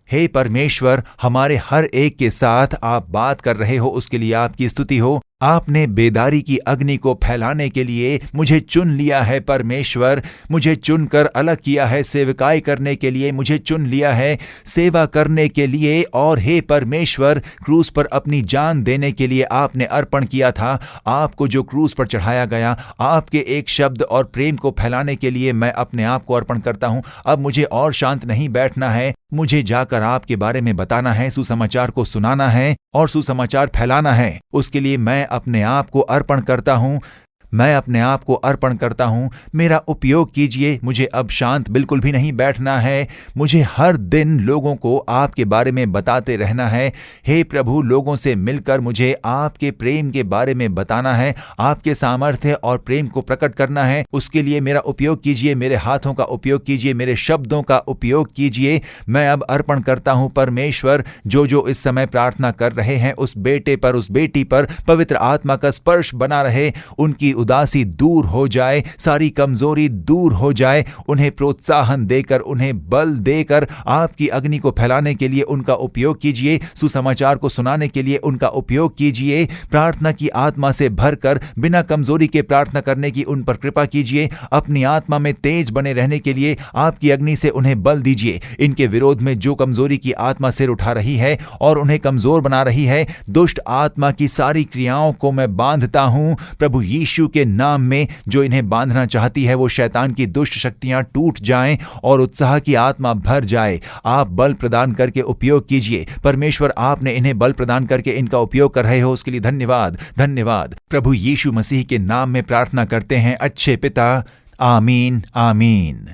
हे परमेश्वर, हमारे हर एक के साथ आप बात कर रहे हो, उसके लिए आपकी स्तुति हो। आपने बेदारी की अग्नि को फैलाने के लिए मुझे चुन लिया है। परमेश्वर, मुझे चुनकर अलग किया है सेवकाई करने के लिए। मुझे चुन लिया है सेवा करने के लिए। और हे परमेश्वर, क्रूस पर अपनी जान देने के लिए आपने अर्पण किया था। आपको जो क्रूस पर चढ़ाया गया, आपके एक शब्द और प्रेम को फैलाने के लिए मैं अपने आप को अर्पण करता हूं। अब मुझे और शांत नहीं बैठना है। मुझे जाकर आपके बारे में बताना है, सुसमाचार को सुनाना है और सुसमाचार फैलाना है। उसके लिए मैं अपने आप को अर्पण करता हूं। मैं अपने आप को अर्पण करता हूं। मेरा उपयोग कीजिए। मुझे अब शांत बिल्कुल भी नहीं बैठना है। मुझे हर दिन लोगों को आपके बारे में बताते रहना है। हे प्रभु, लोगों से मिलकर मुझे आपके प्रेम के बारे में बताना है, आपके सामर्थ्य और प्रेम को प्रकट करना है। उसके लिए मेरा उपयोग कीजिए, मेरे हाथों का उपयोग कीजिए, मेरे शब्दों का उपयोग कीजिए। मैं अब अर्पण करता हूं परमेश्वर, जो जो इस समय प्रार्थना कर रहे हैं, उस बेटे पर, उस बेटी पर पवित्र आत्मा का स्पर्श बना रहे। उनकी उदासी दूर हो जाए, सारी कमजोरी दूर हो जाए। उन्हें प्रोत्साहन देकर, उन्हें बल देकर आपकी अग्नि को फैलाने के लिए उनका उपयोग कीजिए। सुसमाचार को सुनाने के लिए उनका उपयोग कीजिए। प्रार्थना की आत्मा से भरकर बिना कमजोरी के प्रार्थना करने की उन पर कृपा कीजिए। अपनी आत्मा में तेज बने रहने के लिए आपकी अग्नि से उन्हें बल दीजिए। इनके विरोध में जो कमजोरी की आत्मा सिर उठा रही है और उन्हें कमजोर बना रही है, दुष्ट आत्मा की सारी क्रियाओं को मैं बांधता हूं प्रभु यीशु के नाम में। जो इन्हें बांधना चाहती है, वो शैतान की दुष्ट शक्तियां टूट जाएं और उत्साह की आत्मा भर जाए। आप बल प्रदान करके उपयोग कीजिए परमेश्वर। आपने इन्हें बल प्रदान करके इनका उपयोग कर रहे हो, उसके लिए धन्यवाद। धन्यवाद प्रभु यीशु मसीह के नाम में प्रार्थना करते हैं अच्छे पिता, आमीन आमीन।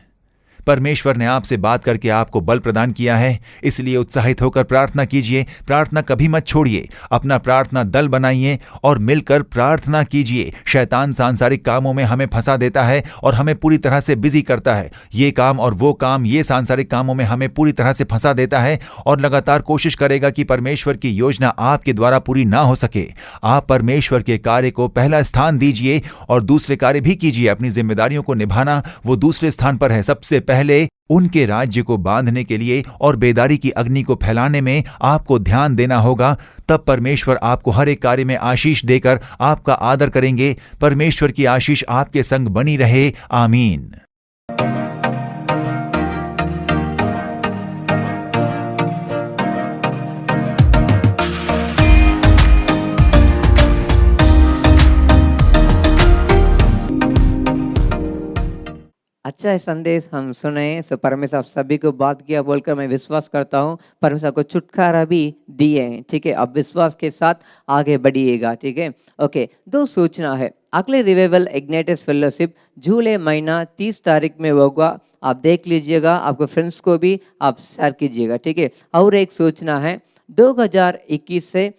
परमेश्वर ने आपसे बात करके आपको बल प्रदान किया है, इसलिए उत्साहित होकर प्रार्थना कीजिए। प्रार्थना कभी मत छोड़िए। अपना प्रार्थना दल बनाइए और मिलकर प्रार्थना कीजिए। शैतान सांसारिक कामों में हमें फंसा देता है और हमें पूरी तरह से बिजी करता है। ये काम और वो काम, ये सांसारिक कामों में हमें पूरी तरह से फंसा देता है और लगातार कोशिश करेगा कि परमेश्वर की योजना आपके द्वारा पूरी ना हो सके। आप परमेश्वर के कार्य को पहला स्थान दीजिए और दूसरे कार्य भी कीजिए। अपनी जिम्मेदारियों को निभाना वो दूसरे स्थान पर है। सबसे पहले उनके राज्य को बांधने के लिए और बेदारी की अग्नि को फैलाने में आपको ध्यान देना होगा। तब परमेश्वर आपको हर एक कार्य में आशीष देकर आपका आदर करेंगे। परमेश्वर की आशीष आपके संग बनी रहे। आमीन। अच्छा संदेश हम सुने। सो परमेश्वर आप सभी को बात किया बोलकर मैं विश्वास करता हूँ परमेश्वर को छुटकारा भी दिए हैं। ठीक है, अब विश्वास के साथ आगे बढ़िएगा। ठीक है, ओके। 2 सूचना है। अगले रिवाइवल इग्नाइटर्स फेलोशिप जुलाई महीना 30 तारीख में होगा। आप देख लीजिएगा, आपके फ्रेंड्स को भी आप शेयर कीजिएगा। ठीक है, और एक सूचना है 2021 से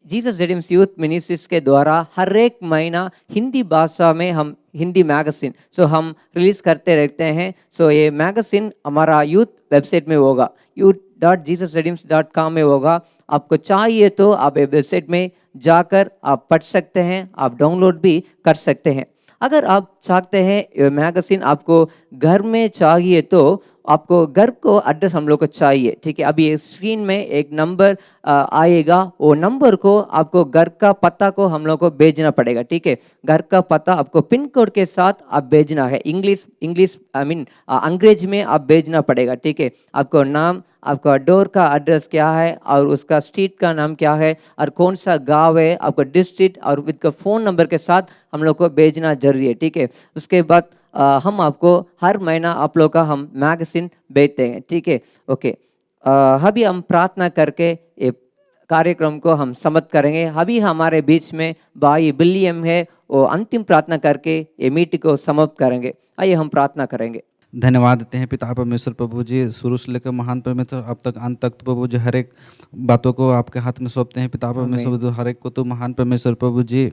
जीसस रिडीम्स यूथ मिनिस्ट्रीज के द्वारा हर एक महीना हिंदी भाषा में हम हिंदी मैगजीन हम रिलीज करते रहते हैं। ये मैगजीन हमारा यूथ वेबसाइट में होगा, youth.jesusredeems.com में होगा। आपको चाहिए तो आप वेबसाइट में जाकर आप पढ़ सकते हैं, आप डाउनलोड भी कर सकते हैं। अगर आप चाहते हैं ये मैगजीन आपको घर में चाहिए तो आपको घर को एड्रेस हम लोग को चाहिए। ठीक है, अभी स्क्रीन में एक नंबर आएगा, वो नंबर को आपको घर का पता को हम लोग को भेजना पड़ेगा। ठीक है, घर का पता आपको पिन कोड के साथ आप भेजना है। इंग्लिश अंग्रेजी में आप भेजना पड़ेगा। ठीक है, आपको नाम, आपका डोर का एड्रेस क्या है और उसका स्ट्रीट का नाम क्या है और कौन सा गांव है, आपका डिस्ट्रिक्ट और विद फ़ोन नंबर के साथ हम लोग को भेजना जरूरी है। ठीक है, उसके बाद हम आपको हर महीना आप लोग का हम मैगजीन भेजते हैं। ठीक है, ओके। अभी हम प्रार्थना करके ये कार्यक्रम को हम समाप्त करेंगे। अभी हमारे बीच में भाई विलियम है, वो अंतिम प्रार्थना करके ये मीटिंग को समाप्त करेंगे। आइए हम प्रार्थना करेंगे। धन्यवाद देते हैं पिता परमेश्वर प्रभु जी, शुरू से लेकर महान परमेश्वर अब तक अंत तक प्रभु जी हर एक बातों को आपके हाथ में सौंपते हैं पिता परमेश्वर। हर एक को तो महान परमेश्वर प्रभु जी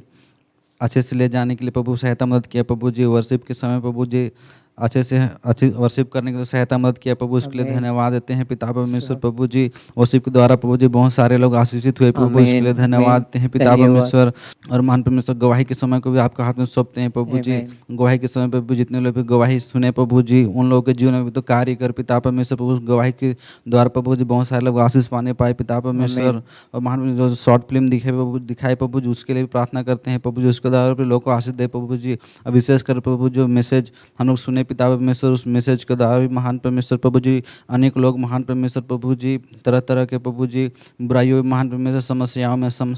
अच्छे से ले जाने के लिए प्रभु सहायता मदद किया प्रभु जी। वर्शिप के समय प्रभु जी अच्छी वर्शिप करने के लिए सहायता मदद किया प्रभु, उसके लिए धन्यवाद देते हैं पिता परमेश्वर प्रभु जी। वर्शिप के द्वारा प्रभु जी बहुत सारे लोग आशीषित हुए प्रभु, इसके लिए धन्यवाद देते हैं पिता परमेश्वर। और महान परमेश्वर गवाही के समय को भी आपके हाथ में सौंपते हैं प्रभु जी। गवाही के समय प्रभु जितने लोग गवाही सुने प्रभु जी, उन लोगों के जीवन में भी तो कार्य कर पिता परमेश्वर प्रभु। गवाही के द्वारा प्रभु जी बहुत सारे लोग आशीष पाने पाए पिता परमेश्वर। और महान जो शॉर्ट फिल्म दिखाए प्रभु जी, उसके लिए भी प्रार्थना करते हैं प्रभु जी, उसके द्वारा लोग को आशीष दे प्रभु जी। और विशेष कर प्रभु जो मैसेज हम लोग सुने पिता परमेश्वर, उस मैसेज के द्वारा भी महान परमेश्वर प्रभु जी अनेक लोग महान परमेश्वर प्रभु जी तरह तरह के प्रभु जी बुराइयों में महान परमेश्वर समस्याओं में और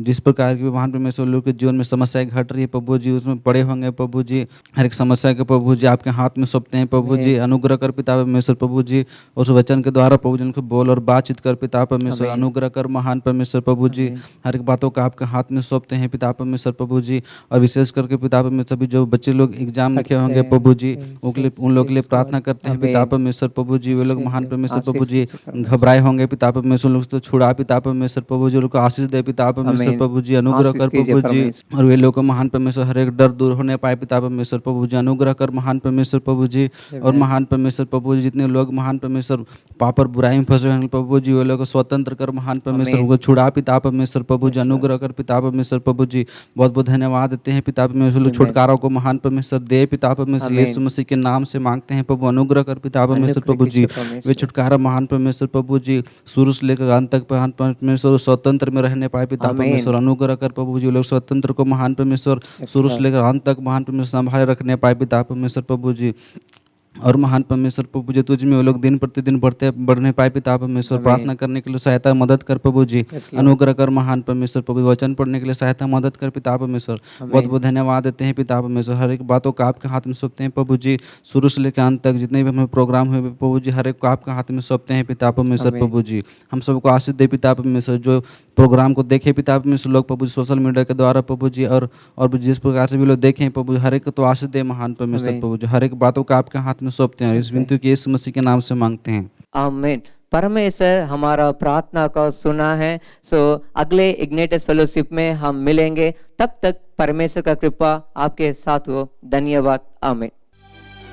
जिस प्रकार की महान परमेश्वर लोग के जीवन में समस्याएं घट रही है प्रभु जी, उसमें पड़े होंगे प्रभु जी। हर एक समस्या के प्रभु जी आपके हाथ में सौंपते हैं प्रभु जी। अनुग्रह कर पिता परमेश्वर प्रभु जी, उस वचन के द्वारा प्रभु जी उनको बोल और बातचीत कर पिता परमेश्वर। अनुग्रह कर महान परमेश्वर प्रभु जी, हर एक बातों का आपके हाथ में सौंपते हैं पिता परमेश्वर प्रभु जी। और विशेष करके पिता परमेश्वर सभी जो बच्चे लोग एग्जाम लिखे होंगे प्रभु जी, उन लोग के लिए प्रार्थना करते हैं पिता परमेश्वर प्रभु जी। वे लोग महान परमेश्वर प्रभु जी घबराए होंगे पिता परमेश्वर, लोग तो छुड़ा पिता परमेश्वर प्रभु जी, लोग को आशीष दे पिता परमेश्वर प्रभु जी। अनुग्रह कर प्रभु जी, और वे लोग को महान परमेश्वर हर एक डर दूर होने पाए पिता परमेश्वर प्रभु जी। अनुग्रह कर महान परमेश्वर प्रभु जी। और महान परमेश्वर प्रभु जी जितने लोग महान परमेश्वर पाप और बुराई में फंसे होंगे प्रभु जी, वे लोग को स्वतंत्र कर महान परमेश्वर को छुड़ा पिता परमेश्वर प्रभु जी। अनुग्रह कर पिता परमेश्वर प्रभु जी। बहुत बहुत धन्यवाद देते हैं पिता परमेश्वर। छुटकारा को महान परमेश्वर दे पिता परमेश्वर, यीशु मसीह के नाम से मांगते हैं प्रभु। अनुग्रह कर पिता परमेश्वर प्रभु जी। वे छुटकारा महान परमेश्वर प्रभु जी शुरू से लेकर अंत तक महान परमेश्वर स्वतंत्र में रहने पाए पिता परमेश्वर। अनुग्रह कर प्रभु जी, लोग स्वतंत्र को महान परमेश्वर शुरू से लेकर अंत तक महान परमेश्वर संभाले रखने पाए पिता परमेश्वर प्रभु जी। और महान परमेश्वर प्रभु जी तुझ में वो लोग दिन प्रतिदिन बढ़ने पाए पिता परमेश्वर। प्रार्थना करने के लिए सहायता मदद कर प्रभु जी। अनुग्रह कर महान परमेश्वर प्रभु, वचन पढ़ने के लिए सहायता मदद कर पिता परमेश्वर। बहुत बहुत धन्यवाद देते हैं पिता परमेश्वर। हर एक बातों को आपके हाथ में सौंपते हैं प्रभु जी, शुरू से लेकर अंत तक जितने भी हमें प्रोग्राम हुए प्रभु जी, हर एक को आपके हाथ में सौंपते हैं पिता परमेश्वर प्रभु जी। हम सबको आशीष दे पिता परमेश्वर। जो प्रोग्राम को देखे पिता परमेश्वर लोग प्रभु सोशल मीडिया के द्वारा प्रभु जी, और जिस प्रकार से भी लोग देखें प्रभु, हर एक को तो आशीष दे महान परमेश्वर प्रभु जी। हर एक बातों को आपके हाथ में सौंपते हैं, इस विनती को यीशु मसीह के नाम से मांगते हैं, आमीन। परमेश्वर हमारा प्रार्थना को सुना है। अगले इग्नाइटर्स फेलोशिप में हम मिलेंगे, तब तक परमेश्वर का कृपा आपके साथ हो। धन्यवाद, आमीन।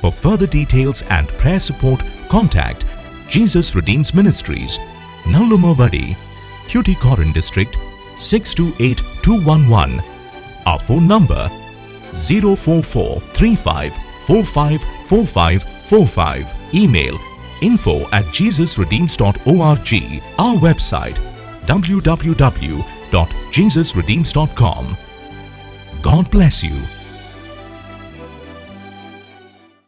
For further details and prayer support, contact Jesus Redeems Ministries, Nallumavadi, Tuticorin District, 628211. Our phone number 04435454545. Email info@jesusredeems.org. Our website www.jesusredeems.com. God bless you.